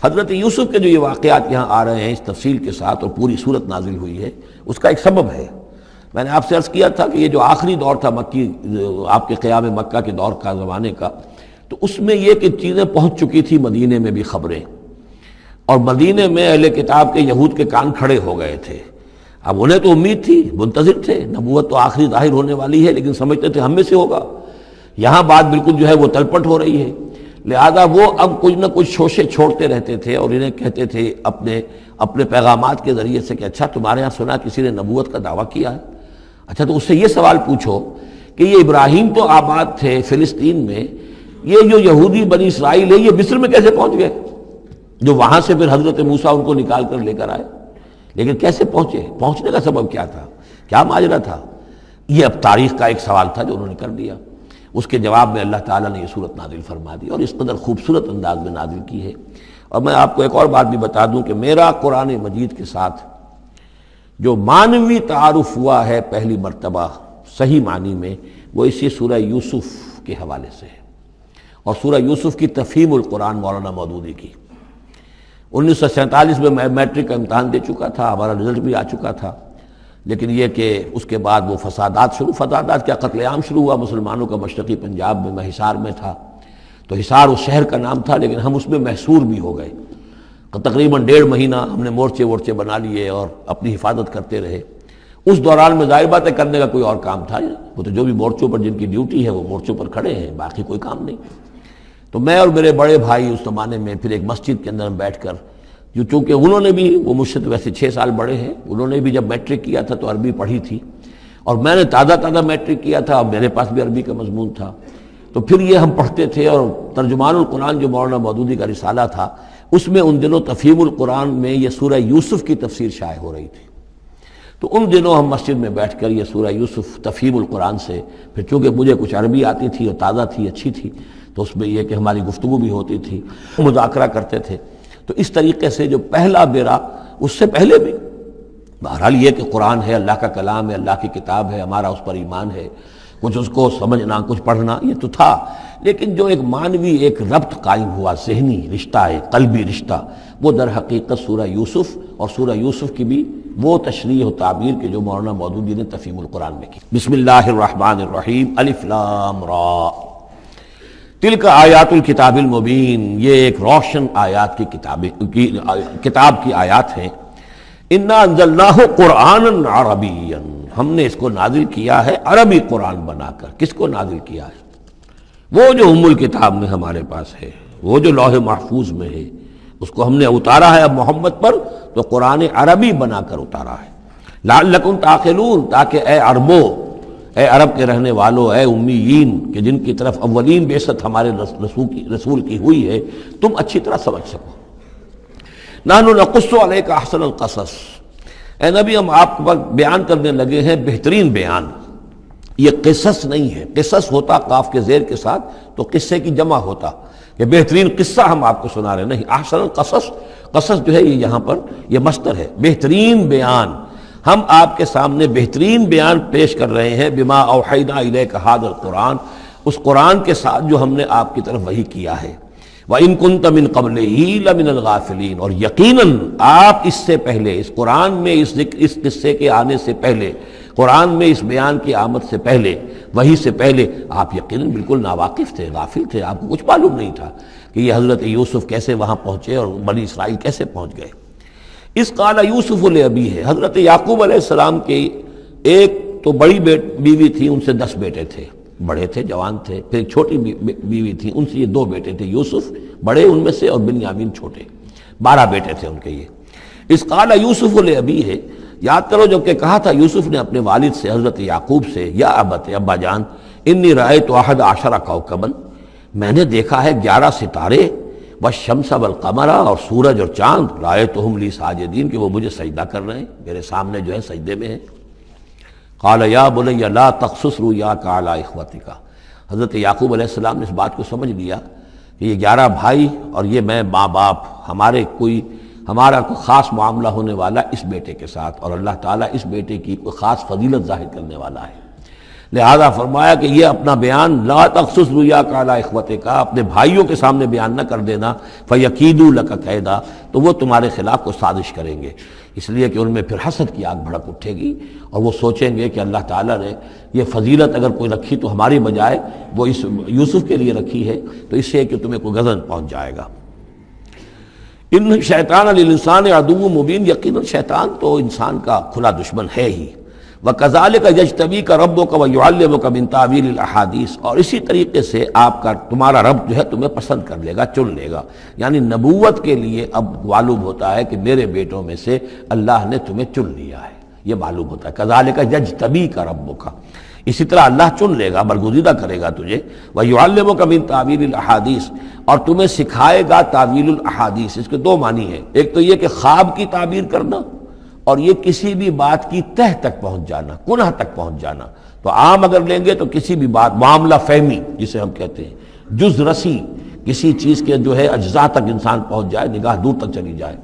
حضرت یوسف کے جو یہ واقعات یہاں آ رہے ہیں اس تفصیل کے ساتھ اور پوری صورت نازل ہوئی ہے، اس کا ایک سبب ہے۔ میں نے آپ سے عرض کیا تھا کہ یہ جو آخری دور تھا مکی، آپ کے قیام مکہ کے دور کا، زمانے کا، تو اس میں یہ کہ چیزیں پہنچ چکی تھی مدینے میں بھی خبریں، اور مدینے میں اہل کتاب کے یہود کے کان کھڑے ہو گئے تھے۔ اب انہیں تو امید تھی، منتظر تھے، نبوت تو آخری ظاہر ہونے والی ہے، لیکن سمجھتے تھے ہم میں سے ہوگا۔ یہاں بات بالکل جو ہے وہ تلپٹ ہو رہی ہے، لہذا وہ اب کچھ نہ کچھ شوشے چھوڑتے رہتے تھے اور انہیں کہتے تھے اپنے پیغامات کے ذریعے سے کہ اچھا تمہارے یہاں سنا کسی نے نبوت کا دعویٰ کیا ہے، اچھا تو اس سے یہ سوال پوچھو کہ یہ ابراہیم تو آباد تھے فلسطین میں، یہ جو یہودی بنی اسرائیل ہے یہ مصر میں کیسے پہنچ گئے، جو وہاں سے پھر حضرت موسیٰ ان کو نکال کر لے کر آئے، لیکن کیسے پہنچے، پہنچنے کا سبب کیا تھا، کیا ماجرا تھا؟ یہ اب تاریخ کا ایک سوال تھا جو انہوں نے کر دیا۔ اس کے جواب میں اللہ تعالیٰ نے یہ صورت نازل فرما دی اور اس قدر خوبصورت انداز میں نازل کی ہے۔ اور میں آپ کو ایک اور بات بھی بتا دوں کہ میرا قرآن مجید کے ساتھ جو معنوی تعارف ہوا ہے پہلی مرتبہ صحیح معنی میں، وہ اسی سورہ یوسف کے حوالے سے ہے، اور سورہ یوسف کی تفہیم القرآن مولانا مودودی کی۔ 1947 میں میں میٹرک کا امتحان دے چکا تھا، ہمارا رزلٹ بھی آ چکا تھا، لیکن یہ کہ اس کے بعد وہ فسادات کیا قتل عام شروع ہوا مسلمانوں کا مشرقی پنجاب میں۔ میں حصار میں تھا، تو حصار اس شہر کا نام تھا، لیکن ہم اس میں محصور بھی ہو گئے۔ تقریباً 1.5 مہینہ ہم نے مورچے بنا لیے اور اپنی حفاظت کرتے رہے۔ اس دوران میں ظاہر بات ہے کرنے کا کوئی اور کام تھا، وہ تو جو بھی مورچوں پر جن کی ڈیوٹی ہے وہ مورچوں پر کھڑے ہیں، باقی کوئی کام نہیں۔ تو میں اور میرے بڑے بھائی اس زمانے میں پھر ایک مسجد کے اندر ہم بیٹھ کر، چونکہ انہوں نے بھی، وہ مجھ سے تو ویسے 6 سال بڑے ہیں، انہوں نے بھی جب میٹرک کیا تھا تو عربی پڑھی تھی، اور میں نے تازہ میٹرک کیا تھا اور میرے پاس بھی عربی کا مضمون تھا، تو پھر یہ ہم پڑھتے تھے۔ اور ترجمان القرآن جو مولانا مودودی کا رسالہ تھا، اس میں ان دنوں تفہیم القرآن میں یہ سورہ یوسف کی تفسیر شائع ہو رہی تھی، تو ان دنوں ہم مسجد میں بیٹھ کر یہ سورہ یوسف تفہیم القرآن سے، پھر چونکہ مجھے کچھ عربی آتی تھی اور تازہ تھی، اچھی تھی، تو اس میں یہ کہ ہماری گفتگو بھی ہوتی تھی، مذاکرہ کرتے تھے۔ تو اس طریقے سے جو پہلا بیرا، اس سے پہلے بھی بہرحال یہ کہ قرآن ہے، اللہ کا کلام ہے، اللہ کی کتاب ہے، ہمارا اس پر ایمان ہے، کچھ اس کو سمجھنا، کچھ پڑھنا، یہ تو تھا، لیکن جو ایک معنوی ایک ربط قائم ہوا، ذہنی رشتہ ہے، قلبی رشتہ، وہ در حقیقت سورہ یوسف اور سورہ یوسف کی بھی وہ تشریح و تعبیر کے جو مولانا مودودی نے تفہیم القرآن میں کی۔ بسم اللہ الرحمن الرحیم، الف لام را، تلک آیات الکتاب المبین، یہ ایک روشن آیات کی کتاب کی آیات ہیں۔ انا انزلناہ قرآنا عربیا، ہم نے اس کو نازل کیا ہے عربی قرآن بنا کر۔ کس کو نازل کیا ہے؟ وہ جو ام الکتاب میں ہمارے پاس ہے، وہ جو لوح محفوظ میں ہے، اس کو ہم نے اتارا ہے اب محمد پر، تو قرآن عربی بنا کر اتارا ہے۔ لعلکم تعقلون، تاکہ اے عربو، اے عرب کے رہنے والوں، اے امیین کہ جن کی طرف اولین بعثت ہمارے رسول کی ہوئی ہے، تم اچھی طرح سمجھ سکو۔ نحن نقص علیک احسن القصص، اے نبی ہم آپ پر بیان کرنے لگے ہیں بہترین بیان۔ یہ قصص نہیں ہے، قصص ہوتا قاف کے زیر کے ساتھ تو قصے کی جمع ہوتا، کہ بہترین قصہ ہم آپ کو سنا رہے ہیں، نہیں، احسن القصص، قصص جو ہے یہ یہاں پر یہ مصدر ہے، بہترین بیان، ہم آپ کے سامنے بہترین بیان پیش کر رہے ہیں، بما اوحینا الیک ھذا القرآن، اس قرآن کے ساتھ جو ہم نے آپ کی طرف وحی کیا ہے۔ وَإِن كُنتَ مِن قَبْلِهِ لَمِنَ الْغَافِلِينَ، اور یقیناً آپ اس سے پہلے، اس قرآن میں اس قصے کے آنے سے پہلے، قرآن میں اس بیان کی آمد سے پہلے، وحی سے پہلے آپ یقیناً بالکل ناواقف تھے، غافل تھے، آپ کو کچھ معلوم نہیں تھا کہ یہ حضرت یوسف کیسے وہاں پہنچے اور بنی اسرائیل کیسے پہنچ گئے۔ اس قال یوسف لابیہ ہے، حضرت یعقوب علیہ السلام کی ایک تو بڑی بیوی تھی، ان سے 10 بیٹے تھے، بڑے تھے، جوان تھے، پھر ایک چھوٹی بیوی تھی، ان سے یہ 2 بیٹے تھے، یوسف بڑے ان میں سے اور بنیامین چھوٹے، 12 بیٹے تھے ان کے یہ۔ اس قال یوسف لابیہ ہے، یاد کرو جب کہ کہا تھا یوسف نے اپنے والد سے، حضرت یعقوب سے، یا ابت، ابا جان، انی رأیت 11 کوكبا، میں نے دیکھا ہے 11 ستارے، والشمس والقمر، اور سورج اور چاند، رأیتهم لی ساجدین، کہ وہ مجھے سجدہ کر رہے ہیں، میرے سامنے جو ہے سجدے میں ہیں۔ قال یا بنی لا تقصص رؤیاک علی اخوتک، حضرت یعقوب علیہ السلام نے اس بات کو سمجھ لیا کہ یہ 11 بھائی اور یہ میں ماں باپ، ہمارا کوئی خاص معاملہ ہونے والا اس بیٹے کے ساتھ، اور اللہ تعالیٰ اس بیٹے کی کوئی خاص فضیلت ظاہر کرنے والا ہے، لہذا فرمایا کہ یہ اپنا بیان لا تخصص رؤیا کا علی اخوتک کا، اپنے بھائیوں کے سامنے بیان نہ کر دینا، فیکیدوا لک کیدا، تو وہ تمہارے خلاف کو سازش کریں گے، اس لیے کہ ان میں پھر حسد کی آگ بھڑک اٹھے گی اور وہ سوچیں گے کہ اللہ تعالیٰ نے یہ فضیلت اگر کوئی رکھی تو ہماری بجائے وہ اس یوسف کے لیے رکھی ہے، تو اس سے کہ تمہیں کوئی غضب پہنچ جائے گا۔ ان شیطان للانسان عدو مبین، یقیناً شیطان تو انسان کا کھلا دشمن ہے ہی۔ وَكَذَلِكَ يَجْتَبِيكَ رَبُّكَ وَيُعَلِّمُكَ مِن تَأْوِيلِ الْأَحَادِيثِ، اور اسی طریقے سے تمہارا رب جو ہے تمہیں پسند کر لے گا، چن لے گا، یعنی نبوت کے لیے اب معلوم ہوتا ہے کہ میرے بیٹوں میں سے اللہ نے تمہیں چن لیا ہے، یہ معلوم ہوتا ہے۔ كَذَلِكَ يَجْتَبِيكَ رَبُّكَ، اسی طرح اللہ چن لے گا، برگزیدہ کرے گا تجھے۔ وَيُعَلِّمُكَ مِن تَأْوِيلِ الْأَحَادِيثِ، اور تمہیں سکھائے گا تعویل الاحادیث۔ اس کے دو معنی ہیں، ایک تو یہ کہ خواب کی تعبیر کرنا، اور یہ کسی بھی بات کی تہ تک پہنچ جانا، کنہ تک پہنچ جانا۔ تو عام اگر لیں گے تو کسی بھی بات، معاملہ فہمی جسے ہم کہتے ہیں، جز رسی، کسی چیز کے جو ہے اجزاء تک انسان پہنچ جائے، نگاہ دور تک چلی جائے،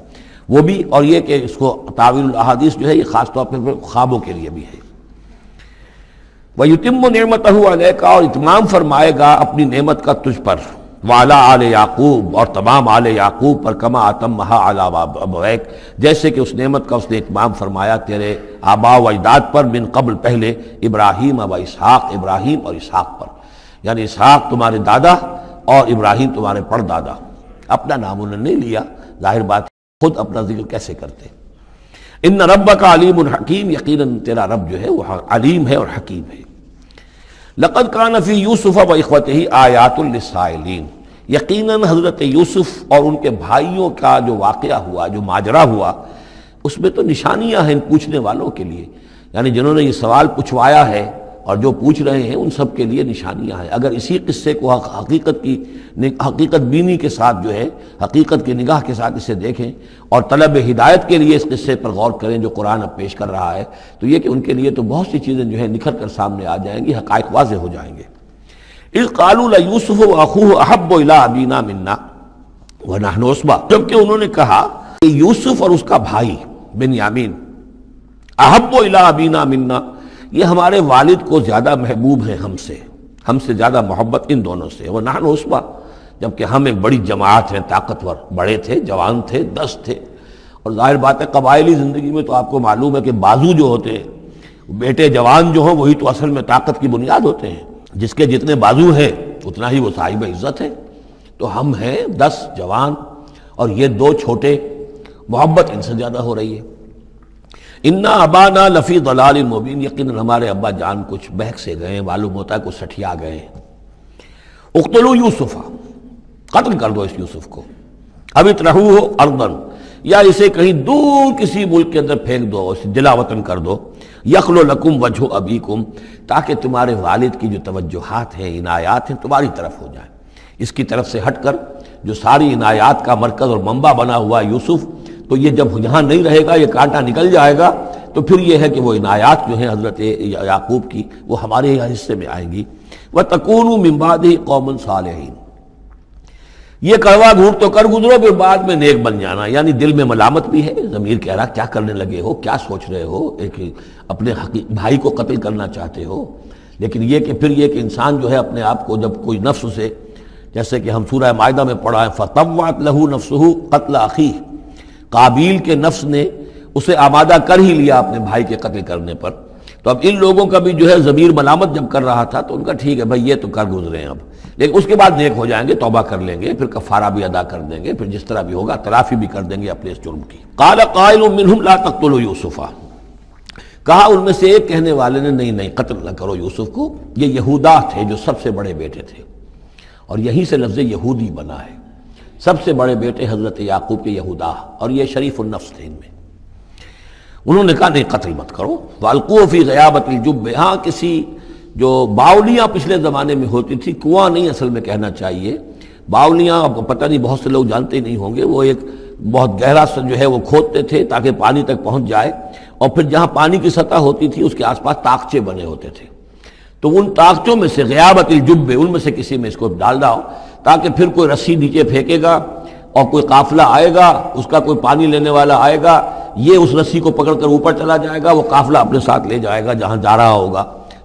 وہ بھی۔ اور یہ کہ اس کو تعویل الاحادیث جو ہے یہ خاص طور پر خوابوں کے لیے بھی ہے۔ وَيُتِمُّ نِعْمَتَهُ عَلَيْكَ، اور اتمام فرمائے گا اپنی نعمت کا تجھ پر، وعلی آل یعقوب، اور تمام آل یعقوب پر، کما اتمھا علی ابویک، جیسے کہ اس نعمت کا اس نے اتمام فرمایا تیرے آباء و اجداد پر، من قبل پہلے، ابراہیم و اسحاق، ابراہیم اور اسحاق پر، یعنی اسحاق تمہارے دادا اور ابراہیم تمہارے پردادا۔ اپنا نام انہوں نے نہیں لیا، ظاہر بات خود اپنا ذکر کیسے کرتے۔ ان ربک علیم حکیم، یقیناً تیرا رب جو ہے وہ علیم ہے اور حکیم ہے۔ لقد کان فی یوسف و اخوتہ آیات للسائلین، یقیناً حضرت یوسف اور ان کے بھائیوں کا جو واقعہ ہوا، جو ماجرا ہوا، اس میں تو نشانیاں ہیں پوچھنے والوں کے لیے، یعنی جنہوں نے یہ سوال پوچھوایا ہے اور جو پوچھ رہے ہیں ان سب کے لیے نشانیاں ہیں۔ اگر اسی قصے کو حقیقت بینی کے ساتھ جو ہے، حقیقت کی نگاہ کے ساتھ اسے دیکھیں اور طلب ہدایت کے لیے اس قصے پر غور کریں جو قرآن اب پیش کر رہا ہے، تو یہ کہ ان کے لیے تو بہت سی چیزیں جو ہے نکھر کر سامنے آ جائیں گی، حقائق واضح ہو جائیں گے۔ اذ قالوا لیوسف واخوہ احب الی ابینا منا ونحن عصبہ، جبکہ انہوں نے کہا کہ یوسف اور اس کا بھائی بنیامین احب الی ابینا منا، یہ ہمارے والد کو زیادہ محبوب ہیں ہم سے زیادہ محبت ان دونوں سے، ونحن عصبہ، جبکہ ہم ایک بڑی جماعت ہیں، طاقتور، بڑے تھے، جوان تھے، 10 تھے۔ اور ظاہر بات ہے قبائلی زندگی میں تو آپ کو معلوم ہے کہ بازو جو ہوتے ہیں، بیٹے جوان جو ہوں وہی تو اصل میں طاقت کی بنیاد ہوتے ہیں، جس کے جتنے بازو ہیں اتنا ہی وہ صاحب عزت ہے۔ تو ہم ہیں 10 جوان اور یہ 2 چھوٹے، محبت ان سے زیادہ ہو رہی ہے۔ انا ابانا لفی ضلال مبین، یقیناً ہمارے ابا جان کچھ بہک سے گئے ہیں، معلوم ہوتا ہے کچھ سٹھیا گئے ہیں۔ اقتلوا یوسف، قتل کر دو اس یوسف کو، اب اطرحوہ ارضا، یا اسے کہیں دور کسی ملک کے اندر پھینک دو، اسے جلا وطن کر دو، یخلو لکم وجہ ابیکم، تاکہ تمہارے والد کی جو توجہات ہیں، عنایات ہیں، تمہاری طرف ہو جائیں۔ اس کی طرف سے ہٹ کر جو ساری عنایات کا مرکز اور منبع بنا ہوا ہے یوسف، تو یہ جب یہاں نہیں رہے گا، یہ کانٹا نکل جائے گا، تو پھر یہ ہے کہ وہ عنایات جو ہیں حضرت یعقوب کی وہ ہمارے حصے میں آئیں گی۔ وَتَكُونُوا مِن بَعْدِهِ قَوْمًا صَالِحِينَ، یہ کڑوا گھونٹ تو کر گزرو پھر بعد میں نیک بن جانا، یعنی دل میں ملامت بھی ہے، ضمیر کہہ رہا کیا کرنے لگے ہو، کیا سوچ رہے ہو، ایک اپنے بھائی کو قتل کرنا چاہتے ہو۔ لیکن یہ کہ پھر یہ کہ انسان جو ہے اپنے آپ کو جب کوئی نفس سے، جیسے کہ ہم سورہ مائدہ میں پڑھا ہے فَطَوَّعَتْ لَهُ نَفْسُهُ قَتْلَ أَخِيهِ، قابیل کے نفس نے اسے آمادہ کر ہی لیا اپنے بھائی کے قتل کرنے پر۔ تو اب ان لوگوں کا بھی جو ہے ضمیر ملامت جب کر رہا تھا تو ان کا ٹھیک ہے بھائی یہ تو کر گزرے ہیں اب، لیکن اس کے بعد نیک ہو جائیں گے، توبہ کر لیں گے، پھر کفارہ بھی ادا کر دیں گے، پھر جس طرح بھی ہوگا تلافی بھی کر دیں گے اپنے اس جرم کی۔ قال قائل منہم لا تقتلوا یوسف، کہا ان میں سے ایک کہنے والے نے نہیں قتل نہ کرو یوسف کو، یہ یہودا تھے جو سب سے بڑے بیٹے تھے، اور یہیں سے لفظ یہودی بنا ہے، سب سے بڑے بیٹے حضرت یعقوب کے یہودا، اور یہ شریف النفس تھے ان میں۔ انہوں نے کہا نہیں قتل مت کرو۔ وَأَلْقُوهُ فِي غَيَابَةِ الْجُبِّ، ہاں کسی جو باولیاں پچھلے زمانے میں ہوتی تھی، کنواں نہیں اصل میں کہنا چاہیے، باولیاں آپ کو پتہ نہیں، بہت سے لوگ جانتے نہیں ہوں گے، وہ ایک بہت گہرا سا جو ہے وہ کھودتے تھے تاکہ پانی تک پہنچ جائے، اور پھر جہاں پانی کی سطح ہوتی تھی اس کے آس پاس طاقچے بنے ہوتے تھے، تو ان طاقچوں میں سے غیابت الجب، ان میں سے کسی میں اس کو ڈال دو تاکہ پھر کوئی رسی نیچے پھینکے گا اور کوئی قافلہ آئے گا، اس کا کوئی پانی لینے والا آئے گا، یہ اس رسی کو پکڑ کر اوپر چلا جائے گا، وہ قافلہ اپنے ساتھ لے جائے گا جہاں جا رہا ہوگا۔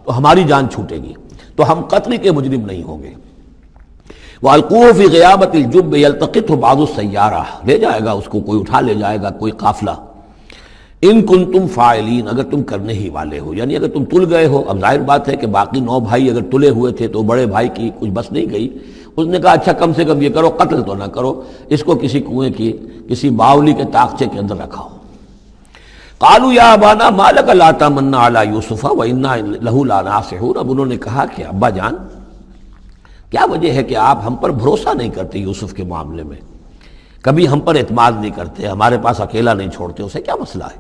تو ہماری جان چھوٹے گی، تو ہم قتل کے مجرم نہیں ہوں گے۔ وَأَلْقُوهُ فِي غِيَابَةِ الْجُبِّ يَلْتَقِطْهُ بَعْضُ السَّيَّارَةِ، لے جائے گا اس کو، کوئی اٹھا لے جائے گا، کوئی قافلہ۔ ان کنتم فاعلین، اگر تم کرنے ہی والے ہو، یعنی اگر تم تل گئے ہو۔ اب ظاہر بات ہے کہ باقی 9 بھائی اگر تلے ہوئے تھے تو بڑے بھائی کی کچھ بس نہیں گئی، اس نے کہا اچھا کم سے کم یہ کرو، قتل تو نہ کرو، اس کو کسی کنویں کی کسی باولی کے طاقچے کے اندر رکھاؤ۔ قالوا یا ابانا ما لک لا تمنا علی یوسف وانا لہ لناصحون، اب انہوں نے کہا کہ ابا جان کیا وجہ ہے کہ آپ ہم پر بھروسہ نہیں کرتے یوسف کے معاملے میں، کبھی ہم پر اعتماد نہیں کرتے، ہمارے پاس اکیلا نہیں چھوڑتے، اسے کیا مسئلہ ہے؟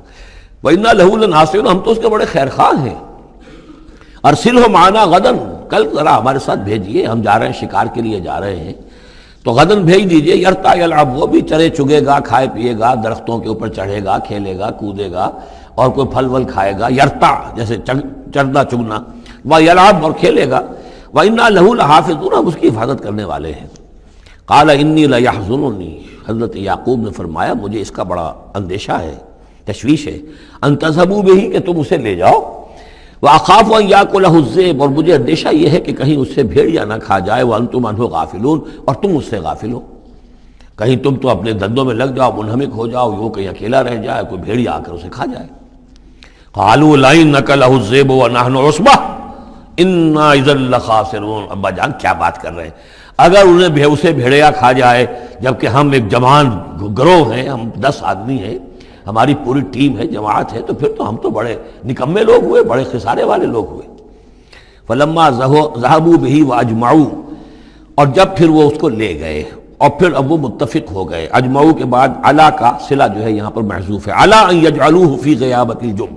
وَإِنَّا لَهُ لَنَاصِحُونَ، ہم تو اس کے بڑے خیر خواہ ہیں۔ أَرْسِلْهُ مَعَنَا غَدًا، کل ذرا ہمارے ساتھ بھیجیے، ہم جا رہے ہیں، شکار کے لیے جا رہے ہیں، تو غدن بھیج دیجئے۔ یرتا یلعب، وہ بھی چرے چگے گا، کھائے پیے گا، درختوں کے اوپر چڑھے گا، کھیلے گا، کودے گا، اور کوئی پھل ول کھائے گا، یرتا جیسے چرنا چگنا، وَيَلْعَبْ، اور کھیلے گا، وَإِنَّا لَهُ لَحَافِظُونَ، ہم اس کی حفاظت کرنے والے ہیں۔ قَالَ إِنِّي لَيَحْزُنُنِي، حضرت یعقوب نے فرمایا مجھے اس کا بڑا اندیشہ ہے، تشویش ہے، ان تذهبوا به، کہ تم اسے لے جاؤ، وَأَخَافُ أَن يَأْكُلَهُ الذِّئْبُ، اور مجھے اندیشہ یہ ہے کہ کہیں اس سے بھیڑیا نہ کھا جائے، وَأَنتُمْ عَنْهُ غَافِلُونَ، اور تم اس سے غافل ہو، کہیں تم تو اپنے دندوں میں لگ جاؤ، منہمک ہو جاؤ، وہ کہیں اکیلا رہ جائے، کوئی بھیڑیا آ کر اسے کھا جائے۔ قَالُوا لَئِن أَكَلَهُ الذِّئْبُ وَنَحْنُ عُصْبَةٌ إِنَّا إِذًا لَخَاسِرُونَ، ابا جان کیا بات کر رہے ہیں، اگر انہیں اسے بھیڑیا کھا جائے جبکہ ہم ایک جوان گروہ ہیں، ہم 10 آدمی ہیں، ہماری پوری ٹیم ہے، جماعت ہے، تو پھر تو ہم تو بڑے نکمے لوگ ہوئے، بڑے خسارے والے لوگ ہوئے۔ فلما ذهبوا به واجمعوا، اور جب پھر وہ اس کو لے گئے اور پھر اب وہ متفق ہو گئے۔ اجمعوا کے بعد علا کا صلہ جو ہے یہاں پر محذوف ہے، علا ان یجعلوه فی غیابۃ الجب،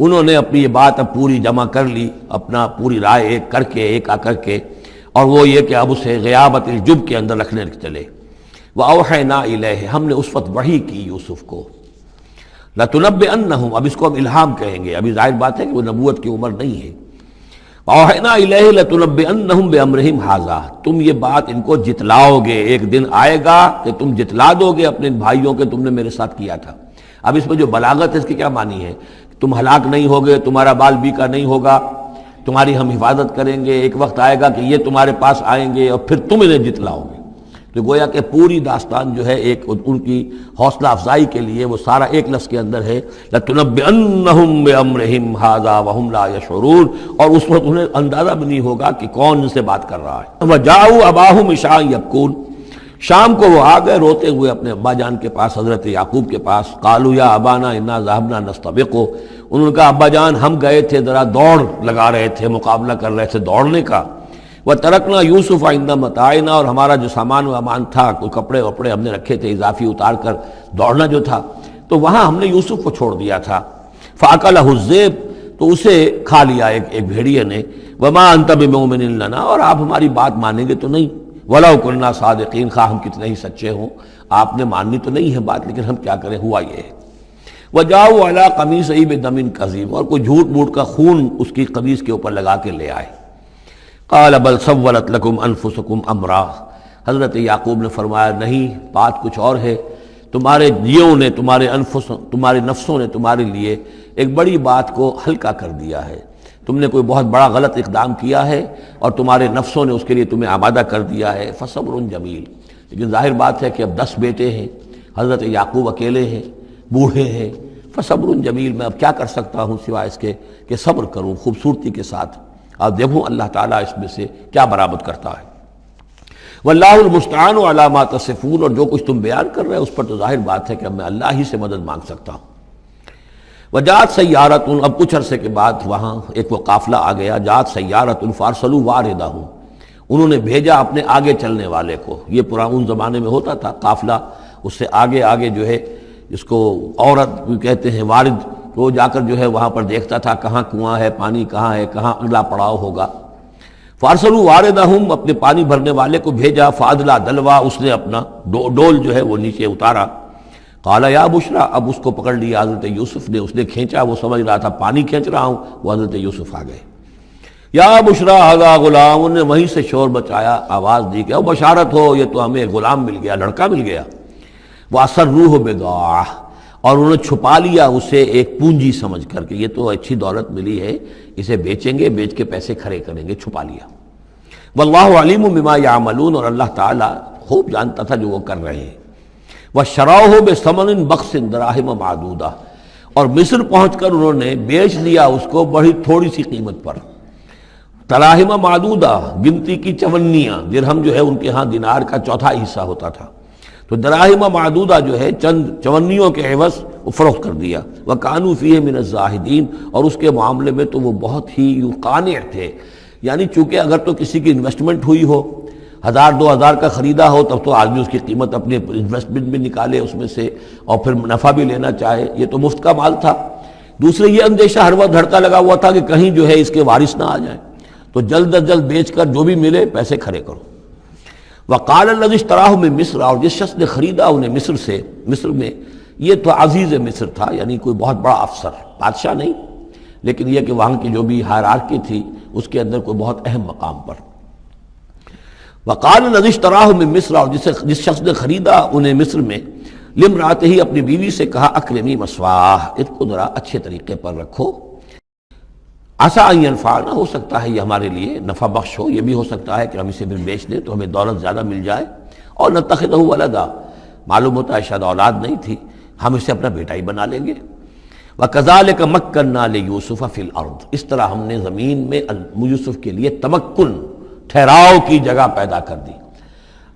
انہوں نے اپنی یہ بات اب پوری جمع کر لی، اپنا پوری رائے ایک کر کے، ایک آ کر کے، اور وہ یہ کہ اب اسے غیابۃ الجب کے اندر رکھنے چلے۔ وَأَوْحَيْنَا إِلَيْهِ، ہم نے اس وقت وحی کی یوسف کو، لَتُنَبِّئَنَّهُمْ، اب اس کو ہم الہام کہیں گے، ابھی ظاہر بات ہے کہ وہ نبوت کی عمر نہیں ہے۔ وَأَوْحَيْنَا إِلَيْهِ لَتُنَبِّئَنَّهُمْ بِأَمْرِهِمْ هَٰذَا، تم یہ بات ان کو جتلاؤ گے، ایک دن آئے گا کہ تم جتلا دو گے اپنے بھائیوں کے تم نے میرے ساتھ کیا تھا۔ اب اس میں جو بلاغت ہے اس کی کیا معنی ہے؟ تم ہلاک نہیں ہوگے، تمہارا بال بیکا نہیں ہوگا، تمہاری ہم حفاظت کریں گے، ایک وقت آئے گا کہ یہ تمہارے پاس آئیں گے اور پھر تم انہیں جتلاؤ گے۔ تو گویا کہ پوری داستان جو ہے ایک ان کی حوصلہ افزائی کے لیے وہ سارا ایک لفظ کے اندر ہے، لَتُنَبِّئَنَّهُمْ بِأَمْرِهِمْ هَٰذَا وَهُمْ لَا يَشْعُرُونَ، اور اس وقت انہیں اندازہ بھی نہیں ہوگا کہ کون ان سے بات کر رہا ہے۔ وَجَاءُوا أَبَاهُمْ عِشَاءً يَبْكُونَ، شام کو وہ آ گئے روتے ہوئے اپنے ابا جان کے پاس، حضرت یعقوب کے پاس۔ قالوا یا ابانا انا ذهبنا نستبق، انہوں نے کہا ابا جان ہم گئے تھے ذرا دوڑ لگا رہے تھے، مقابلہ کر رہے تھے دوڑنے کا۔ وَتَرَكْنَا يُوسُفَ عِندَ مَتَاعِنَا، اور ہمارا جو سامان و امان تھا، کوئی کپڑے وپڑے ہم نے رکھے تھے اضافی اتار کر دوڑنا جو تھا، تو وہاں ہم نے یوسف کو چھوڑ دیا تھا۔ فَأَكَلَهُ الذِّئْبُ، تو اسے کھا لیا ایک بھیڑیے نے۔ وَمَا أَنْتَ بِمُؤْمِنٍ لَنَا، اور آپ ہماری بات مانیں گے تو نہیں۔ وَلَوْ كُنَّا صَادِقِينَ، خواہ ہم کتنے ہی سچے ہوں، آپ نے ماننی تو نہیں ہے بات، لیکن ہم کیا کریں، ہوا یہ ہے۔ وَجَاءُوا عَلَىٰ قَمِيصِهِ بِدَمٍ كَذِيبٍ، اور کوئی جھوٹ موٹ کا خون اس کی قمیص کے اوپر لگا کے لے آئے۔ قال بل سولت لکم انفسکم امرا، حضرت یعقوب نے فرمایا نہیں، بات کچھ اور ہے، تمہارے جیوں نے، تمہارے نفسوں نے تمہارے لیے ایک بڑی بات کو ہلکا کر دیا ہے، تم نے کوئی بہت بڑا غلط اقدام کیا ہے اور تمہارے نفسوں نے اس کے لیے تمہیں آمادہ کر دیا ہے۔ فصبر جمیل، لیکن ظاہر بات ہے کہ اب 10 بیٹے ہیں، حضرت یعقوب اکیلے ہیں، بوڑھے ہیں، فصبر جمیل، میں اب کیا کر سکتا ہوں سوائے اس کے کہ صبر کروں خوبصورتی کے ساتھ، اور دیکھوں اللہ تعالیٰ اس میں سے کیا برآمد کرتا ہے۔ واللہ المستعان علی ما تصفون، اور جو کچھ تم بیان کر رہے ہو اس پر تو ظاہر بات ہے کہ اب میں اللہ ہی سے مدد مانگ سکتا ہوں۔ وجاءت سیارۃ، اب کچھ عرصے کے بعد وہاں ایک وہ قافلہ آ گیا، جاءت سیارۃ فارسلوا واردہم، انہوں نے بھیجا اپنے آگے چلنے والے کو۔ یہ پرانے زمانے میں ہوتا تھا قافلہ، اس سے آگے آگے جو ہے اس کو عورت کہتے ہیں وارد، وہ جا کر جو ہے وہاں پر دیکھتا تھا کہاں کنواں ہے، پانی کہاں ہے، کہاں اگلا پڑاؤ ہوگا۔ فارسلوا واردہم، اپنے پانی بھرنے والے کو بھیجا، فادلا دلوا، اس نے اپنا ڈول جو ہے وہ نیچے اتارا۔ قال یا بشرا، اب اس کو پکڑ لیا حضرت یوسف نے، اس نے کھینچا، وہ سمجھ رہا تھا پانی کھینچ رہا ہوں، وہ حضرت یوسف آ گئے۔ یا بشرا ھذا غلام، انہوں نے وہیں سے شور بچایا، آواز دی کہ او بشارت ہو، یہ تو ہمیں غلام مل گیا، لڑکا مل گیا۔ واسروہ بضاعہ، اور انہوں نے چھپا لیا اسے ایک پونجی سمجھ کر کہ یہ تو اچھی دولت ملی ہے، اسے بیچیں گے، بیچ کے پیسے کھڑے کریں گے، چھپا لیا۔ واللہ علیم بما یعملون، اور اللہ تعالیٰ خوب جانتا تھا جو وہ کر رہے ہیں۔ وَشَرَوْهُ بِثَمَنٍ بَخْسٍ دَرَاهِمَ مَعْدُودَةٍ، اور مصر پہنچ کر انہوں نے بیچ دیا اس کو بڑی تھوڑی سی قیمت پر، دراہم معدودہ، گنتی کی چونیاں، درہم جو ہے ان کے ہاں دینار کا چوتھا حصہ ہوتا تھا، تو دراہم معدودہ جو ہے چند چونیوں کے عوض وہ فروخت کر دیا۔ وَكَانُوا فِيهِ مِنَ الزَّاهِدِينَ، اور اس کے معاملے میں تو وہ بہت ہی قانع تھے، یعنی چونکہ اگر تو کسی کی انویسٹمنٹ ہوئی ہو، 1000-2000 کا خریدا ہو، تب تو آدمی اس کی قیمت اپنے انویسٹمنٹ بھی نکالے اس میں سے اور پھر نفع بھی لینا چاہے، یہ تو مفت کا مال تھا۔ دوسرے یہ اندیشہ ہر وقت دھڑکا لگا ہوا تھا کہ کہیں جو ہے اس کے وارث نہ آ جائیں، تو جلد از جلد بیچ کر جو بھی ملے پیسے کھڑے کرو۔ وقال الذی اشتراہ من مصر، اور جس شخص نے خریدا انہیں مصر سے، مصر میں یہ تو عزیز مصر تھا، یعنی کوئی بہت بڑا افسر، بادشاہ نہیں، لیکن یہ کہ وہاں کی جو بھی ہائرارکی تھی اس کے اندر کوئی بہت اہم مقام پر۔ وقال الذی اشتراہ من مصر، اور جس شخص نے خریدا انہیں مصر میں، لامرأتہ، اپنی بیوی سے کہا اکرمی مثواہ، اس کو ذرا اچھے طریقے پر رکھو، عسیٰ ان ینفعنا، ہو سکتا ہے یہ ہمارے لیے نفع بخش ہو، یہ بھی ہو سکتا ہے کہ ہم اسے پھر بیچ دیں تو ہمیں دولت زیادہ مل جائے، اور نتخذہ ولدا، معلوم ہوتا ہے شاید اولاد نہیں تھی، ہم اسے اپنا بیٹا ہی بنا لیں گے۔ وَكَذَلِكَ مَكَّنَّا لِيُوسُفَ فِي الْأَرْضِ، اس طرح ہم نے زمین میں یوسف کے لیے تمکن، ٹھہراؤ کی جگہ پیدا کر دی۔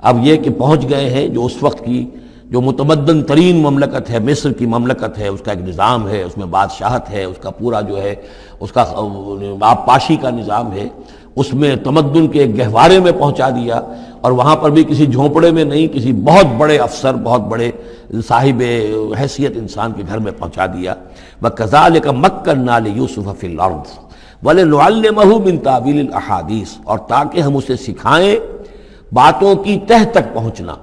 اب یہ کہ پہنچ گئے ہیں جو اس وقت کی جو متمدن ترین مملکت ہے، مصر کی مملکت ہے، اس کا ایک نظام ہے، اس میں بادشاہت ہے، اس کا پورا جو ہے اس کا آبپاشی کا نظام ہے، اس میں تمدن کے ایک گہوارے میں پہنچا دیا، اور وہاں پر بھی کسی جھونپڑے میں نہیں، کسی بہت بڑے افسر، بہت بڑے صاحب حیثیت انسان کے گھر میں پہنچا دیا۔ وَكَذَلِكَ مَكَّنَّا لِيُوسُفَ فِي الْأَرْضِ وَلِنُعَلِّمَهُ مِن تَأْوِيلِ الْأَحَادِيثِ، اور تاکہ ہم اسے سکھائیں باتوں کی تہ تک پہنچنا۔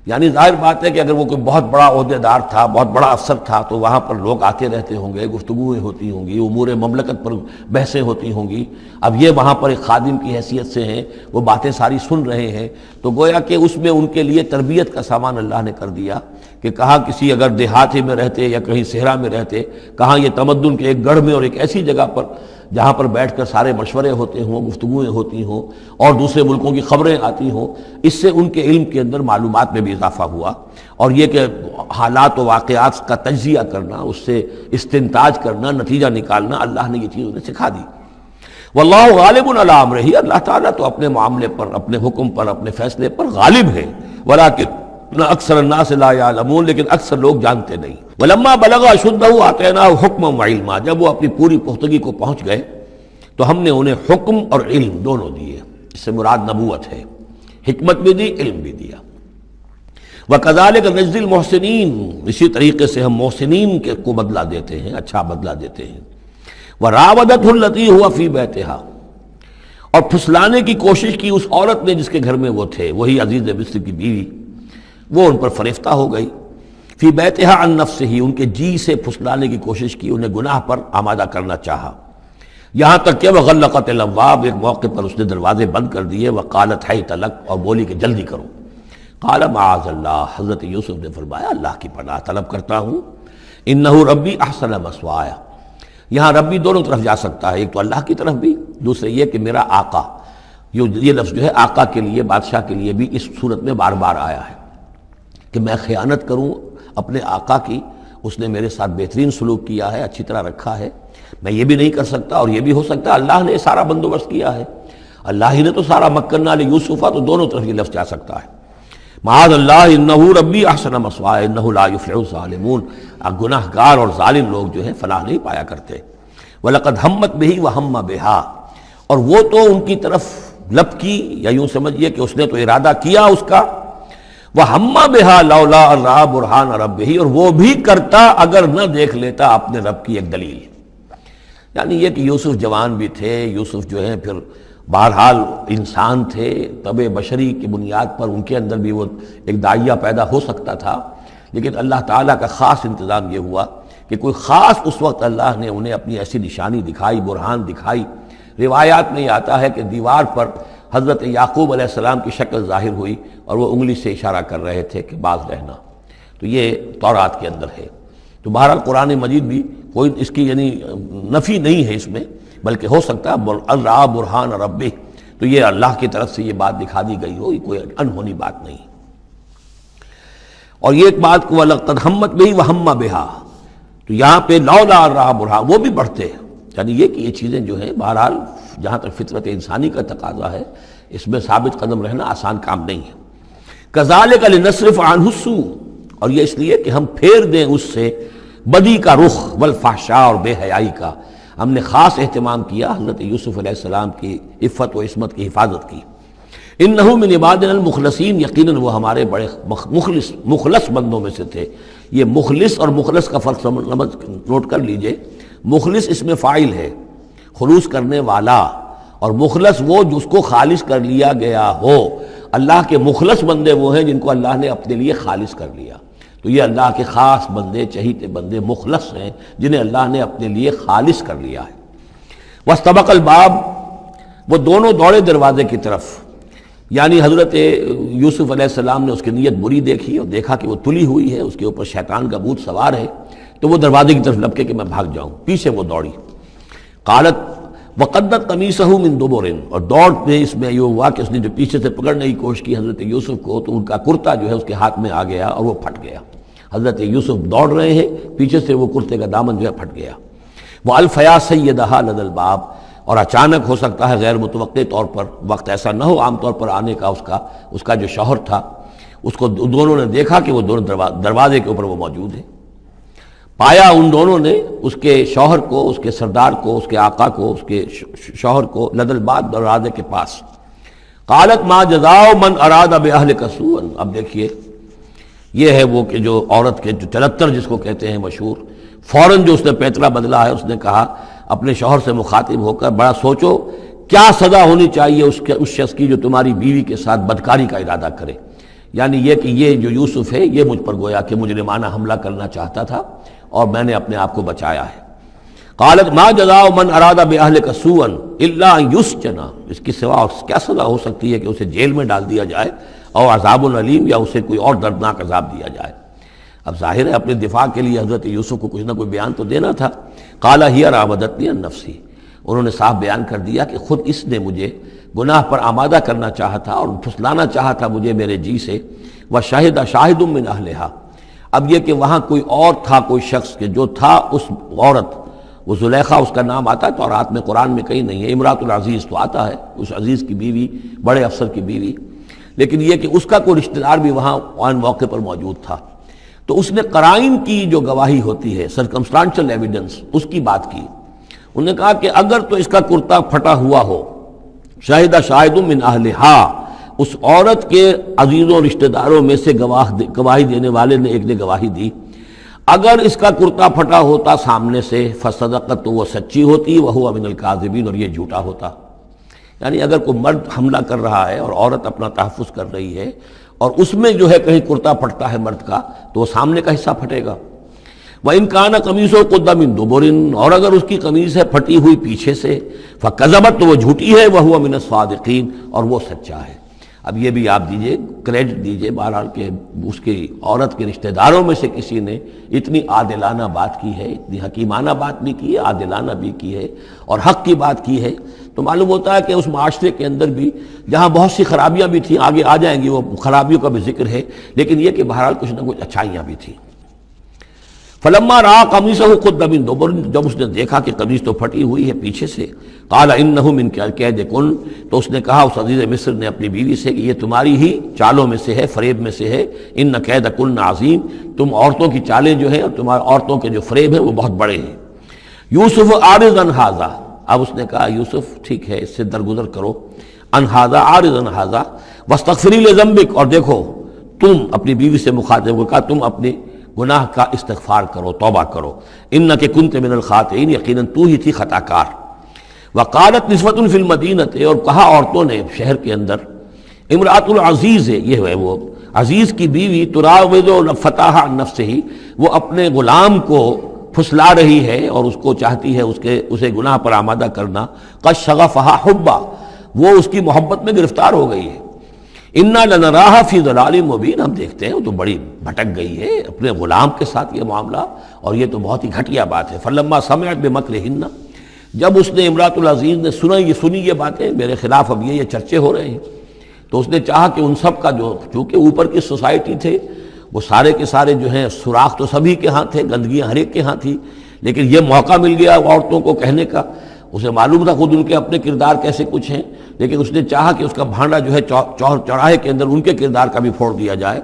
یعنی ظاہر بات ہے کہ اگر وہ کوئی بہت بڑا عہدیدار تھا، بہت بڑا افسر تھا، تو وہاں پر لوگ آتے رہتے ہوں گے، گفتگویں ہوتی ہوں گی، امور مملکت پر بحثیں ہوتی ہوں گی۔ اب یہ وہاں پر ایک خادم کی حیثیت سے ہیں، وہ باتیں ساری سن رہے ہیں، تو گویا کہ اس میں ان کے لیے تربیت کا سامان اللہ نے کر دیا کہ کہاں کسی اگر دیہاتی میں رہتے یا کہیں صحرا میں رہتے، کہاں یہ تمدن کے ایک گڑھ میں اور ایک ایسی جگہ پر جہاں پر بیٹھ کر سارے مشورے ہوتے ہوں، گفتگویں ہوتی ہوں، اور دوسرے ملکوں کی خبریں آتی ہوں، اس سے ان کے علم کے اندر معلومات میں بھی اضافہ ہوا، اور یہ کہ حالات و واقعات کا تجزیہ کرنا، اس سے استنتاج کرنا، نتیجہ نکالنا، اللہ نے یہ چیز انہیں سکھا دی۔ واللہ غالب علی امرہ، اللہ تعالیٰ تو اپنے معاملے پر، اپنے حکم پر، اپنے فیصلے پر غالب ہے، ولکن اکثر الناس لا یعلمون، لیکن اکثر لوگ جانتے نہیں۔ ولما بلغ اشدہ آتیناہ حکما وعلما، جب وہ اپنی پوری پختگی کو پہنچ گئے تو ہم نے انہیں حکم اور علم دونوں دیے، اس سے مراد نبوت ہے، حکمت بھی دی، علم بھی دیا۔ وکذالک نجزی المحسنین، اسی طریقے سے ہم محسنین کو بدلہ دیتے ہیں، اچھا بدلہ دیتے ہیں۔ وراودتہ التی هو فی بیتہا، اور پھسلانے کی کوشش کی اس عورت نے جس کے گھر میں وہ تھے، وہی عزیز مصر کی بیوی، وہ ان پر فریفتہ ہو گئی۔ فی بیتہا عن نفسہ، ان کے جی سے پھسلانے کی کوشش کی، انہیں گناہ پر آمادہ کرنا چاہا، یہاں تک کہ وغلقت الابواب، ایک موقع پر اس نے دروازے بند کر دیے، وقالت حیت لک، اور بولی کہ جلدی کرو۔ قال معاذ اللہ، حضرت یوسف نے فرمایا اللہ کی پناہ طلب کرتا ہوں، انہ ربی احسن مثوایا، یہاں ربی دونوں طرف جا سکتا ہے، ایک تو اللہ کی طرف بھی، دوسرے یہ کہ میرا آقا، یہ لفظ جو ہے آقا کے لیے، بادشاہ کے لیے بھی اس صورت میں بار بار آیا ہے کہ میں خیانت کروں اپنے آقا کی، اس نے میرے ساتھ بہترین سلوک کیا ہے، اچھی طرح رکھا ہے، میں یہ بھی نہیں کر سکتا، اور یہ بھی ہو سکتا ہے اللہ نے سارا بندوبست کیا ہے، اللہ ہی نے تو سارا مکننا لیوسف، تو دونوں طرف یہ لفظ جا سکتا ہے۔ معاذ اللہ انہ ربی احسن مثوایا انہ لا یفلح الظالمون، گناہ گار اور ظالم لوگ جو ہیں فلاح نہیں پایا کرتے۔ وَلَقَدْ هَمَّتْ بِهِ وَهَمَّ بِهَا، اور وہ تو ان کی طرف لب کی، یا یوں سمجھیے کہ اس نے تو ارادہ کیا اس کا، وَهَمَّ بِهَا لَوْلَا أَن رَأَىٰ بُرْهَانَ رَبِّهِ، اور وہ بھی کرتا اگر نہ دیکھ لیتا اپنے رب کی ایک دلیل۔ یعنی یہ کہ یوسف جوان بھی تھے، یوسف جو ہیں پھر بہرحال انسان تھے، طبع بشری کی بنیاد پر ان کے اندر بھی وہ ایک داعیہ پیدا ہو سکتا تھا، لیکن اللہ تعالیٰ کا خاص انتظام یہ ہوا کہ کوئی خاص اس وقت اللہ نے انہیں اپنی ایسی نشانی دکھائی، برہان دکھائی۔ روایات میں یہ آتا ہے کہ دیوار پر حضرت یعقوب علیہ السلام کی شکل ظاہر ہوئی اور وہ انگلی سے اشارہ کر رہے تھے کہ باز رہنا، تو یہ تورات کے اندر ہے۔ تو بہرحال قرآن مجید بھی کوئی اس کی یعنی نفی نہیں ہے اس میں، بلکہ ہو سکتا ہے الرا برہان ربہ، تو یہ اللہ کی طرف سے یہ بات دکھا دی گئی ہو، یہ کوئی انہونی بات نہیں۔ اور یہ ایک بات کو وَلَقَدْ ہمت بِهِ وَهَمَّ بِهَا، تو یہاں پہ لولا الرا برہان، وہ بھی بڑھتے ہیں، یعنی یہ کہ یہ چیزیں جو ہیں بہرحال جہاں تک فطرت انسانی کا تقاضا ہے اس میں ثابت قدم رہنا آسان کام نہیں ہے۔ كَذَلِكَ لِنَصْرِفَ عَنْهُ السُّوءَ، اور یہ اس لیے کہ ہم پھیر دیں اس سے بدی کا رخ والفحشاء اور بے حیائی کا۔ ہم نے خاص اہتمام کیا حضرت یوسف علیہ السلام کی عفت و عصمت کی حفاظت کی۔ انہ من عبادنا المخلصین، یقیناً وہ ہمارے بڑے مخلص بندوں میں سے تھے۔ یہ مخلص اور مخلص کا فرق نوٹ کر لیجئے، مخلص اس میں فاعل ہے، خلوص کرنے والا، اور مخلص وہ جس کو خالص کر لیا گیا ہو۔ اللہ کے مخلص بندے وہ ہیں جن کو اللہ نے اپنے لیے خالص کر لیا، تو یہ اللہ کے خاص بندے، چہیتے بندے مخلص ہیں جنہیں اللہ نے اپنے لیے خالص کر لیا ہے۔ واستبق الباب، وہ دونوں دوڑے دروازے کی طرف، یعنی حضرت یوسف علیہ السلام نے اس کی نیت بری دیکھی اور دیکھا کہ وہ تلی ہوئی ہے، اس کے اوپر شیطان کا بھوت سوار ہے، تو وہ دروازے کی طرف لپکے کہ میں بھاگ جاؤں، پیچھے وہ دوڑی۔ قالت وقدت قمیصہ من دبر، اور دوڑ پہ اس میں یہ ہوا کہ اس نے جو پیچھے سے پکڑنے کی کوشش کی حضرت یوسف کو، تو ان کا کرتا جو ہے اس کے ہاتھ میں آ گیا اور وہ پھٹ گیا۔ حضرت یوسف دوڑ رہے ہیں، پیچھے سے وہ کرتے کا دامن جو ہے پھٹ گیا۔ وَأَلْفَيَا سَيِّدَهَا لَدَى الْبَابِ، اور اچانک ہو سکتا ہے غیر متوقع طور پر، وقت ایسا نہ ہو عام طور پر آنے کا، اس کا جو شوہر تھا، اس کو دونوں نے دیکھا کہ وہ دونوں دروازے کے اوپر وہ موجود ہے۔ پایا ان دونوں نے اس کے شوہر کو، اس کے سردار کو، اس کے آقا کو، اس کے شوہر کو لدى الباب، دروازے کے پاس۔ قالت ما جزاء من اراد باهلك سوءا، اب دیکھیے یہ ہے وہ کہ جو عورت کے جو چلتر جس کو کہتے ہیں مشہور، فوراً جو اس نے پیترا بدلا ہے، اس نے کہا اپنے شوہر سے مخاطب ہو کر، بڑا سوچو کیا سزا ہونی چاہیے اس شخص کی جو تمہاری بیوی کے ساتھ بدکاری کا ارادہ کرے، یعنی یہ کہ یہ جو یوسف ہے یہ مجھ پر گویا کہ مجرمانہ حملہ کرنا چاہتا تھا اور میں نے اپنے آپ کو بچایا ہے۔ قالت ما جزاء من اراد باهلك سوءا الا ان يسجن، اس کی سوا اور کیا سزا ہو سکتی ہے کہ اسے جیل میں ڈال دیا جائے، اور عذاب العلیم، یا اسے کوئی اور دردناک عذاب دیا جائے۔ اب ظاہر ہے اپنے دفاع کے لیے حضرت یوسف کو کچھ نہ کوئی بیان تو دینا تھا۔ قال هي راودتني عن نفسي، انہوں نے صاف بیان کر دیا کہ خود اس نے مجھے گناہ پر آمادہ کرنا چاہا تھا اور پھسلانا چاہا تھا مجھے میرے جی سے۔ وشهد شاهد من اهلها، اب یہ کہ وہاں کوئی اور تھا، کوئی شخص کہ جو تھا اس عورت، وہ زلیخا اس کا نام آتا ہے تو رات میں قرآن میں کہیں نہیں ہے، امراۃ العزیز تو آتا ہے، اس عزیز کی بیوی، بڑے افسر کی بیوی، لیکن یہ کہ اس کا کوئی رشتہ دار بھی وہاں آن موقع پر موجود تھا، تو اس نے قرائن کی جو گواہی ہوتی ہے، سرکمسٹانشل ایویڈنس، اس کی بات کی۔ انہوں نے کہا کہ اگر تو اس کا کرتا پھٹا ہوا ہو، شاہدہ شاہد من اہلہا، اس عورت کے عزیزوں رشتہ داروں میں سے گواہی دینے والے نے ایک نے گواہی دی، اگر اس کا کرتا پھٹا ہوتا سامنے سے، فصدقت، تو وہ سچی ہوتی، وہو من الکاذبین، اور یہ جھوٹا ہوتا۔ یعنی اگر کوئی مرد حملہ کر رہا ہے اور عورت اپنا تحفظ کر رہی ہے اور اس میں جو ہے کہیں کرتا پھٹتا ہے مرد کا، تو وہ سامنے کا حصہ پھٹے گا۔ وَإِنْ كَانَ قَمِيصُهُ قُدَّ مِن دُبُرٍ، اور اگر اس کی قمیص ہے پھٹی ہوئی پیچھے سے، فَكَذَبَتْ، تو وہ جھوٹی ہے، وَهُوَ مِنَ الصَّادِقِينَ، اور وہ سچا ہے۔ اب یہ بھی آپ دیجئے، کریڈٹ دیجئے بہرحال کہ اس کی عورت کے رشتہ داروں میں سے کسی نے اتنی عادلانہ بات کی ہے، اتنی حکیمانہ بات بھی کی ہے، عادلانہ بھی کی ہے اور حق کی بات کی ہے، تو معلوم ہوتا ہے کہ اس معاشرے کے اندر بھی جہاں بہت سی خرابیاں بھی تھیں، آگے آ جائیں گی وہ خرابیوں کا بھی ذکر ہے، لیکن یہ کہ بہرحال کچھ نہ کچھ اچھائیاں بھی تھیں۔ فلما رأى قميصه قد من دبر، جب اس نے دیکھا کہ قمیص تو پھٹی ہوئی ہے پیچھے سے، قال انه من کید کن، تو اس نے کہا اس عزیز مصر نے اپنی بیوی سے کہ یہ تمہاری ہی چالوں میں سے ہے، فریب میں سے ہے، ان کید کن عظیم، تم عورتوں کی چالیں جو ہیں اور تمہارے عورتوں کے جو فریب ہیں وہ بہت بڑے ہیں۔ یوسف اعرض عن ھذا، اب اس نے کہا یوسف ٹھیک ہے اس سے درگزر کرو، عن ھذا، اعرض عن ھذا، واستغفری لذنبک، اور دیکھو تم اپنی بیوی سے مخاطب ہو کہا تم اپنے گناہ کا استغفار کرو، توبہ کرو، انک کنت من الخاطئین، یقیناً تو ہی تھی خطا کار۔ وقالت نسوۃ فی المدینہ، اور کہا عورتوں نے شہر کے اندر، امرأۃ العزیز ہے، یہ ہے وہ عزیز کی بیوی، تراود فتاح عن نفسہ، وہ اپنے غلام کو پھسلا رہی ہے اور اس کو چاہتی ہے اسے گناہ پر آمادہ کرنا، قد شغفہا حبا، وہ اس کی محبت میں گرفتار ہو گئی ہے۔ انا لنراھا فی ضلال مبین، ہم دیکھتے ہیں وہ تو بڑی بھٹک گئی ہے اپنے غلام کے ساتھ یہ معاملہ، اور یہ تو بہت ہی گھٹیا بات ہے۔ فلما سمعت بمکرہن، جب اس نے امراۃ العزیز نے سنی یہ باتیں میرے خلاف، اب یہ چرچے ہو رہے ہیں، تو اس نے چاہا کہ ان سب کا جو چونکہ اوپر کی سوسائٹی تھے وہ سارے کے سارے جو ہیں سوراخ تو سبھی کے ہاں تھے، گندگیاں ہر ایک کے ہاں تھی، لیکن یہ موقع مل گیا عورتوں کو کہنے کا۔ اسے معلوم تھا خود ان کے اپنے کردار کیسے کچھ ہیں، لیکن اس نے چاہا کہ اس کا بھانڈا جو ہے چوراہے کے اندر ان کے کردار کا بھی پھوڑ دیا جائے۔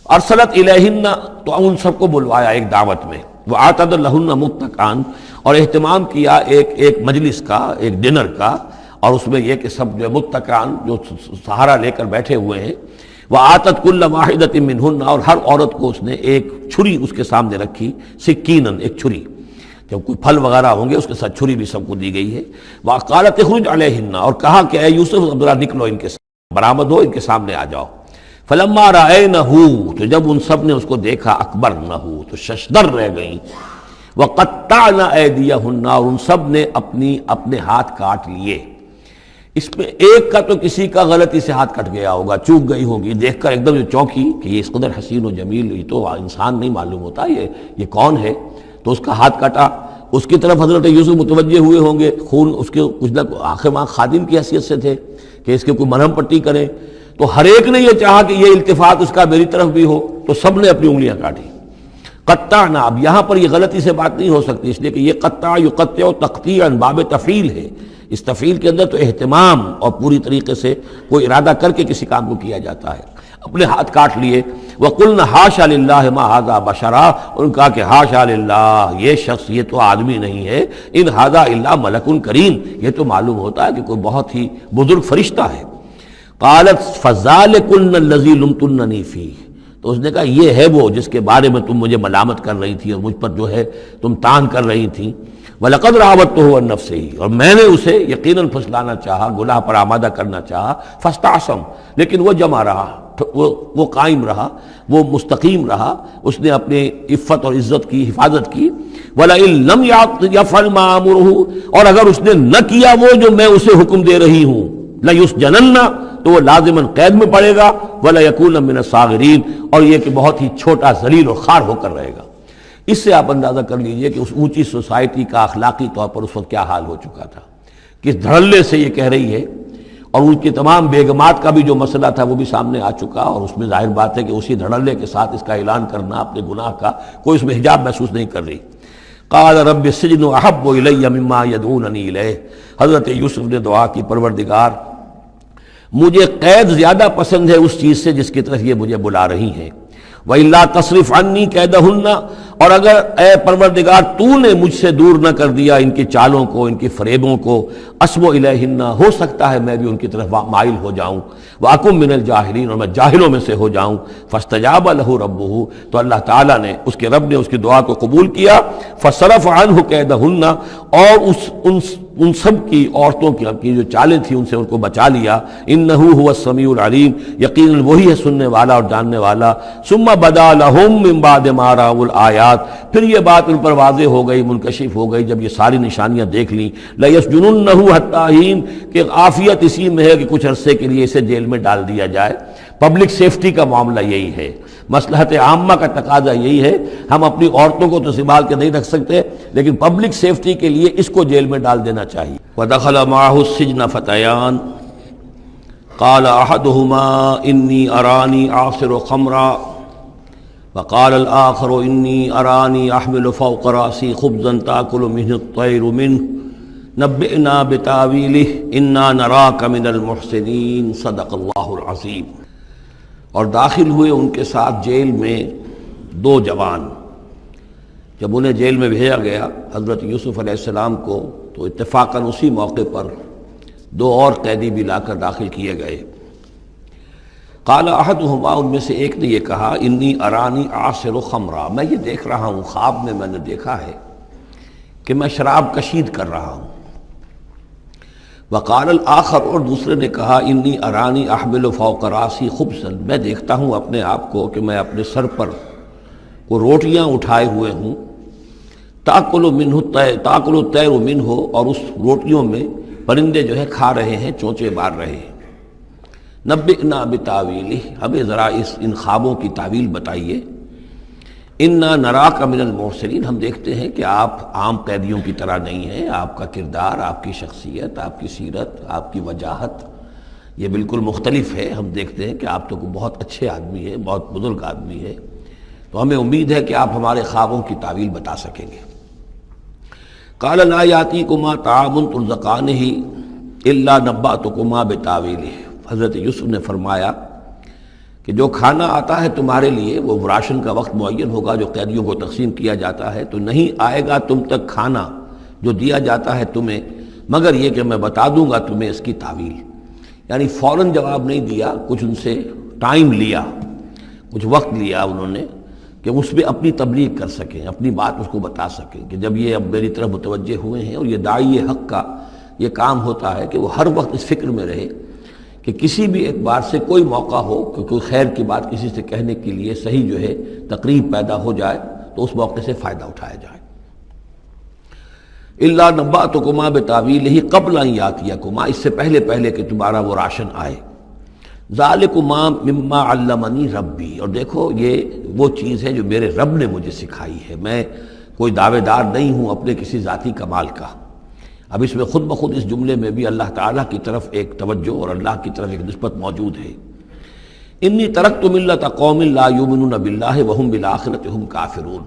ارسلت الیہن، تو ان سب کو بلوایا ایک دعوت میں، وَأَعْتَدَ لَهُنَّ مُتَّكَئًا، اور اہتمام کیا ایک مجلس کا، ایک ڈنر کا، اور اس میں یہ کہ سب جو متکئان جو سہارا لے کر بیٹھے ہوئے ہیں، وَآتَتْ كُلَّ وَاحِدَةٍ مِّنْهُنَّ، اور ہر عورت کو اس نے ایک چھری اس کے سامنے رکھی، سکینن، ایک چھری، جب کوئی پھل وغیرہ ہوں گے اس کے ساتھ چھری بھی سب کو دی گئی ہے۔ وَقَالَتْ اخْرُجْ عَلَيْهِنَّ، اور کہا کہ اے یوسف ذرا نکلو ان کے سامنے، برآمد ہو، ان کے سامنے آ جاؤ۔ فَلَمَّا رَأَيْنَهُ، تو جب ان سب نے اس کو دیکھا، اکبرنہ، تو ششدر رہ گئیں، وَقَطَّعْنَ أَيْدِيَهُنَّ، اور ان سب نے اپنے ہاتھ کاٹ لیے۔ اس میں ایک کا تو کسی کا غلطی سے ہاتھ کٹ گیا ہوگا، چوک گئی ہوگی، دیکھ کر ایک دم جو چونکی کہ یہ اس قدر حسین و جمیل، یہ تو انسان نہیں معلوم ہوتا، یہ کون ہے، تو اس کا ہاتھ کٹا۔ اس کی طرف حضرت یوسف متوجہ ہوئے ہوں گے، خون اس کے کچھ نہ آخر ماں خادم کی حیثیت سے تھے کہ اس کے کوئی مرہم پٹی کریں، تو ہر ایک نے یہ چاہا کہ یہ التفات اس کا میری طرف بھی ہو، تو سب نے اپنی انگلیاں کاٹی۔ قطعنا، اب یہاں پر یہ غلطی سے بات نہیں ہو سکتی، اس لیے کہ یہ قطع یقطع تقطیعا باب تفعیل ہے، اس تفعیل کے اندر تو اہتمام اور پوری طریقے سے کوئی ارادہ کر کے کسی کام کو کیا جاتا ہے۔ اپنے ہاتھ کاٹ لیے۔ وَقُلْنَا حَاشَا لِلَّهِ مَا هَذَا بَشَرًا، انہوں نے کہا کہ حاشا للہ، یہ شخص یہ تو آدمی نہیں ہے، ان هَذَا إِلَّا مَلَكٌ کریم، یہ تو معلوم ہوتا ہے کہ کوئی بہت ہی بزرگ فرشتہ ہے۔ قالت فَذَلِكُنَّ الَّذِي لُمْتُنَّنِي فِيهِ، تو اس نے کہا یہ ہے وہ جس کے بارے میں تم مجھے ملامت کر رہی تھی اور مجھ پر جو ہے تم تان کر رہی تھی۔ وَلَقَدْ رَاوَدتُّهُ عَن نَّفْسِهِ، اور میں نے اسے یقیناً پھسلانا چاہا، گناہ پر آمادہ کرنا چاہا، فاستعصم، لیکن وہ جمع رہا، وہ قائم رہا، وہ مستقیم رہا، اس نے اپنے عفت اور عزت کی حفاظت کی۔ وَلَئِن لَّمْ يَفْعَلْ مَا آمُرُهُ، اور اگر اس نے نہ کیا وہ جو میں اسے حکم دے رہی ہوں، لَيُسْجَنَنَّ، تو وہ لازماً قید میں پڑے گا، وَلَيَكُونَ مِنَ الصَّاغِرِينَ، اور یہ کہ بہت ہی چھوٹا ذلیل اور خوار ہو کر رہے گا۔ اس سے آپ اندازہ کر لیجئے کہ اس اونچی سوسائٹی کا اخلاقی طور پر اس وقت کیا حال ہو چکا تھا، کس دھڑلے سے یہ کہہ رہی ہے، اور ان کی تمام بیگمات کا بھی جو مسئلہ تھا وہ بھی سامنے آ چکا، اور اس میں ظاہر بات ہے کہ اسی دھڑلے کے ساتھ اس کا اعلان کرنا اپنے گناہ کا، کوئی اس میں حجاب محسوس نہیں کر رہی۔ قال رب السجن احب الی مما یدعوننی الیہ، حضرت یوسف نے دعا کی، پروردگار مجھے قید زیادہ پسند ہے اس چیز سے جس کی طرف یہ مجھے بلا رہی ہیں۔ وَإِلَّا تَصْرِفْ عَنِّي كَيْدَهُنَّ، اور اگر اے پروردگار تو نے مجھ سے دور نہ کر دیا ان کی چالوں کو، ان کی فریبوں کو، أَصْبُ إِلَيْهِنَّ، ہو سکتا ہے میں بھی ان کی طرف مائل ہو جاؤں، وَأَكُن مِّنَ الْجَاهِلِينَ، اور میں جاہلوں میں سے ہو جاؤں۔ فَاسْتَجَابَ لَهُ رَبُّهُ، تو اللہ تعالیٰ نے، اس کے رب نے اس کی دعا کو قبول کیا۔ فَصَرَفَ عَنْهُ كَيْدَهُنَّ، اور ان سب کی عورتوں کی جو چالیں تھیں ان سے ان کو بچا لیا۔ انہ هو السمیع العلیم، یقیناً وہی ہے سننے والا اور جاننے والا۔ ثم بدا لهم من بعد ما رأوا الآیات، پھر یہ بات ان پر واضح ہو گئی، منکشف ہو گئی جب یہ ساری نشانیاں دیکھ لیں۔ لَيَسْجُنُنَّهُ حَتَّىٰ حِينٍ، کہ عافیت اسی میں ہے کہ کچھ عرصے کے لیے اسے جیل میں ڈال دیا جائے۔ پبلک سیفٹی کا معاملہ یہی ہے، مصلحت عامہ کا تقاضا یہی ہے۔ ہم اپنی عورتوں کو تو سنبھال کے نہیں رکھ سکتے، لیکن پبلک سیفٹی کے لیے اس کو جیل میں ڈال دینا چاہیے۔ وَدَخَلَ مَعَهُ السِّجْنَ فَتَيَانِ قَالَ أَحَدُهُمَا إِنِّي أَرَانِي أَعْصِرُ خَمْرًا وَقَالَ الْآخَرُ إِنِّي أَرَانِي أَحْمِلُ فَوْقَ رَأْسِي خُبْزًا تَأْكُلُ مِنْهُ الطَّيْرُ مِنْهُ نَبِّئْنَا بِتَأْوِيلِهِ إِنَّا نَرَاكَ مِنَ الْمُحْسِنِينَ صدق اللہ العظیم۔ اور داخل ہوئے ان کے ساتھ جیل میں دو جوان۔ جب انہیں جیل میں بھیجا گیا حضرت یوسف علیہ السلام کو، تو اتفاقاً اسی موقع پر دو اور قیدی بھی لا کر داخل کیے گئے۔ قال احدہما، ان میں سے ایک نے یہ کہا، انی ارانی اعصر خمرا، میں یہ دیکھ رہا ہوں، خواب میں نے دیکھا ہے کہ میں شراب کشید کر رہا ہوں۔ وقال الآخر، اور دوسرے نے کہا، انی ارانی احمل فوق راسی خبزا، میں دیکھتا ہوں اپنے آپ کو کہ میں اپنے سر پر وہ روٹیاں اٹھائے ہوئے ہوں، تاکل الطیر منہ، اور اس روٹیوں میں پرندے جو ہے کھا رہے ہیں، چونچے مار رہے ہیں۔ نبئنا بتاویلہ، ہمیں ذرا ان خوابوں کی تعویل بتائیے۔ انا نراک من المحسنین، ہم دیکھتے ہیں کہ آپ عام قیدیوں کی طرح نہیں ہیں، آپ کا کردار، آپ کی شخصیت، آپ کی سیرت، آپ کی وجاہت یہ بالکل مختلف ہے۔ ہم دیکھتے ہیں کہ آپ تو بہت اچھے آدمی ہیں، بہت بزرگ آدمی ہے، تو ہمیں امید ہے کہ آپ ہمارے خوابوں کی تعویل بتا سکیں گے۔ قال لا یاتیکما طعام ترزقانہ الا نبأتکما بتاویلہ، حضرت یوسف نے فرمایا کہ جو کھانا آتا ہے تمہارے لیے وہ راشن کا وقت معین ہوگا جو قیدیوں کو تقسیم کیا جاتا ہے، تو نہیں آئے گا تم تک کھانا جو دیا جاتا ہے تمہیں مگر یہ کہ میں بتا دوں گا تمہیں اس کی تعویل۔ یعنی فوراً جواب نہیں دیا، کچھ ان سے ٹائم لیا، کچھ وقت لیا انہوں نے کہ اس پہ اپنی تبلیغ کر سکیں، اپنی بات اس کو بتا سکیں کہ جب یہ اب میری طرف متوجہ ہوئے ہیں۔ اور یہ داعی حق کا یہ کام ہوتا ہے کہ وہ ہر وقت اس فکر میں رہے کہ کسی بھی اعتبار سے کوئی موقع ہو کہ کوئی خیر کی بات کسی سے کہنے کے لیے صحیح جو ہے تقریب پیدا ہو جائے تو اس موقع سے فائدہ اٹھایا جائے۔ الا نبأتکما بتاویلہ قبل ان یاتیکما، اس سے پہلے کہ تمہارا وہ راشن آئے۔ ذالکما مما علمنی ربی، اور دیکھو یہ وہ چیز ہے جو میرے رب نے مجھے سکھائی ہے، میں کوئی دعوے دار نہیں ہوں اپنے کسی ذاتی کمال کا۔ اب اس میں خود بخود اس جملے میں بھی اللہ تعالیٰ کی طرف ایک توجہ اور اللہ کی طرف ایک نسبت موجود ہے۔ انی ترکت ملت قوم لا یؤمنون باللہ وہم بالآخرۃ ہم کافرون،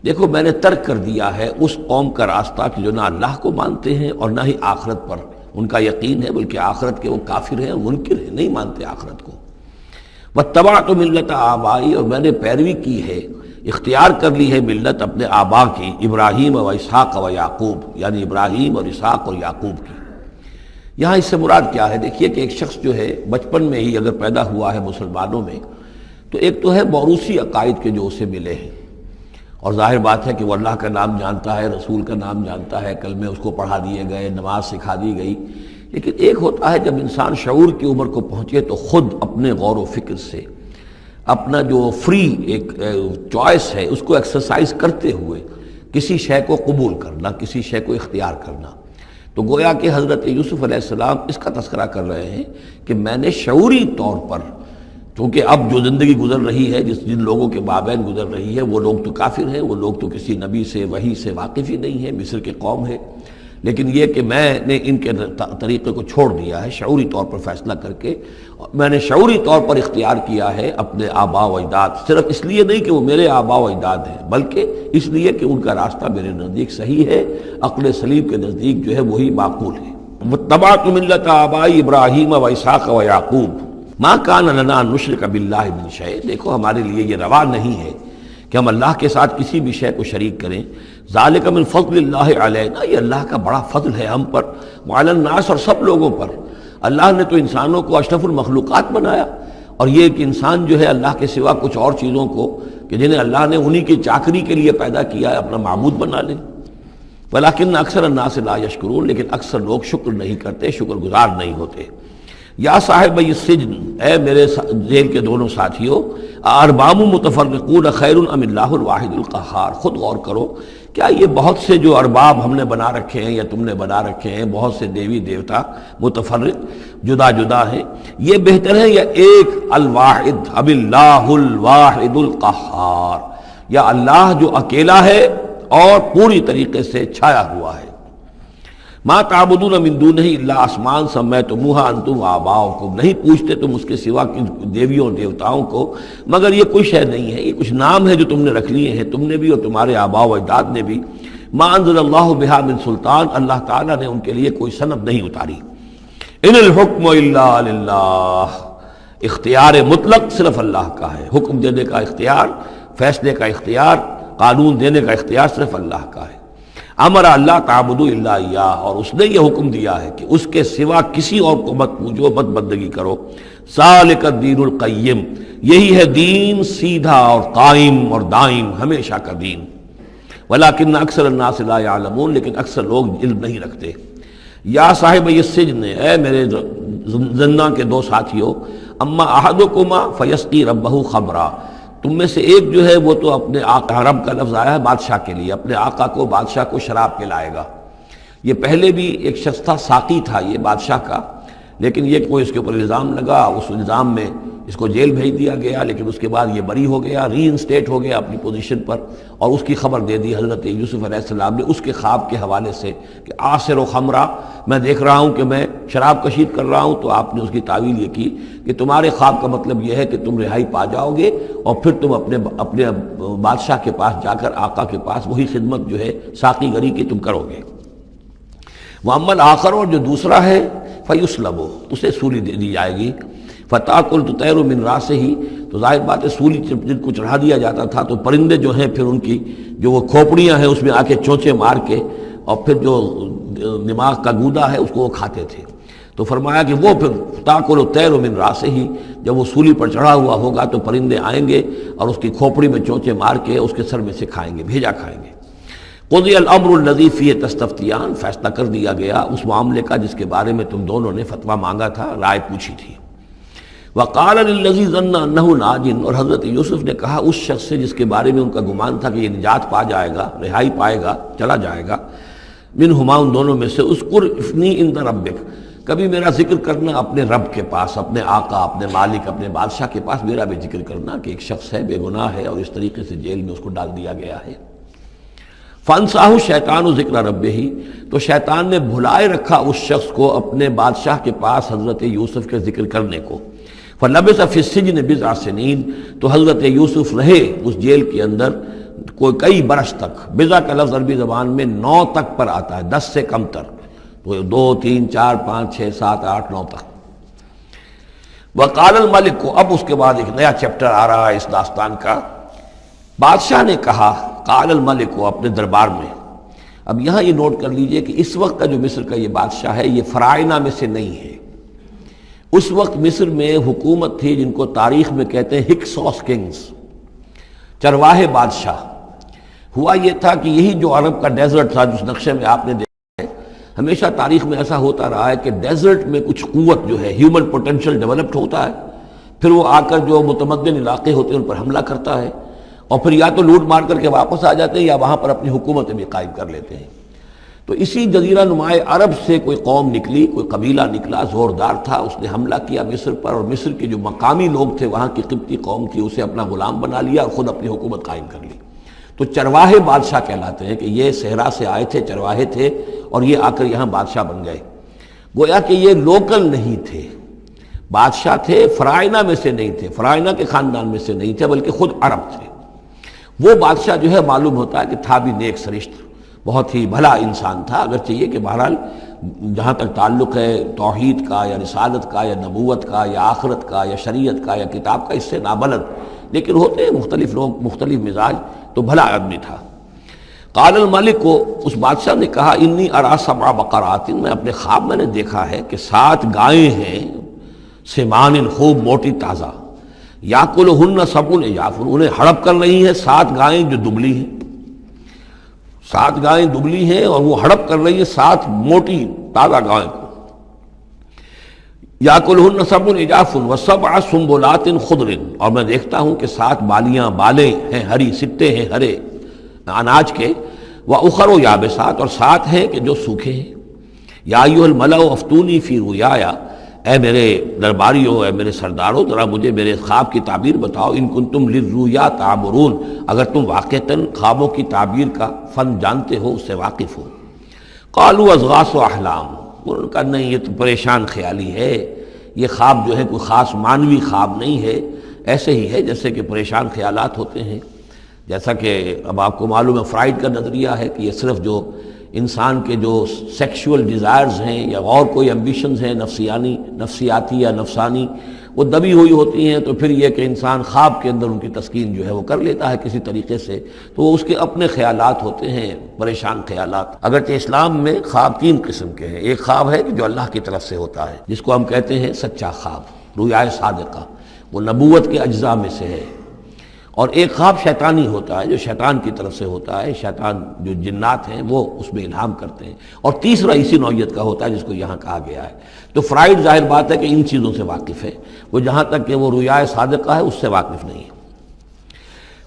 دیکھو میں نے ترک کر دیا ہے اس قوم کا راستہ کہ جو نہ اللہ کو مانتے ہیں اور نہ ہی آخرت پر ان کا یقین ہے، بلکہ آخرت کے وہ کافر ہیں، منکر ہیں، نہیں مانتے آخرت کو۔ واتبعت ملت آبائی، اور میں نے پیروی کی ہے، اختیار کر لی ہے ملت اپنے آبا کی، ابراہیم و اسحاق و یعقوب، یعنی ابراہیم اور اسحاق اور یعقوب کی۔ یہاں اس سے مراد کیا ہے؟ دیکھیے کہ ایک شخص جو ہے بچپن میں ہی اگر پیدا ہوا ہے مسلمانوں میں تو ایک تو ہے موروثی عقائد کے جو اسے ملے ہیں، اور ظاہر بات ہے کہ وہ اللہ کا نام جانتا ہے، رسول کا نام جانتا ہے، کلمے اس کو پڑھا دیے گئے، نماز سکھا دی گئی۔ لیکن ایک ہوتا ہے جب انسان شعور کی عمر کو پہنچے تو خود اپنے غور و فکر سے اپنا جو فری ایک چوائس ہے اس کو ایکسرسائز کرتے ہوئے کسی شے کو قبول کرنا، کسی شے کو اختیار کرنا۔ تو گویا کہ حضرت یوسف علیہ السلام اس کا تذکرہ کر رہے ہیں کہ میں نے شعوری طور پر، کیونکہ اب جو زندگی گزر رہی ہے، جن لوگوں کے مابین گزر رہی ہے، وہ لوگ تو کافر ہیں، وہ لوگ تو کسی نبی سے وحی سے واقف ہی نہیں ہے، مصر کے قوم ہے، لیکن یہ کہ میں نے ان کے طریقے کو چھوڑ دیا ہے شعوری طور پر فیصلہ کر کے، میں نے شعوری طور پر اختیار کیا ہے اپنے آبا و اجداد، صرف اس لیے نہیں کہ وہ میرے آبا و اجداد ہیں بلکہ اس لیے کہ ان کا راستہ میرے نزدیک صحیح ہے، عقل سلیم کے نزدیک جو ہے وہی معقول ہے۔ واتبعت ملت آبائی ابراہیم و اسحاق و یعقوب ما کان لنا ان نشرک باللہ من شیء، دیکھو ہمارے لیے یہ روا نہیں ہے کہ ہم اللہ کے ساتھ کسی بھی شے کو شریک کریں۔ ذالک من فضل اللہ علینا، یہ اللہ کا بڑا فضل ہے ہم پر، وعلی الناس، اور سب لوگوں پر۔ اللہ نے تو انسانوں کو اشرف المخلوقات بنایا، اور یہ کہ انسان جو ہے اللہ کے سوا کچھ اور چیزوں کو کہ جنہیں اللہ نے انہی کی چاکری کے لیے پیدا کیا ہے اپنا معبود بنا لے۔ ولیکن اکثر الناس لا یشکرون، لیکن اکثر لوگ شکر نہیں کرتے، شکر گزار نہیں ہوتے۔ یا صاحب السجن، اے میرے جیل کے دونوں ساتھیوں، ارباب متفرقون خیر ام اللہ الواحد القہار، خود غور کرو، کیا یہ بہت سے جو ارباب ہم نے بنا رکھے ہیں یا تم نے بنا رکھے ہیں، بہت سے دیوی دیوتا متفرق جدا جدا ہیں، یہ بہتر ہے یا ایک الواحد ام اللہ الواحد القہار، یا اللہ جو اکیلا ہے اور پوری طریقے سے چھایا ہوا ہے۔ ما تعبدون من دونہ الا اسماء سمیتموہا انتم وآباؤکم، نہیں پوچھتے تم اس کے سوا دیویوں اور دیوتاؤں کو مگر یہ کوئی شے نہیں ہے، یہ کچھ نام ہے جو تم نے رکھ لیے ہیں، تم نے بھی اور تمہارے آباء و اجداد نے بھی۔ ما انزل اللہ بہا من سلطان، اللہ تعالیٰ نے ان کے لیے کوئی سند نہیں اتاری۔ ان الحکم الا للہ، اختیار مطلق صرف اللہ کا ہے، حکم دینے کا اختیار، فیصلے کا اختیار، قانون دینے کا اختیار صرف اللہ کا ہے۔ امر اللہ تعبدوا الا ایاہ، اور اس نے یہ حکم دیا ہے کہ اس کے سوا کسی اور کو مت پوجو، مت بندگی کرو۔ ذالک الدین القیم، یہی ہے دین سیدھا اور قائم اور دائم، ہمیشہ کا دین۔ ولیکن اکثر الناس لا یعلمون، لیکن اکثر لوگ علم نہیں رکھتے۔ یا صاحب السجن، اے میرے زندان کے دو ساتھیوں، اما احدکما فیسقی ربہ خمرا، تم میں سے ایک جو ہے وہ تو اپنے آقا، رب کا لفظ آیا ہے بادشاہ کے لیے، اپنے آقا کو، بادشاہ کو شراب پلائے گا۔ یہ پہلے بھی ایک شخص تھا، ساقی تھا یہ بادشاہ کا، لیکن یہ کوئی اس کے اوپر الزام لگا، اس الزام میں اس کو جیل بھیج دیا گیا، لیکن اس کے بعد یہ بری ہو گیا، ری انسٹیٹ ہو گیا اپنی پوزیشن پر، اور اس کی خبر دے دی حضرت یوسف علیہ السلام نے اس کے خواب کے حوالے سے کہ آصر و خمرہ، میں دیکھ رہا ہوں کہ میں شراب کشید کر رہا ہوں. تو آپ نے اس کی تعویل یہ کی کہ تمہارے خواب کا مطلب یہ ہے کہ تم رہائی پا جاؤ گے اور پھر تم اپنے بادشاہ کے پاس جا کر، آقا کے پاس وہی خدمت جو ہے ساقی گری کی تم کرو گے. وَأَمَّا الْآخَرُ، اور جو دوسرا ہے فَيُسْلَبُ، اسے سولی دے دی جائے گی. فَتَأْكُلُ الطَّيْرُ مِنْ رَأْسِهِ، تو ظاہر بات ہے سولی جن کو چڑھا دیا جاتا تھا تو پرندے جو ہیں پھر ان کی جو وہ کھوپڑیاں ہیں اس میں آ کے چونچے مار کے اور پھر جو دماغ کا گودا ہے اس کو وہ کھاتے تھے. تو فرمایا کہ وہ پھر تَأْكُلُ الطَّيْرُ مِنْ رَأْسِهِ، جب وہ سولی پر چڑھا ہوا ہوگا تو پرندے آئیں گے اور اس کی کھوپڑی میں چونچے مار کے اس کے سر میں سے کھائیں گے، بھیجا کھائیں گے. قضی الامر الذی فیہ تستفتیان، فیصلہ کر دیا گیا اس معاملے کا جس کے بارے میں تم دونوں نے فتویٰ مانگا تھا، رائے پوچھی تھی. وقال للذی ظن انہ ناج، اور حضرت یوسف نے کہا اس شخص سے جس کے بارے میں ان کا گمان تھا کہ یہ نجات پا جائے گا، رہائی پائے گا، چلا جائے گا، منہما، ان دونوں میں سے، اذکر افنی عند ربک، کبھی میرا ذکر کرنا اپنے رب کے پاس، اپنے آقا، اپنے مالک، اپنے بادشاہ کے پاس میرا بھی ذکر کرنا کہ ایک شخص ہے بے گناہ ہے اور اس طریقے سے جیل میں اس کو ڈال دیا گیا ہے. فانساہ شیطان ذکر ربہ، تو شیطان نے بھلائے رکھا اس شخص کو اپنے بادشاہ کے پاس حضرت یوسف کے ذکر کرنے کو. فلبث فی السجن بضع سنین، تو حضرت یوسف رہے اس جیل کے اندر کئی برس تک. بضع کا لفظ عربی زبان میں 9 تک پر آتا ہے، 10 سے کم تر، تو 2 3 4 5 6 7 8 9 تک. وقال الملک کو، اب اس کے بعد ایک نیا چیپٹر آ رہا ہے اس داستان کا. بادشاہ نے کہا، قال الملک کو، اپنے دربار میں. اب یہاں یہ نوٹ کر لیجئے کہ اس وقت کا جو مصر کا یہ بادشاہ ہے یہ فرائنہ میں سے نہیں ہے. اس وقت مصر میں حکومت تھی جن کو تاریخ میں کہتے ہیں ہکسوس کنگز، چرواہے بادشاہ. ہوا یہ تھا کہ یہی جو عرب کا ڈیزرٹ تھا جس نقشے میں آپ نے دیکھا ہے، ہمیشہ تاریخ میں ایسا ہوتا رہا ہے کہ ڈیزرٹ میں کچھ قوت جو ہے، ہیومن پوٹینشل ڈیولپڈ ہوتا ہے، پھر وہ آ کر جو متمدن علاقے ہوتے ہیں ان پر حملہ کرتا ہے اور پھر یا تو لوٹ مار کر کے واپس آ جاتے ہیں یا وہاں پر اپنی حکومتیں بھی قائم کر لیتے ہیں. تو اسی جزیرہ نمائے عرب سے کوئی قوم نکلی، کوئی قبیلہ نکلا، زوردار تھا، اس نے حملہ کیا مصر پر، اور مصر کے جو مقامی لوگ تھے، وہاں کی قبطی قوم تھی، اسے اپنا غلام بنا لیا اور خود اپنی حکومت قائم کر لی. تو چرواہے بادشاہ کہلاتے ہیں کہ یہ صحرا سے آئے تھے، چرواہے تھے اور یہ آ کر یہاں بادشاہ بن گئے. گویا کہ یہ لوکل نہیں تھے، بادشاہ تھے، فرائنہ میں سے نہیں تھے، فرائنہ کے خاندان میں سے نہیں تھے، بلکہ خود عرب تھے. وہ بادشاہ جو ہے معلوم ہوتا ہے کہ تھا بھی نیک سرشت، بہت ہی بھلا انسان تھا، اگرچہ یہ کہ بہرحال جہاں تک تعلق ہے توحید کا یا رسالت کا یا نبوت کا یا آخرت کا یا شریعت کا یا کتاب کا، اس سے نابلد، لیکن ہوتے ہیں مختلف لوگ، مختلف مزاج، تو بھلا آدمی تھا. قال الملک کو، اس بادشاہ نے کہا، انی ارا 7 بقرات، میں اپنے خواب میں نے دیکھا ہے کہ 7 گائیں ہیں، سمان، خوب موٹی تازہ، یاکلہن 7 عجاف، انہیں ہڑپ کر رہی ہیں 7 گائیں جو دبلی ہیں. 7 گائیں دبلی ہیں اور وہ ہڑپ کر رہی ہیں 7 موٹی تازہ گائیں کو. یاکلہن 7 عجاف و7 سنبلات خضر، اور میں دیکھتا ہوں کہ 7 بالیاں، بالیں ہیں ہری، سٹے ہیں ہرے اناج کے، واخر یابسات، اور 7 ہیں کہ جو سوکھے ہیں. یا ایھا الملأ افتونی فی رؤیایا، اے میرے درباریوں، اے میرے سرداروں، ذرا مجھے میرے خواب کی تعبیر بتاؤ. ان کنتم للرؤیا تعبرون، اگر تم واقعتاً خوابوں کی تعبیر کا فن جانتے ہو، اس سے واقف ہو. قالوا اضغاث احلام، انہوں نے کہا نہیں، یہ تو پریشان خیالی ہے، یہ خواب جو ہے کوئی خاص معنوی خواب نہیں ہے، ایسے ہی ہے جیسے کہ پریشان خیالات ہوتے ہیں. جیسا کہ اب آپ کو معلوم ہے فرائڈ کا نظریہ ہے کہ یہ صرف جو انسان کے جو سیکشول ڈیزائرز ہیں یا اور کوئی ایمبیشنز ہیں نفسیاتی یا نفسانی، وہ دبی ہوئی ہوتی ہیں، تو پھر یہ کہ انسان خواب کے اندر ان کی تسکین جو ہے وہ کر لیتا ہے کسی طریقے سے، تو وہ اس کے اپنے خیالات ہوتے ہیں، پریشان خیالات. اگرچہ اسلام میں خواب 3 قسم کے ہیں. ایک خواب ہے کہ جو اللہ کی طرف سے ہوتا ہے، جس کو ہم کہتے ہیں سچا خواب، رؤیا صادقہ، وہ نبوت کے اجزاء میں سے ہے. اور ایک خواب شیطانی ہوتا ہے جو شیطان کی طرف سے ہوتا ہے، شیطان جو جنات ہیں وہ اس میں الہام کرتے ہیں. اور تیسرا اسی نوعیت کا ہوتا ہے جس کو یہاں کہا گیا ہے. تو فرائڈ ظاہر بات ہے کہ ان چیزوں سے واقف ہے، وہ جہاں تک کہ وہ رؤیا صادقہ ہے اس سے واقف نہیں ہے.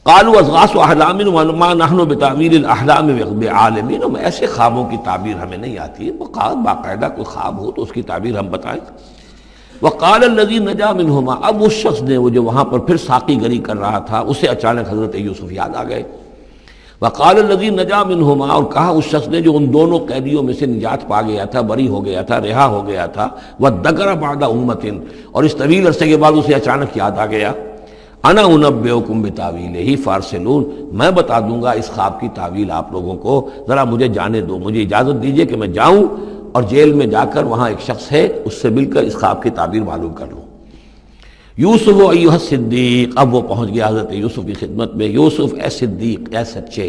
قالوا اضغاث احلام وما نحن بتاویل الاحلام بعالمین، ایسے خوابوں کی تعبیر ہمیں نہیں آتی ہے. باقاعدہ کوئی خواب ہو تو اس کی تعبیر ہم بتائیں. وقال الذی نجا منہما، اب اس شخص نے، وہ جو وہاں پر پھر ساقی گری کر رہا تھا، اسے اچانک حضرت یوسف یاد آ گئے. وقال الذی نجا منہما، اور کہا اس شخص نے جو ان دونوں قیدیوں میں سے نجات پا گیا تھا، بری ہو گیا تھا، رہا ہو گیا تھا، وذکر بعد امۃ، اور اس طویل عرصے کے بعد اسے اچانک یاد آ گیا، انا انبئکم بتاویلہ فارسلون، میں بتا دوں گا اس خواب کی تعویل آپ لوگوں کو، ذرا مجھے جانے دو، مجھے اجازت دیجئے کہ میں جاؤں اور جیل میں جا کر وہاں ایک شخص ہے اس سے مل کر اس خواب کی تعبیر معلوم کر لوں. یوسف ایھا الصدیق، اب وہ پہنچ گیا حضرت یوسف کی خدمت میں. یوسف اے صدیق، اے سچے،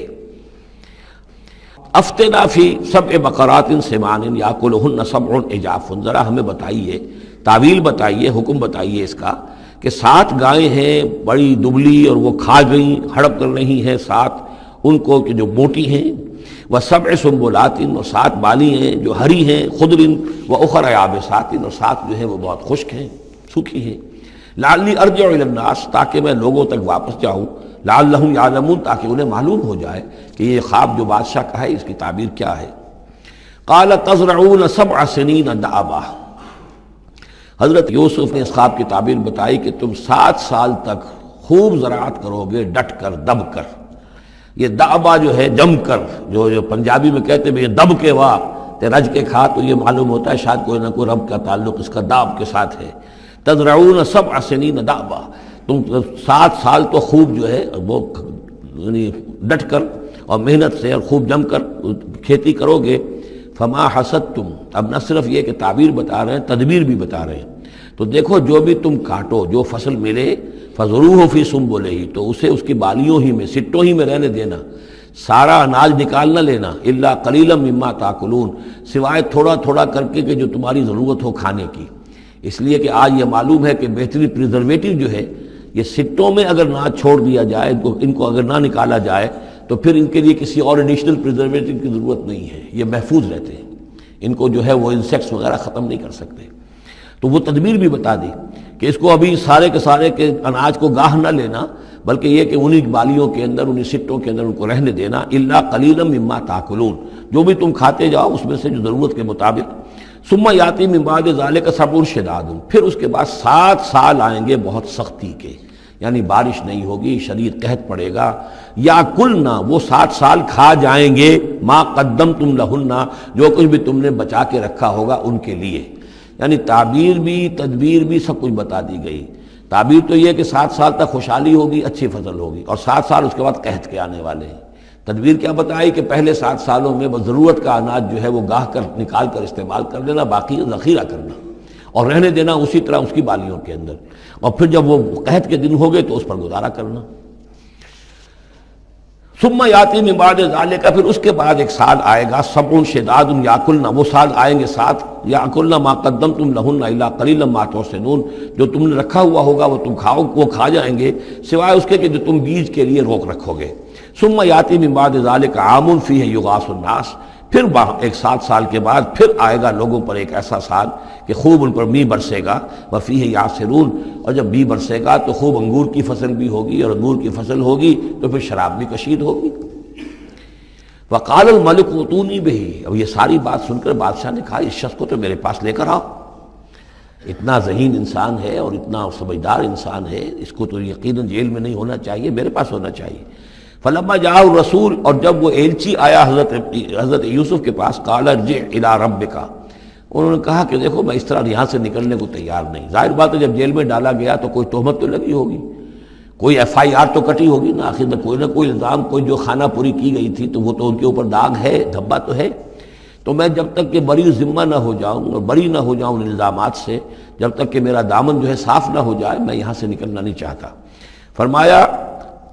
افتنا فی سبع بقرات سمان یاکلہن سبع عجاف، ذرا ہمیں بتائیے، تعویل بتائیے، حکم بتائیے اس کا کہ 7 گائیں ہیں بڑی دبلی اور وہ کھا گئیں، ہڑپ کر رہی ہیں، 7 ان کو کہ جو موٹی ہیں، وسبع سنبلات، اور 7 بالی ہیں جو ہری ہیں، خضر واخر یابسات، اور 7 جو ہیں وہ بہت خشک ہیں، سوکھی ہیں. لعلی ارجع الی الناس، تاکہ میں لوگوں تک واپس جاؤں، لعلہم یعلمون، تاکہ انہیں معلوم ہو جائے کہ یہ خواب جو بادشاہ کا ہے اس کی تعبیر کیا ہے. قال تزرعون 7 سنین دأبا، حضرت یوسف نے اس خواب کی تعبیر بتائی کہ تم 7 سال تک خوب زراعت کرو گے، ڈٹ کر، دب کر. یہ دأبا جو ہے جم کر، جو پنجابی میں کہتے ہیں یہ دب کے واہ تے رج کے کھا، تو یہ معلوم ہوتا ہے شاید کوئی نہ کوئی رب کا تعلق اس کا داب کے ساتھ ہے. تزرعون 7 سنین دأبا، تم 7 سال تو خوب جو ہے وہ یعنی ڈٹ کر اور محنت سے اور خوب جم کر کھیتی کرو گے. فما حصدتم، اب نہ صرف یہ کہ تعبیر بتا رہے ہیں، تدبیر بھی بتا رہے ہیں. تو دیکھو جو بھی تم کاٹو، جو فصل ملے، فضروہ فی سنبلہ، تو اسے اس کی بالیوں ہی میں، سٹوں ہی میں رہنے دینا، سارا اناج نکال نہ لینا. الا قلیلا مما تاکلون، سوائے تھوڑا تھوڑا کر کے کہ جو تمہاری ضرورت ہو کھانے کی. اس لیے کہ آج یہ معلوم ہے کہ بہترین پریزرویٹو جو ہے یہ سٹوں میں اگر نہ چھوڑ دیا جائے، ان کو اگر نہ نکالا جائے تو پھر ان کے لیے کسی اور ایڈیشنل پریزرویٹو کی ضرورت نہیں ہے، یہ محفوظ رہتے ہیں، ان کو جو ہے وہ انسیکٹس وغیرہ ختم نہیں کر سکتے. تو وہ تدبیر بھی بتا دی کہ اس کو ابھی سارے کے سارے کے اناج کو گاہ نہ لینا، بلکہ یہ کہ انہی بالیوں کے اندر، انہی سٹوں کے اندر ان کو رہنے دینا. الا قلیلا مما تاکلون، جو بھی تم کھاتے جاؤ اس میں سے جو ضرورت کے مطابق. ثم یاتی من بعد ذلک صبر شداد، پھر اس کے بعد 7 سال آئیں گے بہت سختی کے، یعنی بارش نہیں ہوگی، شدید قحط پڑے گا. یا کلنا، وہ 7 سال کھا جائیں گے، ما قدمتم لہن، جو کچھ بھی تم نے بچا کے رکھا ہوگا ان کے لیے. یعنی تعبیر بھی، تدبیر بھی، سب کچھ بتا دی گئی. تعبیر تو یہ کہ 7 سال تک خوشحالی ہوگی، اچھی فصل ہوگی، اور 7 سال اس کے بعد قحط کے آنے والے ہیں. تدبیر کیا بتائی کہ پہلے 7 سالوں میں بس ضرورت کا اناج جو ہے وہ گاہ کر نکال کر استعمال کر لینا، باقی ذخیرہ کرنا اور رہنے دینا اسی طرح اس کی بالیوں کے اندر، اور پھر جب وہ قحط کے دن ہو گئے تو اس پر گزارا کرنا. ثم یاتی من بعد ذلک، پھر اس کے بعد ایک سال آئے گا، سبع شداد یاکلن، وہ سال آئیں گے 7، یاکلن ما قدمتم لہن الا قلیلا ما تحسنون، جو تم نے رکھا ہوا ہوگا وہ تم کھاؤ، وہ کھا جائیں گے، سوائے اس کے کہ جو تم بیج کے لیے روک رکھو گے. ثم یاتی من بعد ذلک عام فیہ یغاث الناس، پھر ایک 7 سال کے بعد پھر آئے گا لوگوں پر ایک ایسا سال کہ خوب ان پر می برسے گا. وفیہ یعصرون، اور جب می برسے گا تو خوب انگور کی فصل بھی ہوگی، اور انگور کی فصل ہوگی تو پھر شراب بھی کشید ہوگی. وقال الملک اوتونی بہ، اب یہ ساری بات سن کر بادشاہ نے کہا اس شخص کو تو میرے پاس لے کر آؤ، اتنا ذہین انسان ہے اور اتنا سمجھدار انسان ہے، اس کو تو یقیناً جیل میں نہیں ہونا چاہیے، میرے پاس ہونا چاہیے. فلما جاء الرسول، اور جب وہ ایلچی آیا حضرت یوسف کے پاس، قال ارجع الی ربک، انہوں نے کہا کہ دیکھو میں اس طرح یہاں سے نکلنے کو تیار نہیں. ظاہر بات ہے جب جیل میں ڈالا گیا تو کوئی تہمت تو لگی ہوگی، کوئی FIR تو کٹی ہوگی نا، آخر میں کوئی نہ کوئی الزام، کوئی جو خانہ پوری کی گئی تھی تو وہ تو ان کے اوپر داغ ہے، دھبا تو ہے. تو میں جب تک کہ بری ذمہ نہ ہو جاؤں اور بری نہ ہو جاؤں ان الزامات سے، جب تک کہ میرا دامن جو ہے صاف نہ ہو جائے، میں یہاں سے نکلنا نہیں چاہتا. فرمایا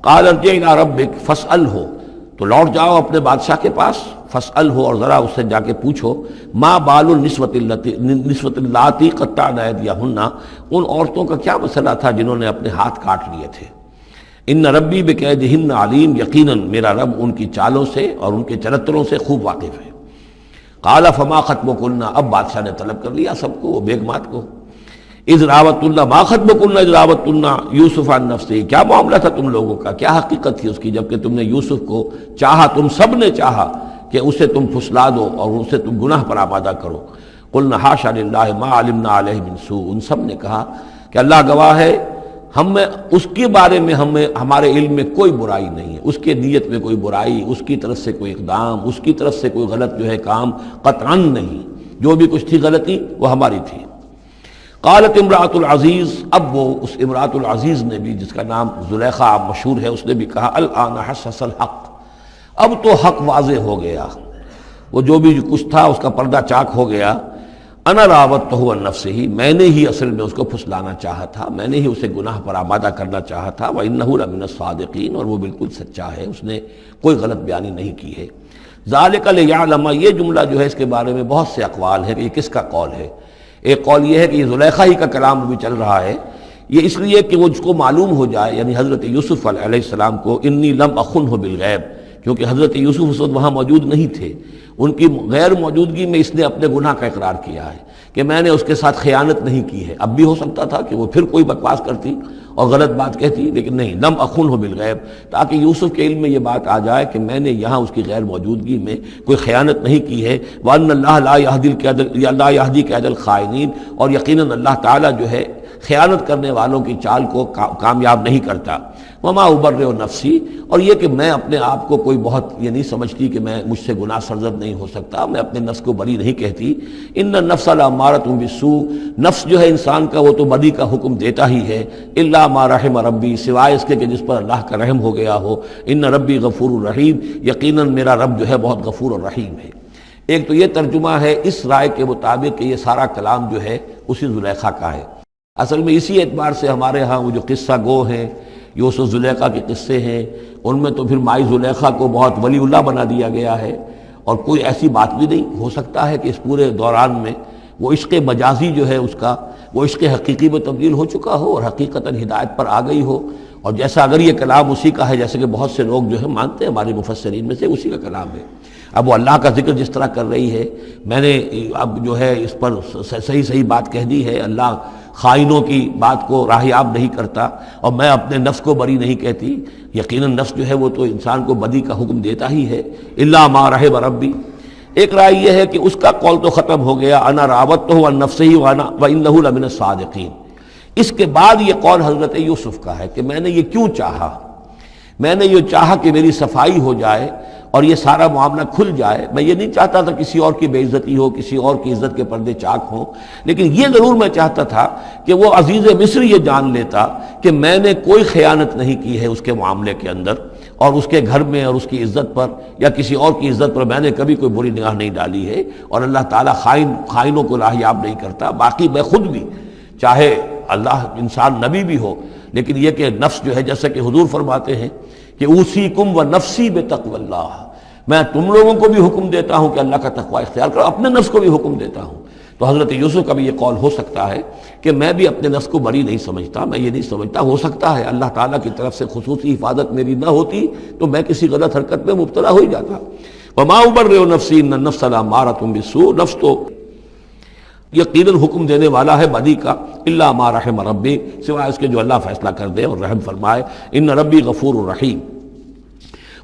قال ارجع الی ربک فاسألہ، تو لوٹ جاؤ اپنے بادشاہ کے پاس، فاسألہ، اور ذرا اس سے جا کے پوچھو، ما بال النسوۃ اللاتی قطعن ایدیہن، ان عورتوں کا کیا مسئلہ تھا جنہوں نے اپنے ہاتھ کاٹ لیے تھے. ان ربی بکیدہن علیم، یقیناً میرا رب ان کی چالوں سے اور ان کے چرتروں سے خوب واقف ہے. قال فما خطبکن، اب بادشاہ نے طلب کر لیا سب کو، وہ بیگمات کو. اذ راوتن، ما خطبکن اذ راوتن یوسف عن نفسہ، کیا معاملہ تھا تم لوگوں کا، کیا حقیقت تھی اس کی جبکہ تم نے یوسف کو چاہا، تم سب نے چاہا کہ اسے تم پھسلا دو اور اسے تم گناہ پر آمادہ کرو. قلنا حاشا للہ ما علمنا علیہ من سوء، ان سب نے کہا کہ اللہ گواہ ہے ہمیں اس کے بارے میں ہمارے علم میں کوئی برائی نہیں ہے، اس کے نیت میں کوئی برائی، اس کی طرف سے کوئی اقدام، اس کی طرف سے کوئی غلط جو ہے کام قطعاً نہیں، جو بھی کچھ تھی غلطی وہ ہماری تھی۔ قالت امرأۃ العزیز، اب وہ اس امرأۃ العزیز نے بھی، جس کا نام زلیخا مشہور ہے، اس نے بھی کہا الآن حسس الحق، اب تو حق واضح ہو گیا، وہ جو بھی کچھ تھا اس کا پردہ چاک ہو گیا۔ انا راودتہ عن نفسہ، میں نے ہی اصل میں اس کو پھسلانا چاہا تھا، میں نے ہی اسے گناہ پر آمادہ کرنا چاہا تھا، وانہ لمن الصادقین، اور وہ بالکل سچا ہے، اس نے کوئی غلط بیانی نہیں کی ہے۔ ذالک لیعلم، یہ جملہ جو ہے اس کے بارے میں بہت سے اقوال ہیں کہ یہ کس کا قول ہے۔ ایک قول یہ ہے کہ یہ زلیخا ہی کا کلام بھی چل رہا ہے، یہ اس لیے کہ وہ اس کو معلوم ہو جائے، یعنی حضرت یوسف علیہ السلام کو، انی لم اخنہ بالغیب، کیونکہ حضرت یوسف اس وقت وہاں موجود نہیں تھے، ان کی غیر موجودگی میں اس نے اپنے گناہ کا اقرار کیا ہے کہ میں نے اس کے ساتھ خیانت نہیں کی ہے۔ اب بھی ہو سکتا تھا کہ وہ پھر کوئی بکواس کرتی اور غلط بات کہتی، لیکن نہیں، لم اخنہ بالغیب، تاکہ یوسف کے علم میں یہ بات آ جائے کہ میں نے یہاں اس کی غیر موجودگی میں کوئی خیانت نہیں کی ہے۔ وَأَنَّ اللَّهَ لَا يَهْدِي كَيْدَ الْخَائِنِينَ، اور یقیناً اللہ تعالیٰ جو ہے خیانت کرنے والوں کی چال کو کامیاب نہیں کرتا۔ وما ابرئ نفسی، اور یہ کہ میں اپنے آپ کو کوئی بہت یہ نہیں سمجھتی کہ میں مجھ سے گناہ سرزد نہیں ہو سکتا، میں اپنے نفس کو بری نہیں کہتی۔ ان النفس لامارۃ بالسوء، نفس جو ہے انسان کا وہ تو بدی کا حکم دیتا ہی ہے، الا ما رحم ربی، سوائے اس کے کہ جس پر اللہ کا رحم ہو گیا ہو۔ ان ربی غفور الرحیم، یقیناً میرا رب جو ہے بہت غفور اور رحیم ہے۔ ایک تو یہ ترجمہ ہے اس رائے کے مطابق کہ یہ سارا کلام جو ہے اسی زلیخا کا ہے۔ اصل میں اسی اعتبار سے ہمارے ہاں وہ جو قصہ گو ہیں، یوسف زلیخا کے قصے ہیں، ان میں تو پھر مائی زلیخا کو بہت ولی اللہ بنا دیا گیا ہے، اور کوئی ایسی بات بھی نہیں ہو سکتا ہے کہ اس پورے دوران میں وہ عشق مجازی جو ہے اس کا وہ عشق حقیقی میں تبدیل ہو چکا ہو اور حقیقتاً ہدایت پر آ گئی ہو۔ اور جیسا اگر یہ کلام اسی کا ہے، جیسے کہ بہت سے لوگ جو ہے مانتے ہیں ہمارے مفسرین میں سے، اسی کا کلام ہے۔ اب وہ اللہ کا ذکر جس طرح کر رہی ہے، میں نے اب جو ہے اس پر صحیح بات کہہ دی ہے، اللہ خائنوں کی بات کو راہیاب نہیں کرتا، اور میں اپنے نفس کو بری نہیں کہتی۔ یقیناً نفس جو ہے وہ تو انسان کو بدی کا حکم دیتا ہی ہے، الا ما رحم ربی۔ ایک رائے یہ ہے کہ اس کا قول تو ختم ہو گیا، انا راودتہ عن نفسہ وانہ لمن الصادقین۔ اس کے بعد یہ قول حضرت یوسف کا ہے کہ میں نے یہ کیوں چاہا، میں نے یہ چاہا کہ میری صفائی ہو جائے اور یہ سارا معاملہ کھل جائے۔ میں یہ نہیں چاہتا تھا کسی اور کی بے عزتی ہو، کسی اور کی عزت کے پردے چاک ہوں، لیکن یہ ضرور میں چاہتا تھا کہ وہ عزیز مصر یہ جان لیتا کہ میں نے کوئی خیانت نہیں کی ہے اس کے معاملے کے اندر، اور اس کے گھر میں اور اس کی عزت پر یا کسی اور کی عزت پر میں نے کبھی کوئی بری نگاہ نہیں ڈالی ہے، اور اللہ تعالیٰ خائنوں کو راہیاب نہیں کرتا۔ باقی میں خود بھی، چاہے اللہ انسان نبی بھی ہو، لیکن یہ کہ نفس جو ہے، جیسا کہ حضور فرماتے ہیں کہ اوصیکم و نفسی بتقوی اللہ، میں تم لوگوں کو بھی حکم دیتا ہوں کہ اللہ کا تقوی اختیار کرو، اپنے نفس کو بھی حکم دیتا ہوں۔ تو حضرت یوسف کا بھی یہ قول ہو سکتا ہے کہ میں بھی اپنے نفس کو بری نہیں سمجھتا، میں یہ نہیں سمجھتا، ہو سکتا ہے اللہ تعالیٰ کی طرف سے خصوصی حفاظت میری نہ ہوتی تو میں کسی غلط حرکت میں مبتلا ہو ہی جاتا۔ وما ابرئ نفسی ان النفس لامارۃ بالسوء، نفس تو یقیناً حکم دینے والا ہے بدی کا، الا ما رحم ربی، سوائے اس کے جو اللہ فیصلہ کر دے اور رحم فرمائے۔ ان ربی غفور الرحیم۔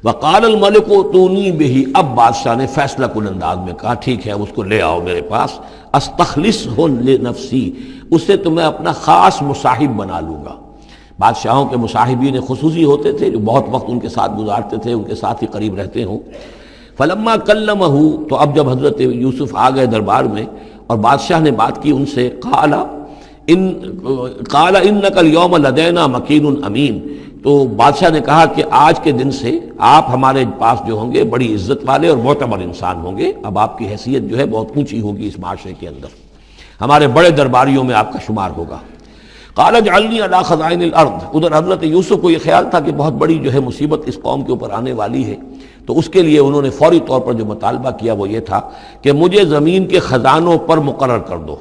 وقال الملک اتونی بہ، اب بادشاہ نے فیصلہ کن انداز میں کہا ٹھیک ہے اب اس کو لے آؤ میرے پاس، استخلصہ لنفسی، اسے تو میں اپنا خاص مصاحب بنا لوں گا۔ بادشاہوں کے مصاحبین خصوصی ہوتے تھے جو بہت وقت ان کے ساتھ گزارتے تھے، ان کے ساتھ ہی قریب رہتے ہوں۔ فلما کلمہ، تو اب جب حضرت یوسف آ گئے دربار میں اور بادشاہ نے بات کی ان سے، قال انک اليوم لدینا مکین امین، تو بادشاہ نے کہا کہ آج کے دن سے آپ ہمارے پاس جو ہوں گے بڑی عزت والے اور معتبر انسان ہوں گے، اب آپ کی حیثیت جو ہے بہت اونچی ہوگی اس معاشرے کے اندر، ہمارے بڑے درباریوں میں آپ کا شمار ہوگا۔ قال اجعلنی علی خزائن الارض، ادھر حضرت یوسف کو یہ خیال تھا کہ بہت بڑی جو ہے مصیبت اس قوم کے اوپر آنے والی ہے، تو اس کے لیے انہوں نے فوری طور پر جو مطالبہ کیا وہ یہ تھا کہ مجھے زمین کے خزانوں پر مقرر کر دو،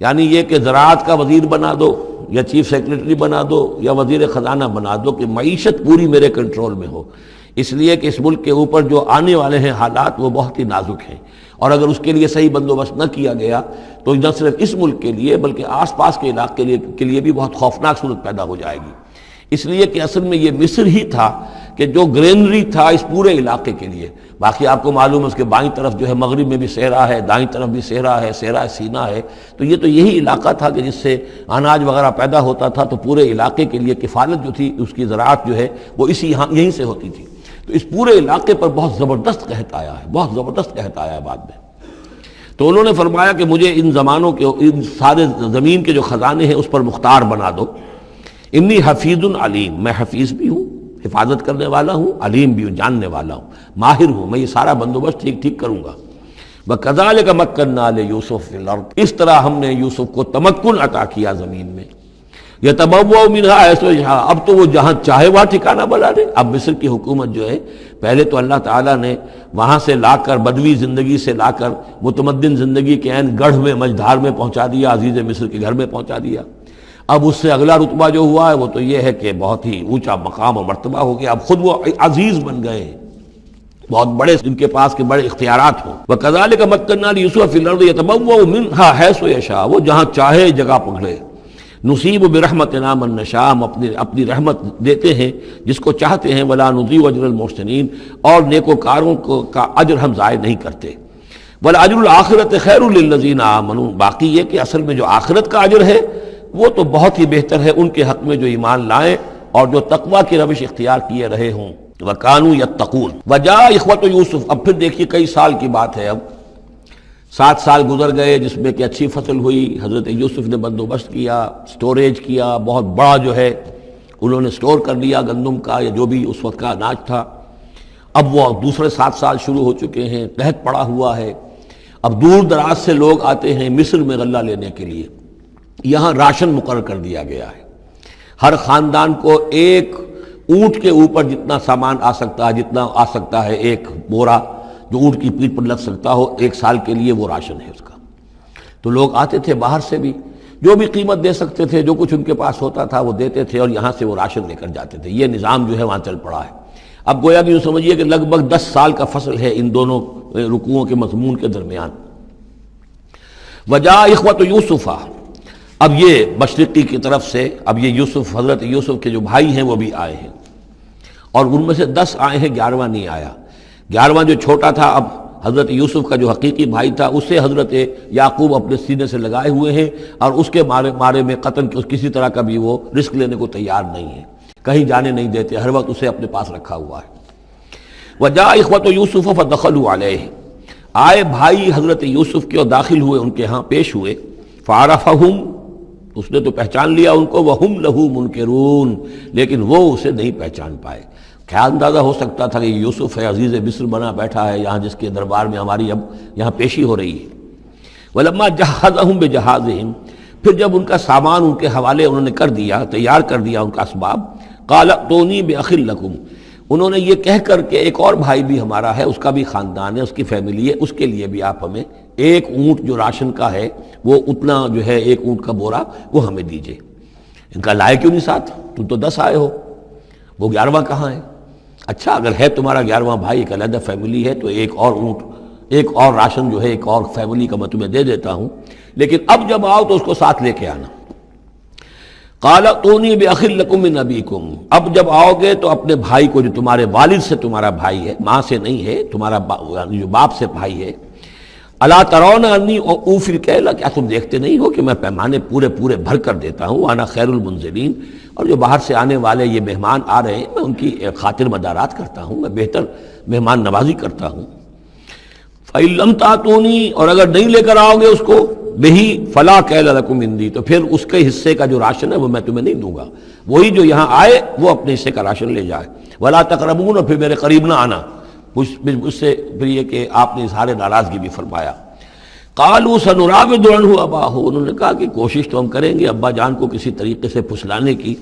یعنی یہ کہ زراعت کا وزیر بنا دو یا چیف سیکرٹری بنا دو یا وزیر خزانہ بنا دو، کہ معیشت پوری میرے کنٹرول میں ہو، اس لیے کہ اس ملک کے اوپر جو آنے والے ہیں حالات وہ بہت ہی نازک ہیں، اور اگر اس کے لیے صحیح بندوبست نہ کیا گیا تو نہ صرف اس ملک کے لیے بلکہ آس پاس کے علاقے کے لیے بھی بہت خوفناک صورت پیدا ہو جائے گی۔ اس لیے کہ اصل میں یہ مصر ہی تھا کہ جو گرینری تھا اس پورے علاقے کے لیے. باقی آپ کو معلوم ہے اس کے بائیں طرف جو ہے مغرب میں بھی صحرا ہے، دائیں طرف بھی صحرا ہے، صحرا سینا ہے. تو یہ تو یہی علاقہ تھا کہ جس سے اناج وغیرہ پیدا ہوتا تھا، تو پورے علاقے کے لیے کفالت جو تھی اس کی زراعت جو ہے وہ یہیں سے ہوتی تھی. تو اس پورے علاقے پر بہت زبردست قحط آیا ہے، بہت زبردست قحط آیا ہے بعد میں. تو انہوں نے فرمایا کہ مجھے ان زمانوں کے، ان سارے زمین کے جو خزانے ہیں اس پر مختار بنا دو. انی حفیظ علیم، میں حفیظ بھی ہوں، حفاظت کرنے والا ہوں، علیم بھی ہوں، جاننے والا ہوں، ماہر ہوں، میں یہ سارا بندوبست ٹھیک کروں گا. وَكَذَلِكَ مَكَّنَّا لِيُوسُفَ فِي الْأَرْضِ، اس طرح ہم نے یوسف کو تمکن عطا کیا زمین میں. يَتَبَوَّأُ مِنْهَا حَيْثُ يَشَاءُ، اب تو وہ جہاں چاہے وہاں ٹھکانہ بنا دے. اب مصر کی حکومت جو ہے، پہلے تو اللہ تعالیٰ نے وہاں سے لا کر، بدوی زندگی سے لا کر متمدن زندگی کے عین گڑھ میں، مجدھار میں پہنچا دیا، عزیز مصر کے گھر میں پہنچا دیا. اب اس سے اگلا رتبہ جو ہوا ہے وہ تو یہ ہے کہ بہت ہی اونچا مقام اور مرتبہ ہو گیا. اب خود وہ عزیز بن گئے ہیں، بہت بڑے، ان کے پاس کے بڑے اختیارات ہوں. وَكَذَلِكَ مَكَّنَّا لِيُوسُفَ فِي الْأَرْضِ يَتَبَوَّأُ مِنْهَا حَيْثُ يَشَاءُ، وہ جہاں چاہے جگہ پکڑے. نصیب برحمتنا من نشاء، ہم اپنی رحمت دیتے ہیں جس کو چاہتے ہیں. ولا نضيع اجر المحسنین، اور نیکوکاروں کا اجر ہم ضائع نہیں کرتے. ولاجر الآخرۃ خیر للذین آمنوا، باقی یہ کہ اصل میں جو آخرت کا اجر ہے وہ تو بہت ہی بہتر ہے ان کے حق میں جو ایمان لائیں اور جو تقوی کی روش اختیار کیے رہے ہوں. وَكَانُوا يَتَّقُونَ. وَجَاءَ إِخْوَةُ یوسف، اب پھر دیکھیے کئی سال کی بات ہے، اب 7 سال گزر گئے جس میں کہ اچھی فصل ہوئی. حضرت یوسف نے بندوبست کیا، سٹوریج کیا، بہت بڑا جو ہے انہوں نے سٹور کر لیا گندم کا یا جو بھی اس وقت کا اناج تھا. اب وہ دوسرے 7 سال شروع ہو چکے ہیں، قحط پڑا ہوا ہے. اب دور دراز سے لوگ آتے ہیں مصر میں غلہ لینے کے لیے. یہاں راشن مقرر کر دیا گیا ہے، ہر خاندان کو ایک اونٹ کے اوپر جتنا سامان آ سکتا ہے، جتنا آ سکتا ہے ایک بورا جو اونٹ کی پیٹھ پر لگ سکتا ہو، 1 سال کے لیے وہ راشن ہے اس کا. تو لوگ آتے تھے باہر سے بھی، جو بھی قیمت دے سکتے تھے، جو کچھ ان کے پاس ہوتا تھا وہ دیتے تھے اور یہاں سے وہ راشن لے کر جاتے تھے. یہ نظام جو ہے وہاں چل پڑا ہے. اب گویا کہ یوں سمجھیے کہ لگ بھگ 10 سال کا فصل ہے ان دونوں رکوعوں کے مضمون کے درمیان. وجاء اخوۃ یوسف، اب یہ مشرقی کی طرف سے، اب یہ یوسف، حضرت یوسف کے جو بھائی ہیں وہ بھی آئے ہیں، اور ان میں سے 10 آئے ہیں، 11واں نہیں آیا. 11واں جو چھوٹا تھا، اب حضرت یوسف کا جو حقیقی بھائی تھا اسے حضرت یعقوب اپنے سینے سے لگائے ہوئے ہیں، اور اس کے مارے میں قتل کسی طرح کا بھی وہ رسک لینے کو تیار نہیں ہے، کہیں جانے نہیں دیتے، ہر وقت اسے اپنے پاس رکھا ہوا ہے. وجاء اخوۃ یوسف فدخلوا علیہ، آئے بھائی حضرت یوسف کے اور داخل ہوئے ان کے ہاں، پیش ہوئے. فعرفہم، اس نے تو پہچان لیا ان کو. وہم لہ منکرون، لیکن وہ اسے نہیں پہچان پائے. کیا اندازہ ہو سکتا تھا کہ یوسف ہے، عزیز مصر بنا بیٹھا ہے یہاں، جس کے دربار میں ہماری اب یہاں پیشی ہو رہی ہے. ولما جہزہم بجہازہم، پھر جب ان کا سامان ان کے حوالے انہوں نے کر دیا، تیار کر دیا ان کا اسباب. قال ائتونی بأخ لکم، انہوں نے یہ کہہ کر کہ ایک اور بھائی بھی ہمارا ہے، اس کا بھی خاندان ہے، اس کی فیملی ہے، اس کے لیے بھی آپ ہمیں 1 اونٹ جو راشن کا ہے وہ اتنا جو ہے 1 اونٹ کا بورا وہ ہمیں دیجئے. ان کا لائے کیوں نہیں ساتھ؟ تم تو 10 آئے ہو، وہ 11واں کہاں ہے؟ اچھا اگر ہے تمہارا 11واں بھائی، ایک علیحدہ فیملی ہے، تو 1 اور اونٹ، 1 اور راشن جو ہے 1 اور فیملی کا میں تمہیں دے دیتا ہوں، لیکن اب جب آؤ تو اس کو ساتھ لے کے آنا. قال ائتونی بأخ لکم من ابیکم، اب جب آؤ گے تو اپنے بھائی کو، جو تمہارے والد سے تمہارا بھائی ہے، ماں سے نہیں ہے، تمہارا جو باپ سے بھائی ہے. الا ترون انی اوفی الکیل، کیا تم دیکھتے نہیں ہو کہ میں پیمانے پورے بھر کر دیتا ہوں. وانا خیر المنزلین، اور جو باہر سے آنے والے یہ مہمان آ رہے ہیں میں ان کی خاطر مدارات کرتا ہوں، میں بہتر مہمان نوازی کرتا ہوں. فإن لم تأتونی، اور اگر نہیں لے کر آؤ گے اس کو، بہی فلا کیل لکم عندی، تو پھر اس کے حصے کا جو راشن ہے وہ میں تمہیں نہیں دوں گا. وہی جو یہاں آئے وہ اپنے حصے کا راشن لے جائے. ولا تقربون، اور پھر میرے قریب نہ آنا. اس سے پھر یہ کہ آپ نے اظہار ناراضگی بھی فرمایا. قالوا سنراود عنہ اباہ، انہوں نے کہا کہ کوشش تو ہم کریں گے ابا جان کو کسی طریقے سے پھسلانے کی.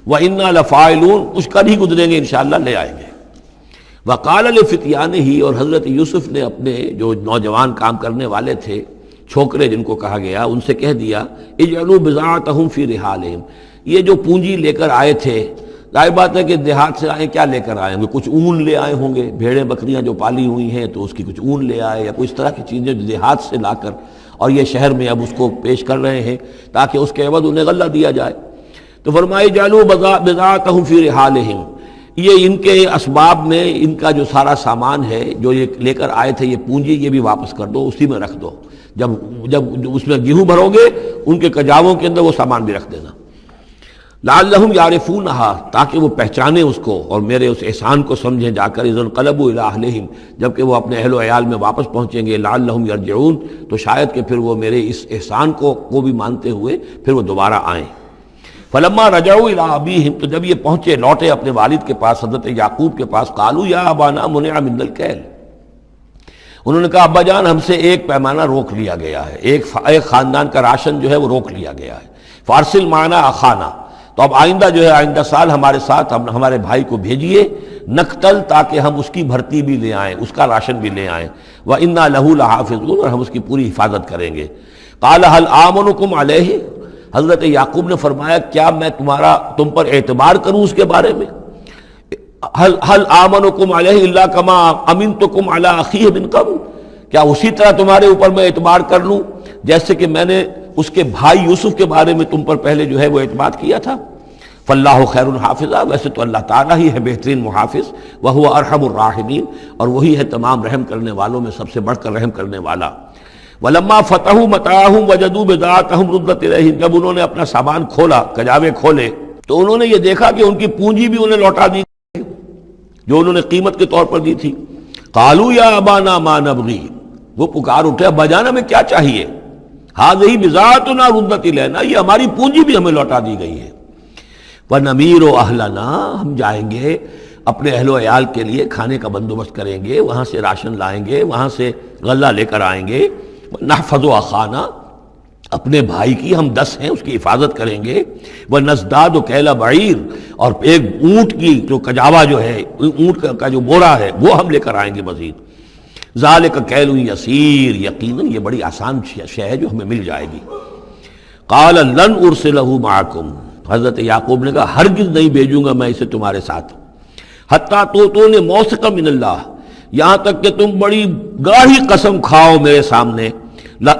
وإنا لفاعلون، کچھ کر ہی گزریں گے انشاءاللہ، لے آئیں گے. وقال لفتیانہ، اور حضرت یوسف نے اپنے جو نوجوان کام کرنے والے تھے، چھوکرے جن کو کہا گیا، ان سے کہہ دیا اجعلوا بضاعتهم فی رحالہم، یہ جو پونجی لے کر آئے تھے، ظاہر بات ہے کہ دیہات سے آئے، کیا لے کر آئے ہوں گے؟ کچھ اون لے آئے ہوں گے، بھیڑیں بکریاں جو پالی ہوئی ہیں تو اس کی کچھ اون لے آئے، یا کوئی اس طرح کی چیزیں جو دیہات سے لا کر اور یہ شہر میں اب اس کو پیش کر رہے ہیں تاکہ اس کے عوض انہیں غلہ دیا جائے. تو فرمائے اجعلوا بضاعتهم فی رحالہم، یہ ان کے اسباب میں ان کا جو سارا سامان ہے جو یہ لے کر آئے تھے، یہ پونجی، یہ بھی واپس کر دو، اسی میں رکھ دو. جب اس میں گیہوں بھرو گے ان کے کجاووں کے اندر وہ سامان بھی رکھ دینا. لعلہم یعرفونہا، تاکہ وہ پہچانیں اس کو اور میرے اس احسان کو سمجھیں جا کر. اذ انقلبوا الی اہلہم، جبکہ وہ اپنے اہل و عیال میں واپس پہنچیں گے. لعلہم یرجعون، تو شاید کہ پھر وہ میرے اس احسان کو بھی مانتے ہوئے پھر وہ دوبارہ آئیں. فلما رجعوا الی ابیہم، تو جب یہ پہنچے لوٹے اپنے والد کے پاس، حضرت یعقوب کے پاس، قالوا یا ابانا منع منا الکیل، انہوں نے کہا ابا جان ہم سے ایک پیمانہ روک لیا گیا ہے، ایک خاندان کا راشن جو ہے وہ روک لیا گیا ہے. فارسل معنا اخانا، تو اب آئندہ جو ہے آئندہ سال ہمارے ساتھ ہمارے بھائی کو بھیجیے، نقتل، تاکہ ہم اس کی بھرتی بھی لے آئیں، اس کا راشن بھی لے آئیں. وَإِنَّا لَهُ لَحَافِظُونَ، اور ہم اس کی پوری حفاظت کریں گے. قَالَ هَلْ آمَنُكُمْ عَلَيْهِ، حضرت یعقوب نے فرمایا کیا میں تم پر اعتبار کروں اس کے بارے میں؟ هَلْ آمَنُكُمْ عَلَيْهِ إِلَّا كَمَا أَمِنْتُكُمْ عَلَىٰ أَخِيهِ مِنْ قَبْلُ، کیا اسی طرح تمہارے اوپر میں اعتبار کر لوں جیسے کہ میں نے اس کے بھائی یوسف کے بارے میں تم پر پہلے جو ہے وہ اعتماد کیا تھا. فاللہ خیر حافظہ، ویسے تو اللہ تعالیٰ ہی ہے بہترین محافظ. وہو ارحم الراحمین، اور وہی ہے تمام رحم کرنے والوں میں سب سے بڑھ کر رحم کرنے والا. ولما فتحوا متاعهم وجدوا بضاعتهم ردت الیہم، جب انہوں نے اپنا سامان کھولا، کجاوے کھولے، تو انہوں نے یہ دیکھا کہ ان کی پونجی بھی انہیں لوٹا دی جو انہوں نے قیمت کے طور پر دی تھی. قالوا یا ابانا ما نبغی، وہ پکار اٹھے ابا جان ہمیں کیا چاہیے؟ ہذہ بضاعتنا ردت الینا، یہ ہماری پونجی بھی ہمیں لوٹا دی گئی ہے. وَنَمِيرُ أَهْلَنَا، ہم جائیں گے اپنے اہل و عیال کے لیے کھانے کا بندوبست کریں گے، وہاں سے راشن لائیں گے، وہاں سے غلہ لے کر آئیں گے. نَحْفَظُ أَخَانَا، اپنے بھائی کی ہم 10 ہیں اس کی حفاظت کریں گے. وَنَزْدَادُ كَيْلَ بَعِيرٍ، اور ایک اونٹ کی جو کجاوا جو ہے، اونٹ کا جو بورا ہے وہ ہم لے کر آئیں گے مزید. ذَلِكَ كَيْلٌ يَسِيرٌ، یقیناً یہ بڑی آسان شے ہے جو ہمیں مل جائے گی. قَالَ لَنْ أُرْسِلَهُ مَعَكُمْ، حضرت یعقوب نے کہا ہرگز نہیں بھیجوں گا میں اسے تمہارے ساتھ. حتیٰ تو نے موثق من اللہ، یہاں تک کہ تم بڑی گاڑی قسم کھاؤ میرے سامنے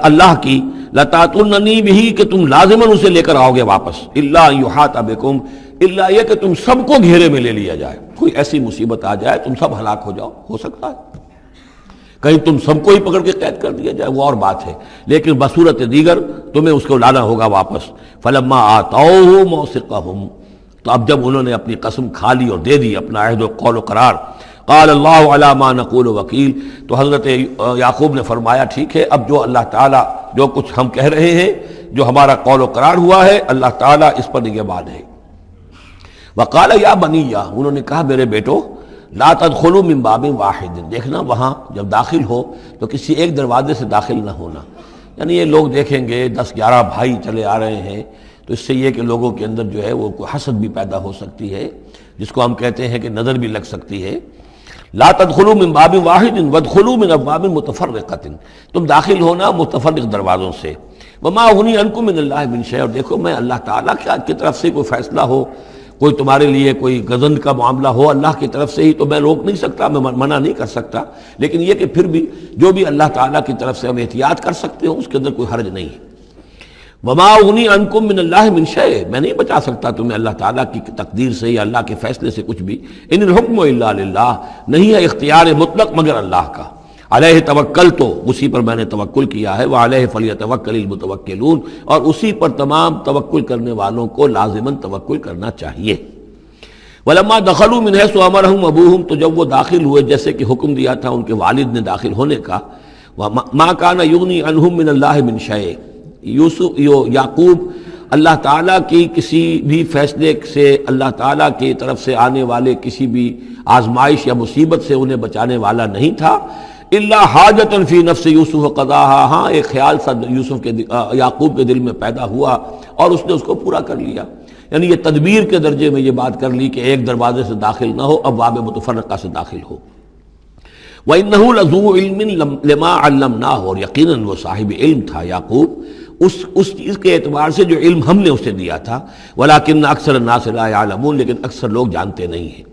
اللہ کی، لتاتوننی بھی، کہ تم لازماً اسے لے کر آؤ گے واپس. الا یحاط بکم، الا یہ کہ تم سب کو گھیرے میں لے لیا جائے، کوئی ایسی مصیبت آ جائے تم سب ہلاک ہو جاؤ، ہو سکتا ہے کہیں تم سب کو ہی پکڑ کے قید کر دیا جائے، وہ اور بات ہے، لیکن بصورت دیگر تمہیں اس کو لانا ہوگا واپس. فلما آتوہ موثقہم، تو اب جب انہوں نے اپنی قسم کھا لی اور دے دی اپنا عہد و قول و قرار، قال اللہ علی ما نقول وکیل، تو حضرت یعقوب نے فرمایا ٹھیک ہے، اب جو اللہ تعالیٰ جو کچھ ہم کہہ رہے ہیں، جو ہمارا قول و قرار ہوا ہے، اللہ تعالیٰ اس پر نگہبان ہے. وقال یا بنی، انہوں نے کہا میرے بیٹو، لا تدخلوا من باب واحد، دیکھنا وہاں جب داخل ہو تو کسی ایک دروازے سے داخل نہ ہونا. یعنی یہ لوگ دیکھیں گے 10-11 بھائی چلے آ رہے ہیں، تو اس سے یہ کہ لوگوں کے اندر جو ہے وہ کوئی حسد بھی پیدا ہو سکتی ہے، جس کو ہم کہتے ہیں کہ نظر بھی لگ سکتی ہے. لا تدخلوا من باب واحد وادخلوا من ابواب متفرقۃ، تم داخل ہونا متفرق دروازوں سے. وما اغنی عنکم من اللہ من شیء، اور دیکھو میں اللہ تعالیٰ کی طرف سے کوئی فیصلہ ہو، کوئی تمہارے لیے کوئی غضب کا معاملہ ہو اللہ کی طرف سے ہی، تو میں روک نہیں سکتا، میں منع نہیں کر سکتا، لیکن یہ کہ پھر بھی جو بھی اللہ تعالیٰ کی طرف سے ہم احتیاط کر سکتے ہوں اس کے اندر کوئی حرج نہیں ہے. وما اغنی عنکم من اللہ من شیء، میں نہیں بچا سکتا تمہیں اللہ تعالیٰ کی تقدیر سے یا اللہ کے فیصلے سے کچھ بھی. ان الحکم الا للہ، نہیں ہے اختیار مطلق مگر اللہ کا. علیہ توکلت، اسی پر میں نے توکل کیا ہے. وعلیہ فلیتوکل المتوکلون، اور اسی پر تمام توکل کرنے والوں کو لازماً توکل کرنا چاہیے. ولما دخلوا من حیث امرهم ابوهم، تو جب وہ داخل ہوئے جیسے کہ حکم دیا تھا ان کے والد نے داخل ہونے کا. ما كان یغنی عنهم من اللہ من شیء، یعقوب اللہ تعالیٰ کی کسی بھی فیصلے سے، اللہ تعالیٰ کی طرف سے آنے والے کسی بھی آزمائش یا مصیبت سے انہیں بچانے والا نہیں تھا. الا حاجۃ فی نفس یوسف قضاها، ہاں ایک خیال سا یعقوب کے دل میں پیدا ہوا اور اس نے اس کو پورا کر لیا. یعنی یہ تدبیر کے درجے میں یہ بات کر لی کہ ایک دروازے سے داخل نہ ہو، ابواب متفرقہ سے داخل ہو. وَإِنَّهُ لَذُو عِلْمٍ لِمَا عَلَّمْنَاهُ، اور یقیناً وہ صاحب علم تھا یعقوب اس چیز کے اعتبار سے جو علم ہم نے اسے دیا تھا. وَلَكِنَّ أَكْثَرَ النَّاسِ لَا يَعْلَمُونَ، لیکن اکثر لوگ جانتے نہیں ہیں.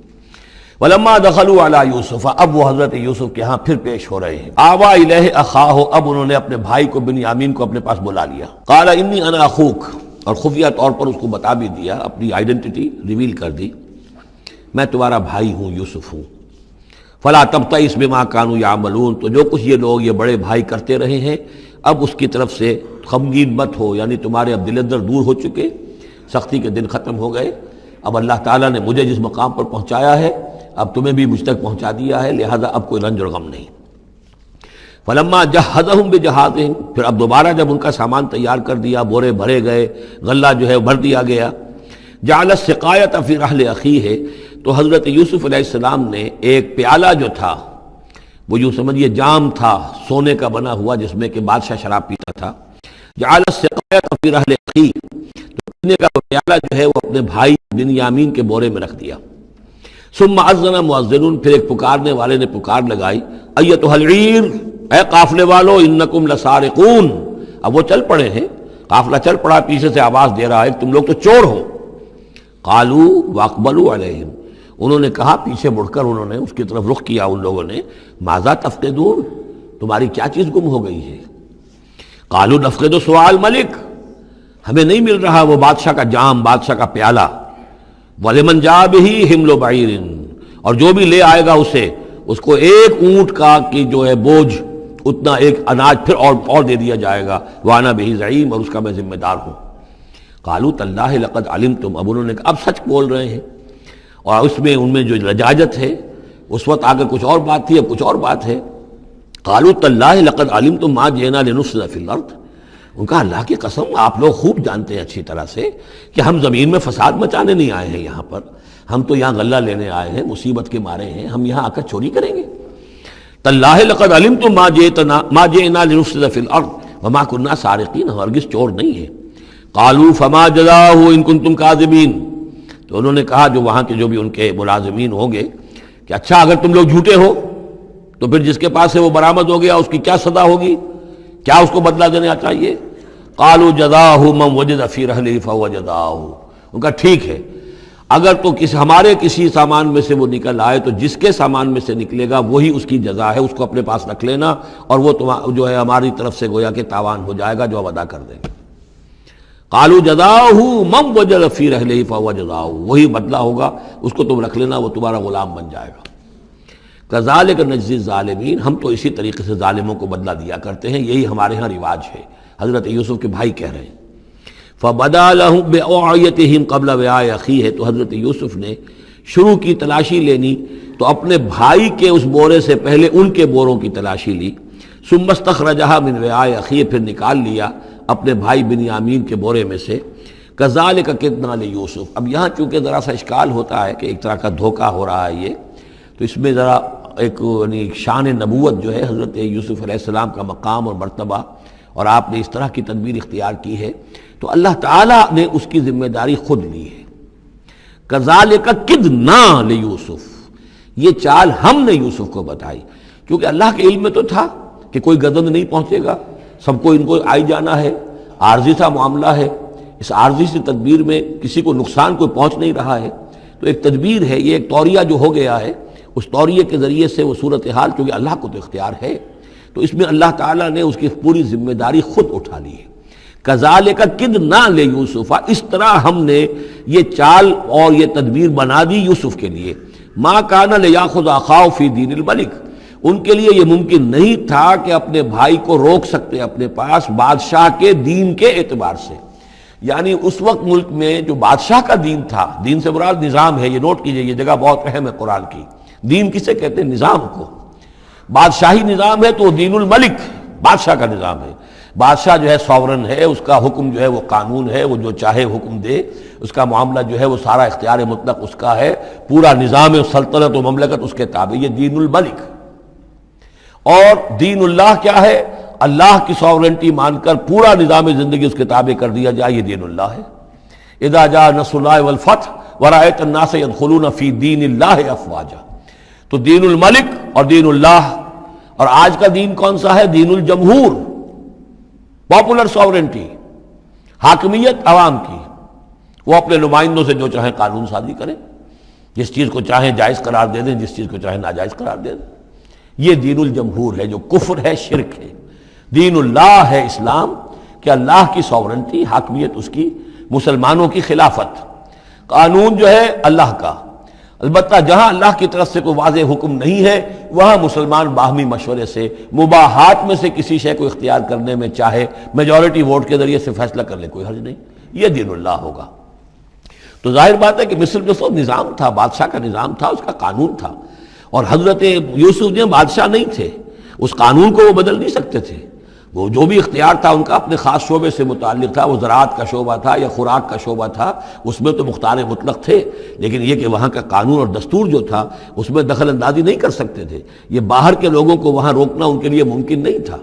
وَلَمَّا دَخَلُوا عَلَى يُوسُفَ، اب وہ حضرت یوسف کے ہاں پھر پیش ہو رہے ہیں. آوَا إِلَيْهِ أَخَاهُ، اب انہوں نے اپنے بھائی کو بنیامین کو اپنے پاس بلا لیا. قَالَ إِنِّي أَنَا أَخُوكَ، اور خفیہ طور پر اس کو بتا بھی دیا، اپنی آئیڈینٹی ریویل کر دی. میں تمہارا بھائی ہوں، یوسف ہوں۔ فلا تبتئس بما كانوا يعملون، تو جو کچھ یہ لوگ یہ بڑے بھائی کرتے رہے ہیں اب اس کی طرف سے غمگین مت ہو، یعنی تمہارے اب دل اندر دور ہو چکے، سختی کے دن ختم ہو گئے، اب اللہ تعالیٰ نے مجھے جس مقام پر پہنچایا ہے اب تمہیں بھی مجھ تک پہنچا دیا ہے، لہذا اب کوئی رنج اور غم نہیں۔ فلما جہزہم بجہازہم، پھر اب دوبارہ جب ان کا سامان تیار کر دیا، بورے بھرے گئے، غلہ جو ہے بھر دیا گیا، جعل السقایۃ فی رحل اخیہ، تو حضرت یوسف علیہ السلام نے ایک پیالہ جو تھا، وہ یوں سمجھیے جام تھا سونے کا بنا ہوا جس میں کہ بادشاہ شراب پیتا تھا، جعل السقایۃ فی رحل اخیہ، تو پینے کا وہ پیالہ جو ہے وہ اپنے بھائی بنیامین کے بورے میں رکھ دیا۔ ثم اذن مؤذن، پھر ایک پکارنے والے نے پکار لگائی، ایتھا العیر، اے قافلے والو، انکم لسارقون، اب وہ چل پڑے ہیں، قافلہ چل پڑا، پیچھے سے آواز دے رہا ہے تم لوگ تو چور ہو۔ قالوا واقبلوا علیہم، انہوں نے کہا، پیچھے مڑ کر انہوں نے اس کی طرف رخ کیا ان لوگوں نے، ماذا تفقدون، تمہاری کیا چیز گم ہو گئی ہے؟ قالوا نفقد سؤال ملک، ہمیں نہیں مل رہا وہ بادشاہ کا جام، بادشاہ کا پیالہ، وَلِمَنْ جَاءَ بِهِ حِمْلُ بَعِيرٍ، اور جو بھی لے آئے گا اسے، اس کو ایک اونٹ کا کی جو ہے بوجھ، اتنا ایک اناج پھر اور دے دیا جائے گا، وَأَنَا بِهِ زَعِيمٌ، اور اس کا میں ذمہ دار ہوں۔ قَالُوا تَاللَّهِ لَقَدْ عَلِمْتُمْ، اب انہوں نے کہا اب سچ بول رہے ہیں، اور اس میں ان میں جو لجاجت ہے، اس وقت آگے کچھ اور بات تھی، اب کچھ اور بات ہے۔ قَالُوا تَاللَّهِ لَقَدْ عَلِمْتُمْ مَا جِئْنَا لِنُفْسِدَ فِي الْأَرْضِ، ان کا اللہ کی قسم آپ لوگ خوب جانتے ہیں اچھی طرح سے کہ ہم زمین میں فساد مچانے نہیں آئے ہیں، یہاں پر ہم تو یہاں غلہ لینے آئے ہیں، مصیبت کے مارے ہیں، ہم یہاں آ کر چوری کریں گے؟ تاللہ لقد علمتم ما جئنا لنفسد فی الارض وما كنا سارقین، ہرگز چور نہیں ہے۔ قالوا فما جزاؤہ ان کنتم کاذبین، تو انہوں نے کہا جو وہاں کے جو بھی ان کے ملازمین ہوں گے کہ اچھا اگر تم لوگ جھوٹے ہو تو پھر جس کے پاس سے وہ برآمد ہو گیا اس کی کیا سزا ہوگی، کیا اس کو بدلہ دینا چاہیے؟ قالوا جزاؤہ من وجد فی رحلہ فہو جزاؤہ، ان کا ٹھیک ہے اگر تو ہمارے کسی سامان میں سے وہ نکل آئے تو جس کے سامان میں سے نکلے گا وہی اس کی جزا ہے، اس کو اپنے پاس رکھ لینا، اور وہ جو ہے ہماری طرف سے گویا کہ تاوان ہو جائے گا جو اب ادا کر دیں گے۔ قالوا جزاؤہ من وجد فی رحلہ فہو جزاؤہ، وہی بدلہ ہوگا، اس کو تم رکھ لینا، وہ تمہارا غلام بن جائے گا۔ کذالک نجزی الظالمین، ہم تو اسی طریقے سے ظالموں کو بدلہ دیا کرتے ہیں، یہی ہمارے ہاں رواج ہے۔ حضرت یوسف کے بھائی کہہ رہے ہیں فَبَدَا لَهُمْ بِأَوْعِيَتِهِمْ قَبْلَ وِعَاءِ أَخِيهِ، تو حضرت یوسف نے شروع کی تلاشی لینی تو اپنے بھائی کے اس بورے سے پہلے ان کے بوروں کی تلاشی لی، ثُمَّ اسْتَخْرَجَهَا مِنْ وِعَاءِ أَخِيهِ، پھر نکال لیا اپنے بھائی بنیامین کے بورے میں سے۔ كَذَلِكَ كِدْنَا لِيُوسُف، اب یہاں چونکہ ذرا سا اشکال ہوتا ہے کہ ایک طرح کا دھوکہ ہو رہا ہے یہ، تو اس میں ذرا ایک یعنی شان نبوت جو ہے حضرت یوسف علیہ السلام کا مقام اور مرتبہ، اور آپ نے اس طرح کی تدبیر اختیار کی ہے تو اللہ تعالیٰ نے اس کی ذمہ داری خود لی ہے۔ کذالک کدنا لیوسف، یہ چال ہم نے یوسف کو بتائی، کیونکہ اللہ کے علم میں تو تھا کہ کوئی گزند نہیں پہنچے گا، سب کو ان کو آئی جانا ہے، عارضی سا معاملہ ہے، اس عارضی سی تدبیر میں کسی کو نقصان کوئی پہنچ نہیں رہا ہے، تو ایک تدبیر ہے، یہ ایک توریہ جو ہو گیا ہے، اس توریے کے ذریعے سے وہ صورتحال، کیونکہ اللہ کو تو اختیار ہے، تو اس میں اللہ تعالیٰ نے اس کی پوری ذمہ داری خود اٹھا لی ہے۔ کذالک کدنا لیوسف، اس طرح ہم نے یہ چال اور یہ تدبیر بنا دی یوسف کے لیے۔ ما کان لیاخذ اخاہ فی دین الملک، ان کے لیے یہ ممکن نہیں تھا کہ اپنے بھائی کو روک سکتے اپنے پاس بادشاہ کے دین کے اعتبار سے، یعنی اس وقت ملک میں جو بادشاہ کا دین تھا، دین سے مراد نظام ہے، یہ نوٹ کیجئے، یہ جگہ بہت اہم ہے قرآن کی۔ دین کسے کہتے ہیں؟ نظام کو۔ بادشاہی نظام ہے تو وہ دین الملک، بادشاہ کا نظام ہے، بادشاہ جو ہے ساورن ہے، اس کا حکم جو ہے وہ قانون ہے، وہ جو چاہے حکم دے، اس کا معاملہ جو ہے وہ سارا اختیار مطلق اس کا ہے، پورا نظام سلطنت و مملکت اس کے تابع، یہ دین الملک۔ اور دین اللہ کیا ہے؟ اللہ کی ساورنٹی مان کر پورا نظام زندگی اس کے تابع کر دیا جائے، یہ دین اللہ ہے۔ اذا جاء نصر اللہ والفتح ورأيت الناس يدخلون في دین اللہ افواجا، تو دین الملک اور دین اللہ، اور آج کا دین کون سا ہے؟ دین الجمہور، پاپولر ساورنٹی، حاکمیت عوام کی، وہ اپنے نمائندوں سے جو چاہیں قانون سازی کریں، جس چیز کو چاہیں جائز قرار دے دیں، جس چیز کو چاہیں ناجائز قرار دے دیں، یہ دین الجمہور ہے جو کفر ہے، شرک ہے۔ دین اللہ ہے اسلام، کہ اللہ کی ساورنٹی، حاکمیت اس کی، مسلمانوں کی خلافت، قانون جو ہے اللہ کا، البتہ جہاں اللہ کی طرف سے کوئی واضح حکم نہیں ہے وہاں مسلمان باہمی مشورے سے مباحات میں سے کسی شے کو اختیار کرنے میں چاہے میجورٹی ووٹ کے ذریعے سے فیصلہ کر لے، کوئی حرج نہیں، یہ دین اللہ ہوگا۔ تو ظاہر بات ہے کہ مصر جو سو نظام تھا، بادشاہ کا نظام تھا، اس کا قانون تھا، اور حضرت یوسف جو بادشاہ نہیں تھے، اس قانون کو وہ بدل نہیں سکتے تھے۔ وہ جو بھی اختیار تھا ان کا اپنے خاص شعبے سے متعلق تھا، وہ زراعت کا شعبہ تھا یا خوراک کا شعبہ تھا، اس میں تو مختار مطلق تھے، لیکن یہ کہ وہاں کا قانون اور دستور جو تھا اس میں دخل اندازی نہیں کر سکتے تھے، یہ باہر کے لوگوں کو وہاں روکنا ان کے لیے ممکن نہیں تھا۔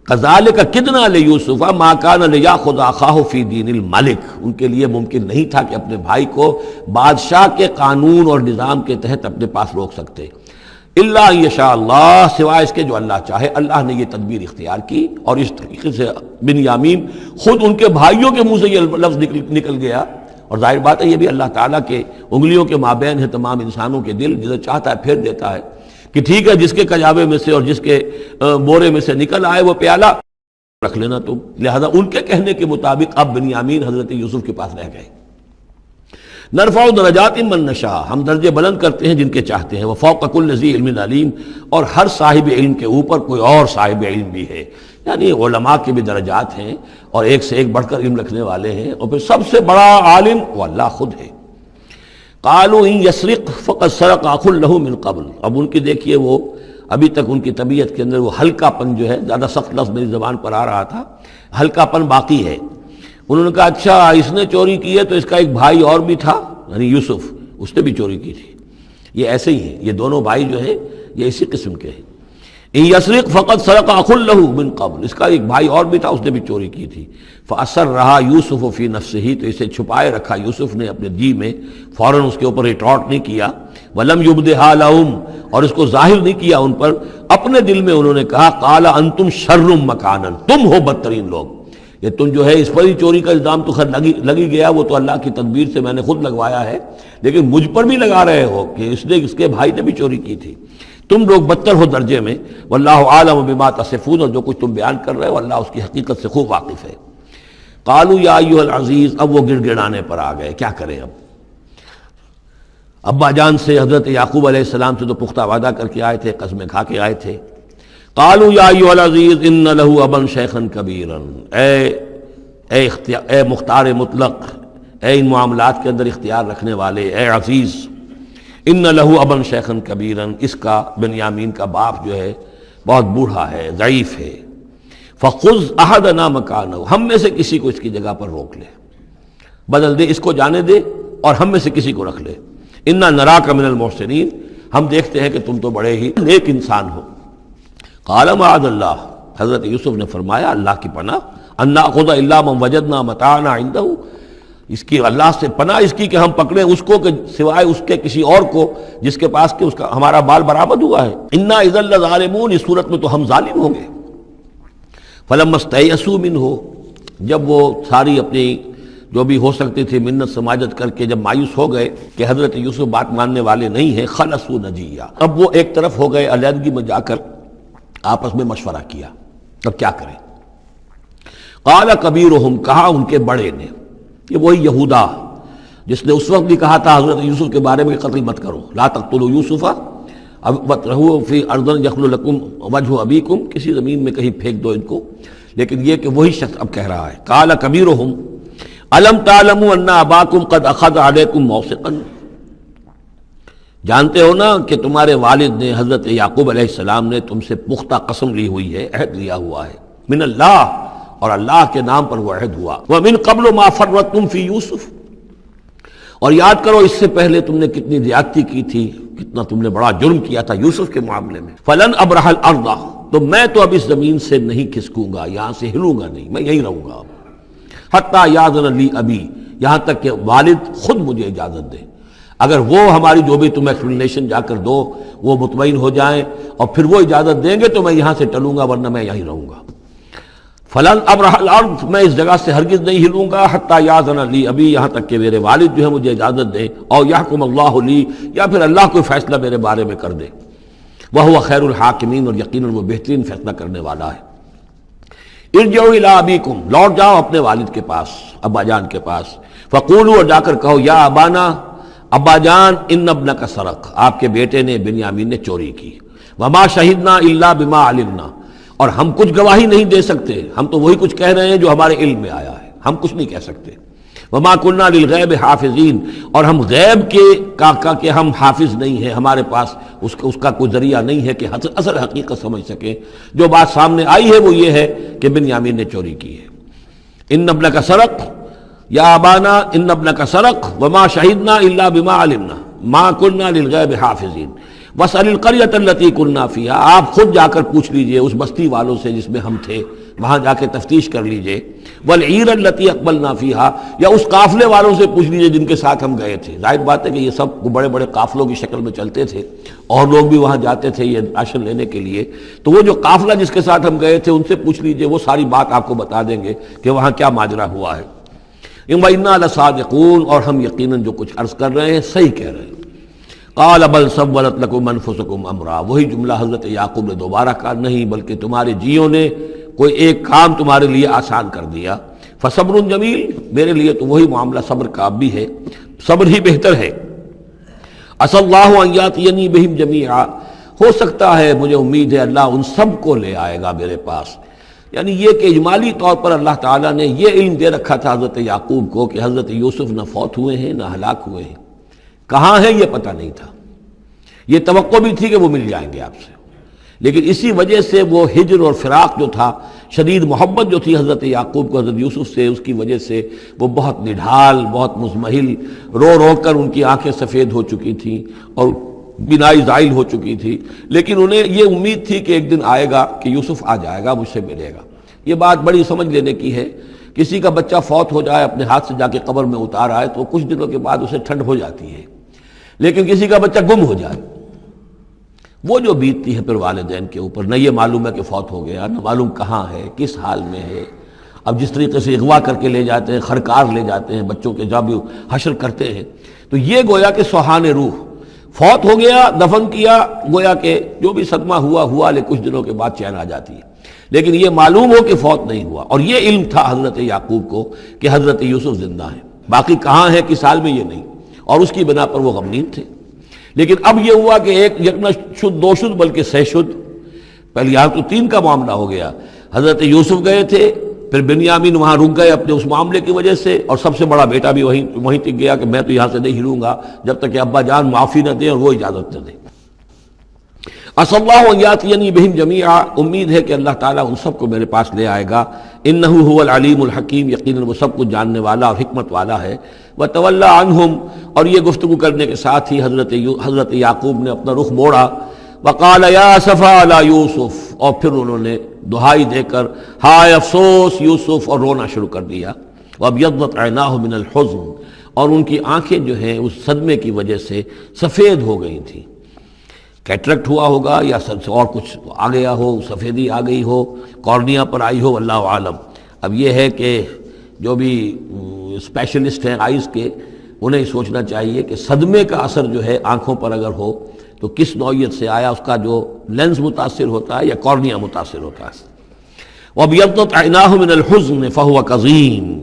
کذالک کدنا لیوسف ما کان لیاخذ اخاہ فی دین الملک، ان کے لیے ممکن نہیں تھا کہ اپنے بھائی کو بادشاہ کے قانون اور نظام کے تحت اپنے پاس روک سکتے، الا یشاء اللہ، سوائے اس کے جو اللہ چاہے۔ اللہ نے یہ تدبیر اختیار کی، اور اس طریقے سے بنیامین خود ان کے بھائیوں کے منہ سے یہ لفظ نکل گیا، اور ظاہر بات ہے یہ بھی اللہ تعالیٰ کے انگلیوں کے مابین ہے تمام انسانوں کے دل، جسے چاہتا ہے پھیر دیتا ہے کہ ٹھیک ہے جس کے کجاوے میں سے اور جس کے بورے میں سے نکل آئے وہ پیالہ رکھ لینا تم۔ لہذا ان کے کہنے کے مطابق اب بنیامین حضرت یوسف کے پاس رہ گئے۔ نرفع درجات من نشاء، ہم درجے بلند کرتے ہیں جن کے چاہتے ہیں، وفوق کل ذی علم علیم، اور ہر صاحب علم کے اوپر کوئی اور صاحب علم بھی ہے، یعنی علماء کے بھی درجات ہیں اور ایک سے ایک بڑھ کر علم رکھنے والے ہیں، اور پھر سب سے بڑا عالم وہ اللہ خود ہے۔ قالوا ان یسرق فقد سرق اخ له من قبل، اب ان کی دیکھیے وہ ابھی تک ان کی طبیعت کے اندر وہ ہلکا پن جو ہے، زیادہ سخت لفظ میری زبان پر آ رہا تھا، ہلکا پن باقی ہے۔ انہوں نے کہا اچھا اس نے چوری کی ہے تو اس کا ایک بھائی اور بھی تھا، یعنی یوسف، اس نے بھی چوری کی تھی۔ یہ ایسے ہی ہیں، یہ دونوں بھائی جو ہیں یہ اسی قسم کے ہیں۔ ان یسرق فقد سرق اخ له من قبل، اس کا ایک بھائی اور بھی تھا، اس نے بھی چوری کی تھی۔ فاسرها یوسف فی نفسہ، تو اسے چھپائے رکھا یوسف نے اپنے جی میں، فوراً اس کے اوپر ریٹارٹ نہیں کیا۔ ولم یبدھا لهم، اور اس کو ظاہر نہیں کیا ان پر، اپنے دل میں انہوں نے کہا قال انتم شر مکانا، تم ہو بدترین لوگ، یہ تم جو ہے اس پر ہی چوری کا الزام تو خیر لگی گیا، وہ تو اللہ کی تدبیر سے میں نے خود لگوایا ہے، لیکن مجھ پر بھی لگا رہے ہو کہ اس کے بھائی نے بھی چوری کی تھی، تم لوگ بدتر ہو درجے میں۔ واللہ عالم بما تصفون، اور جو کچھ تم بیان کر رہے ہو اللہ اس کی حقیقت سے خوب واقف ہے۔ قالوا یا ایھا العزیز، اب وہ گڑ گڑانے پر آ گئے، کیا کریں اب؟ ابا جان سے حضرت یعقوب علیہ السلام سے تو پختہ وعدہ کر کے آئے تھے، قسمیں کھا کے آئے تھے۔ قالوا یا ایھا العزیز ان له ابا شیخا کبیرا، اے مختار مطلق، اے ان معاملات کے اندر اختیار رکھنے والے، اے عزیز، ان له ابا شیخا کبیرا، اس کا بنیامین کا باپ جو ہے بہت بوڑھا ہے، ضعیف ہے۔ فخذ احدنا مکانہ، ہم میں سے کسی کو اس کی جگہ پر روک لے، بدل دے، اس کو جانے دے اور ہم میں سے کسی کو رکھ لے۔ انا نراک من المحسنین، ہم دیکھتے ہیں کہ تم تو بڑے ہی نیک انسان ہو۔ قال معاذ اللہ، حضرت یوسف نے فرمایا اللہ کی پناہ، ان ناخذ الا من وجدنا متاعنا عنده، اس کی اللہ سے پناہ اس کی کہ ہم پکڑیں اس کو کہ سوائے اس کے کسی اور کو جس کے پاس کہ اس کا ہمارا بال برآمد ہوا ہے۔ انا اذا لظالمون، اس صورت میں تو ہم ظالم ہوں گے۔ فلما استيئسوا منه، جب وہ ساری اپنی جو بھی ہو سکتی تھی منت سماجت کر کے جب مایوس ہو گئے کہ حضرت یوسف بات ماننے والے نہیں ہیں، خلصوا نجیہ، اب وہ ایک طرف ہو گئے، علیحدگی میں جا کر آپس میں مشورہ کیا اب کیا کریں۔ قال کبیرہم، کہا ان کے بڑے نے، یہ وہی یہودا جس نے اس وقت بھی کہا تھا حضرت یوسف کے بارے میں کہ قتل مت کرو، لا تقتلوا یوسف وَاطْرَحُوهُ فِي أَرْضٍ يَخْلُ لَكُمْ وَجْهُ أَبِيكُمْ، کسی زمین میں کہیں پھینک دو ان کو، لیکن یہ کہ وہی شخص اب کہہ رہا ہے۔ قال کبیرہم أَلَمْ تَعْلَمُوا أَنَّ أَبَاكُمْ قَدْ أَخَذَ عَلَيْكُمْ مَوْثِقًا، جانتے ہو نا کہ تمہارے والد نے حضرت یعقوب علیہ السلام نے تم سے پختہ قسم لی ہوئی ہے، عہد لیا ہوا ہے، من اللہ، اور اللہ کے نام پر وہ عہد ہوا، وَمِن قَبْلُ مَا فَرَّطْتُمْ فِي يُوسُف، اور یاد کرو اس سے پہلے تم نے کتنی زیادتی کی تھی، کتنا تم نے بڑا جرم کیا تھا یوسف کے معاملے میں۔ فَلَنْ أَبْرَحَ الْأَرْضَ، تو میں تو اب اس زمین سے نہیں کھسکوں گا، یہاں سے ہلوں گا نہیں، میں یہیں رہوں گا حتیٰ یأذن لی ابی، یہاں تک کہ والد خود مجھے اجازت دے، اگر وہ ہماری جو بھی تم ایکسپلینیشن جا کر دو وہ مطمئن ہو جائیں اور پھر وہ اجازت دیں گے تو میں یہاں سے ٹلوں گا، ورنہ میں یہیں رہوں گا۔ فلن ابرح الارض، میں اس جگہ سے ہرگز نہیں ہلوں گا، حتیٰ یأذن لی ابی، یہاں تک کہ میرے والد جو ہے مجھے اجازت دیں، اور یحکم اللہ لی، یا پھر اللہ کوئی فیصلہ میرے بارے میں کر دے، وہو خیر الحاکمین، اور یقیناً وہ بہترین فیصلہ کرنے والا ہے۔ ارجعوا الی ابیکم، لوٹ جاؤ اپنے والد کے پاس، ابا جان کے پاس، فقولوا، اور جا کر کہو، یا ابانا، ابا جان ان ابنک سرق، آپ کے بیٹے نے بنیامین نے چوری کی، وما شہدنا الا بما علمنا، اور ہم کچھ گواہی نہیں دے سکتے، ہم تو وہی کچھ کہہ رہے ہیں جو ہمارے علم میں آیا ہے، ہم کچھ نہیں کہہ سکتے۔ وما كنا للغیب حافظین، اور ہم غیب کے ہم حافظ نہیں ہیں، ہمارے پاس اس کا کوئی ذریعہ نہیں ہے کہ اصل حقیقت سمجھ سکیں۔ جو بات سامنے آئی ہے وہ یہ ہے کہ بنیامین نے چوری کی ہے۔ ان ابنک سرق یا ابانا ان ابنک سرق وما شہدنا الا بما علمنا ما كنا للغیب حافظین واسأل القریۃ التی كنا فیہا، آپ خود جا کر پوچھ لیجئے اس بستی والوں سے جس میں ہم تھے، وہاں جا کے تفتیش کر لیجئے، والعیر التی اقبلنا فیہا، یا اس قافلے والوں سے پوچھ لیجئے جن کے ساتھ ہم گئے تھے۔ ظاہر بات ہے کہ یہ سب بڑے بڑے قافلوں کی شکل میں چلتے تھے، اور لوگ بھی وہاں جاتے تھے یہ راشن لینے کے لیے، تو وہ جو قافلہ جس کے ساتھ ہم گئے تھے ان سے پوچھ لیجئے، وہ ساری بات آپ کو بتا دیں گے کہ وہاں کیا ماجرا ہوا ہے۔ وَإِنَّا لَصَادِقُونَ، اور ہم یقیناً جو کچھ عرض کر رہے ہیں صحیح کہہ رہے ہیں۔ قال بل سولت لكم انفسكم امرا، وہی جملہ حضرت یعقوب نے دوبارہ کہا، نہیں بلکہ تمہارے جیوں نے کوئی ایک کام تمہارے لیے آسان کر دیا، فصبر جمیل، میرے لیے تو وہی معاملہ صبر کا بھی ہے، صبر ہی بہتر ہے۔ عسى الله ان ياتيني بهم جميعا، ہو سکتا ہے، مجھے امید ہے اللہ ان سب کو لے آئے گا میرے پاس۔ یعنی یہ کہ اجمالی طور پر اللہ تعالیٰ نے یہ علم دے رکھا تھا حضرت یعقوب کو کہ حضرت یوسف نہ فوت ہوئے ہیں نہ ہلاک ہوئے ہیں، کہاں ہے یہ پتہ نہیں تھا، یہ توقع بھی تھی کہ وہ مل جائیں گے آپ سے، لیکن اسی وجہ سے وہ ہجر اور فراق جو تھا، شدید محبت جو تھی حضرت یعقوب کو حضرت یوسف سے، اس کی وجہ سے وہ بہت نڈھال، بہت مزمحل، رو رو کر ان کی آنکھیں سفید ہو چکی تھیں اور بینائی زائل ہو چکی تھی، لیکن انہیں یہ امید تھی کہ ایک دن آئے گا کہ یوسف آ جائے گا، مجھ سے ملے گا۔ یہ بات بڑی سمجھ لینے کی ہے، کسی کا بچہ فوت ہو جائے، اپنے ہاتھ سے جا کے قبر میں اتار آئے تو کچھ دنوں کے بعد اسے ٹھنڈ ہو جاتی ہے، لیکن کسی کا بچہ گم ہو جائے، وہ جو بیتتی ہے پھر والدین کے اوپر، نہ یہ معلوم ہے کہ فوت ہو گیا، نہ معلوم کہاں ہے، کس حال میں ہے۔ اب جس طریقے سے اغوا کر کے لے جاتے ہیں، خرکار لے جاتے ہیں بچوں کے، جب حشر کرتے ہیں، تو یہ گویا کہ سوہان روح، فوت ہو گیا، دفن کیا، گویا کہ جو بھی صدمہ ہوا لیکن کچھ دنوں کے بعد چین آ جاتی ہے، لیکن یہ معلوم ہو کہ فوت نہیں ہوا، اور یہ علم تھا حضرت یعقوب کو کہ حضرت یوسف زندہ ہیں، باقی کہاں ہے کس حال میں یہ نہیں، اور اس کی بنا پر وہ غمگین تھے۔ لیکن اب یہ ہوا کہ ایک یک نہ شد دو شد بلکہ سہ شد، پہلے یہاں تو تین کا معاملہ ہو گیا، حضرت یوسف گئے تھے، پھر بنیامین وہاں رک گئے اپنے اس معاملے کی وجہ سے، اور سب سے بڑا بیٹا بھی وہیں ٹک گیا کہ میں تو یہاں سے نہیں ہلوں گا جب تک کہ ابا جان معافی نہ دیں اور وہ اجازت نہ دیں۔ عسى الله ان ياتيني بهم جميعا، امید ہے کہ اللہ تعالیٰ ان سب کو میرے پاس لے آئے گا، انه هو العلیم الحکیم، یقیناً وہ سب کچھ جاننے والا اور حکمت والا ہے۔ وتولى عنهم، اور یہ گفتگو کرنے کے ساتھ ہی حضرت یعقوب نے اپنا رخ موڑا، وقال یا اسفا علی یوسف، اور پھر انہوں نے دہائی دے کر ہائے افسوس یوسف، اور رونا شروع کر دیا۔ وابیضت عیناہ من الحزن، اور ان کی آنکھیں جو ہیں اس صدمے کی وجہ سے سفید ہو گئی تھیں، کیٹریکٹ ہوا ہوگا یا اور کچھ آ گیا ہو، سفیدی آ گئی ہو، کارنیا پر آئی ہو، اللہ عالم۔ اب یہ ہے کہ جو بھی اسپیشلسٹ ہیں آئیز کے، انہیں سوچنا چاہیے کہ صدمے کا اثر جو ہے آنکھوں پر اگر ہو تو کس نوعیت سے آیا، اس کا جو لینز متاثر ہوتا ہے یا کارنیا متاثر ہوتا ہے۔ وَابْيَضَّتْ عَيْنَاهُ مِنَ الْحُزْنِ فَهُوَ كَظِيمٌ،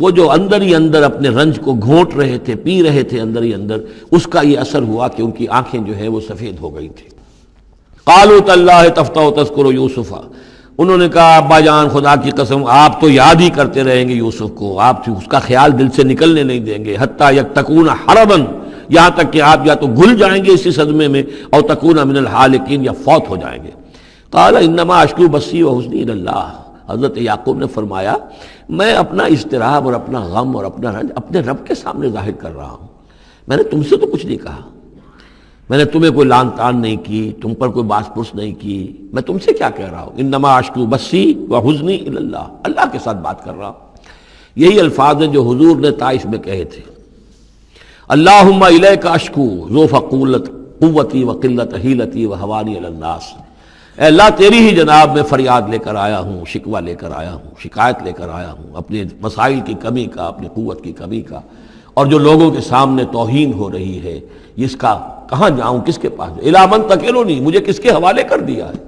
وہ جو اندر ہی اندر اپنے رنج کو گھونٹ رہے تھے، پی رہے تھے اندر ہی اندر، اس کا یہ اثر ہوا کہ ان کی آنکھیں جو ہے وہ سفید ہو گئی تھیں۔ قَالُوا تَاللَّهِ تَفْتَحُ تَذْكُرُ يُوسُفَ، انہوں نے کہا ابا جان خدا کی قسم آپ تو یاد ہی کرتے رہیں گے یوسف کو، آپ اس کا خیال دل سے نکلنے نہیں دیں گے، حتیٰ یکتکون حربا، یہاں تک کہ آپ یا تو گھل جائیں گے اسی صدمے میں، اور تکون من الحالکین، یا فوت ہو جائیں گے۔ قال انما اشکو بثی وحزنی الی اللہ، حضرت یعقوب نے فرمایا میں اپنا اضطراب اور اپنا غم اور اپنا رنج اپنے رب کے سامنے ظاہر کر رہا ہوں، میں نے تم سے تو کچھ نہیں کہا، میں نے تمہیں کوئی لان تان نہیں کی، تم پر کوئی باس پرس نہیں کی، میں تم سے کیا کہہ رہا ہوں، انما اشکو بثی وحزنی الی اللہ، اللہ کے ساتھ بات کر رہا ہوں۔ یہی الفاظ ہیں جو حضور نے طائف میں کہے تھے، اللہم الیک اشکو ذوف قوتی وقلت حیلتی وہوانی علی الناس، اے اللہ تیری ہی جناب میں فریاد لے کر آیا ہوں، شکوہ لے کر آیا ہوں، شکایت لے کر آیا ہوں اپنے مسائل کی کمی کا، اپنی قوت کی کمی کا، اور جو لوگوں کے سامنے توہین ہو رہی ہے اس کا کہاں جاؤں، کس کے پاس، الی من تکلنی، مجھے کس کے حوالے کر دیا ہے۔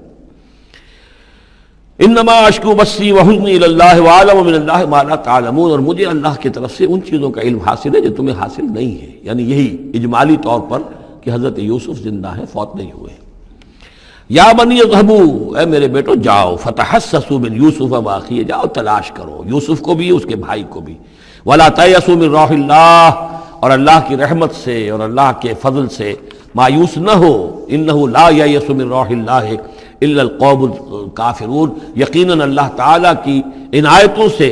انما اشکو بثی وحزنی الی اللہ واعلم من اللہ ما لا تعلمون، اور مجھے اللہ کی طرف سے ان چیزوں کا علم حاصل ہے جو تمہیں حاصل نہیں ہے، یعنی یہی اجمالی طور پر کہ حضرت یوسف زندہ ہیں، فوت نہیں ہوئے۔ یا بنی اذهبوا، اے میرے بیٹو جاؤ، فتحسسوا من یوسف واخیہ، جاؤ تلاش کرو یوسف کو بھی اس کے بھائی کو بھی، ولا تیأسوا من روح اللہ، اور اللہ کی رحمت سے اور اللہ کے فضل سے مایوس نہ ہو، انہ لا ییأس من روح اللہ الا القوم الکافرون، یقیناً اللہ تعالیٰ کی عنایتوں سے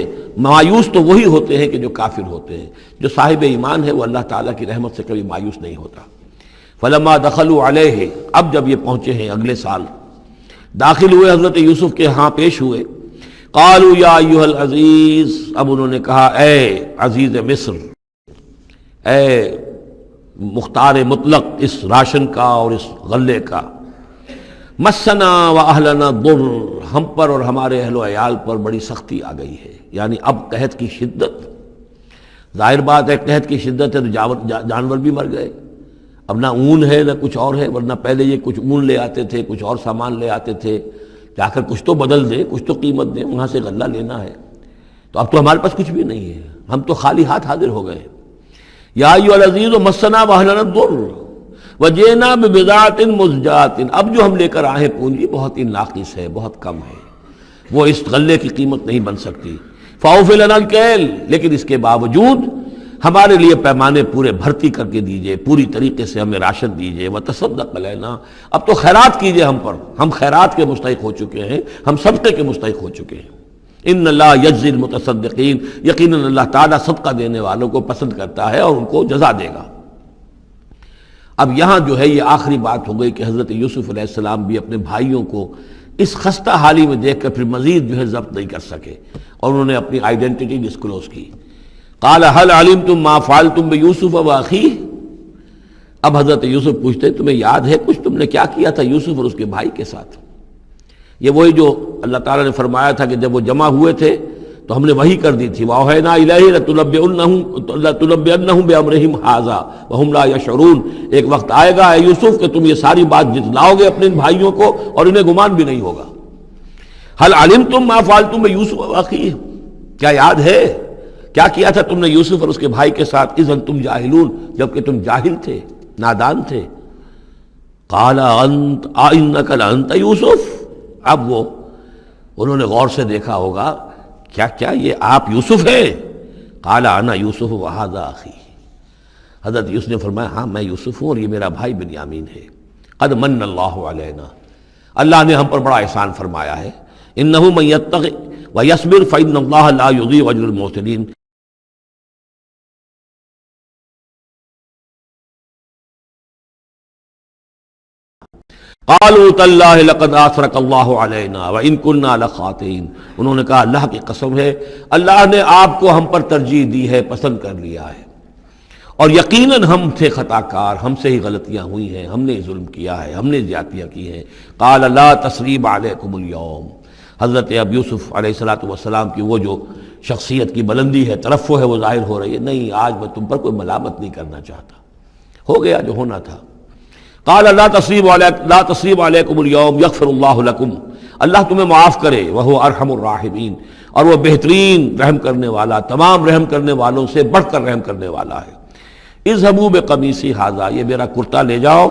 مایوس تو وہی ہوتے ہیں کہ جو کافر ہوتے ہیں، جو صاحب ایمان ہے وہ اللہ تعالیٰ کی رحمت سے کبھی مایوس نہیں ہوتا۔ فلما دخلوا علیہ، اب جب یہ پہنچے ہیں اگلے سال، داخل ہوئے حضرت یوسف کے ہاں پیش ہوئے، قالوا یا ایھا العزیز، اب انہوں نے کہا اے عزیز مصر، اے مختار مطلق اس راشن کا اور اس غلے کا، مسنا و اہلنا ضر، ہم پر اور ہمارے اہل و عیال پر بڑی سختی آ گئی ہے، یعنی اب قحط کی شدت، ظاہر بات ہے قحط کی شدت ہے تو جانور بھی مر گئے، اب نہ اون ہے نہ کچھ اور ہے، ورنہ پہلے یہ کچھ اون لے آتے تھے، کچھ اور سامان لے آتے تھے، جا کر کچھ تو بدل دیں، کچھ تو قیمت دیں، وہاں سے غلہ لینا ہے، تو اب تو ہمارے پاس کچھ بھی نہیں ہے، ہم تو خالی ہاتھ حاضر ہو گئے۔ یا ایھا العزیز مسنا و اہلنا الضر وجئنا ببضاعۃ مزجاۃ، اب جو ہم لے کر آئے پونجی بہت ہی ناقص ہے، بہت کم ہے، وہ اس غلے کی قیمت نہیں بن سکتی، فاوفی لنا الکیل، لیکن اس کے باوجود ہمارے لیے پیمانے پورے بھرتی کر کے دیجئے، پوری طریقے سے ہمیں راشن دیجئے، وتصدق علینا، اب تو خیرات کیجئے ہم پر، ہم خیرات کے مستحق ہو چکے ہیں، ہم صدقے کے مستحق ہو چکے ہیں۔ ان اللہ یجزی المتصدقین، یقیناً اللہ تعالیٰ صدقہ دینے والوں کو پسند کرتا ہے اور ان کو جزا دے گا۔ اب یہاں جو ہے یہ آخری بات ہو گئی کہ حضرت یوسف علیہ السلام بھی اپنے بھائیوں کو اس خستہ حالی میں دیکھ کر پھر مزید جو ہے ضبط نہیں کر سکے، اور انہوں نے اپنی آئیڈینٹی ڈسکلوز کی۔ قال هل علمتم ما فعلتم بيوسف واخيه، اب حضرت یوسف پوچھتے تمہیں یاد ہے کچھ تم نے کیا کیا تھا یوسف اور اس کے بھائی کے ساتھ؟ یہ وہی جو اللہ تعالیٰ نے فرمایا تھا کہ جب وہ جمع ہوئے تھے تو ہم نے وحی کر دی تھی، وَأَوْحَيْنَا إِلَيْهِ لَتُنَبِّئَنَّهُم بِأَمْرِهِمْ هَٰذَا وَهُمْ لَا يَشْعُرُونَ، ایک وقت آئے گا اے یوسف کہ تم یہ ساری بات جتلاؤ گے اپنے ان بھائیوں کو اور انہیں گمان بھی نہیں ہوگا۔ هل علمتم ما فعلتم بيوسف واخيه، کیا یاد ہے کیا کیا تھا تم نے یوسف اور اس کے بھائی کے ساتھ؟ اذ انتم جاہلون، جبکہ تم جاہل تھے، نادان تھے۔ قال انت انک لانت یوسف، اب وہ انہوں نے غور سے دیکھا ہوگا کیا یہ آپ یوسف ہیں؟ قال انا یوسف وہذا اخی، حضرت یوسف نے فرمایا ہاں میں یوسف ہوں اور یہ میرا بھائی بنیامین ہے۔ قد من اللہ علینا، اللہ نے ہم پر بڑا احسان فرمایا ہے۔ انہ من یتق ویصبر فإن اللہ لا یضیع اجر المحسنین، قالوا تاللہ لقد آثرک اللہ علینا وإن كنا لخاطئین، انہوں نے کہا اللہ کی قسم ہے اللہ نے آپ کو ہم پر ترجیح دی ہے، پسند کر لیا ہے، اور یقیناً ہم تھے خطا کار، ہم سے ہی غلطیاں ہوئی ہیں، ہم نے ظلم کیا ہے، ہم نے زیادتیاں کی ہیں۔ قال لا تثریب علیکم اليوم، حضرت اب یوسف علیہ السلام کی وہ جو شخصیت کی بلندی ہے، ترفع ہے، وہ ظاہر ہو رہی ہے، نہیں آج میں تم پر کوئی ملامت نہیں کرنا چاہتا، ہو گیا جو ہونا تھا۔ قال لا تصریب علیکم اليوم یغفر اللہ لکم، اللہ تمہیں معاف کرے، وہو ارحم الراحمین، اور وہ بہترین رحم کرنے والا، تمام رحم کرنے والوں سے بڑھ کر رحم کرنے والا ہے۔ اذهبوا بقمیصی ھذا، یہ میرا کرتا لے جاؤ،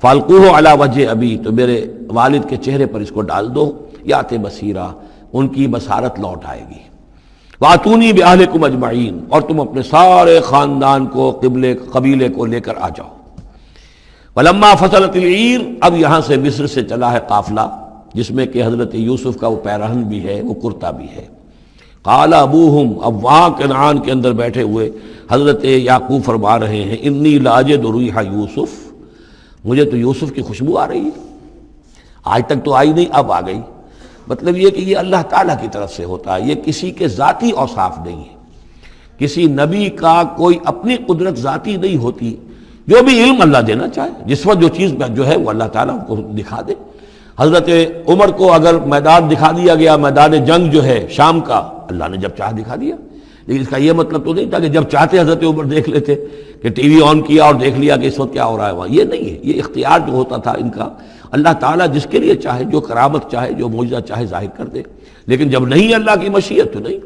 فالقوہ علی وجہ ابی، تو میرے والد کے چہرے پر اس کو ڈال دو، یات بصیرہ، ان کی بصارت لوٹ آئے گی۔ واتونی باہلکم اجمعین، اور تم اپنے سارے خاندان کو، قبیلے کو لے کر آ جاؤ۔ ولما فصلت العیر، اب یہاں سے مصر سے چلا ہے قافلہ جس میں کہ حضرت یوسف کا وہ پیرہن بھی ہے، وہ کرتا بھی ہے۔ قال ابوہم، اب وہاں کنعان کے اندر بیٹھے ہوئے حضرت یعقوب فرما رہے ہیں انی لاجد ریح یوسف، مجھے تو یوسف کی خوشبو آ رہی ہے، آج تک تو آئی نہیں اب آ گئی۔ مطلب یہ کہ یہ اللہ تعالیٰ کی طرف سے ہوتا ہے، یہ کسی کے ذاتی اوصاف نہیں ہے، کسی نبی کا کوئی اپنی قدرت ذاتی نہیں ہوتی، جو بھی علم اللہ دینا چاہے، جس وقت جو چیز جو ہے وہ اللہ تعالیٰ کو دکھا دے۔ حضرت عمر کو اگر میدان دکھا دیا گیا، میدان جنگ جو ہے شام کا، اللہ نے جب چاہ دکھا دیا، لیکن اس کا یہ مطلب تو نہیں تھا کہ جب چاہتے حضرت عمر دیکھ لیتے، کہ ٹی وی آن کیا اور دیکھ لیا کہ اس وقت کیا ہو رہا ہے وہاں، یہ نہیں ہے، یہ اختیار جو ہوتا تھا ان کا اللہ تعالیٰ جس کے لیے چاہے جو کرامت چاہے جو معجزہ چاہے ظاہر کر دے، لیکن جب نہیں اللہ کی مشیت تو نہیں۔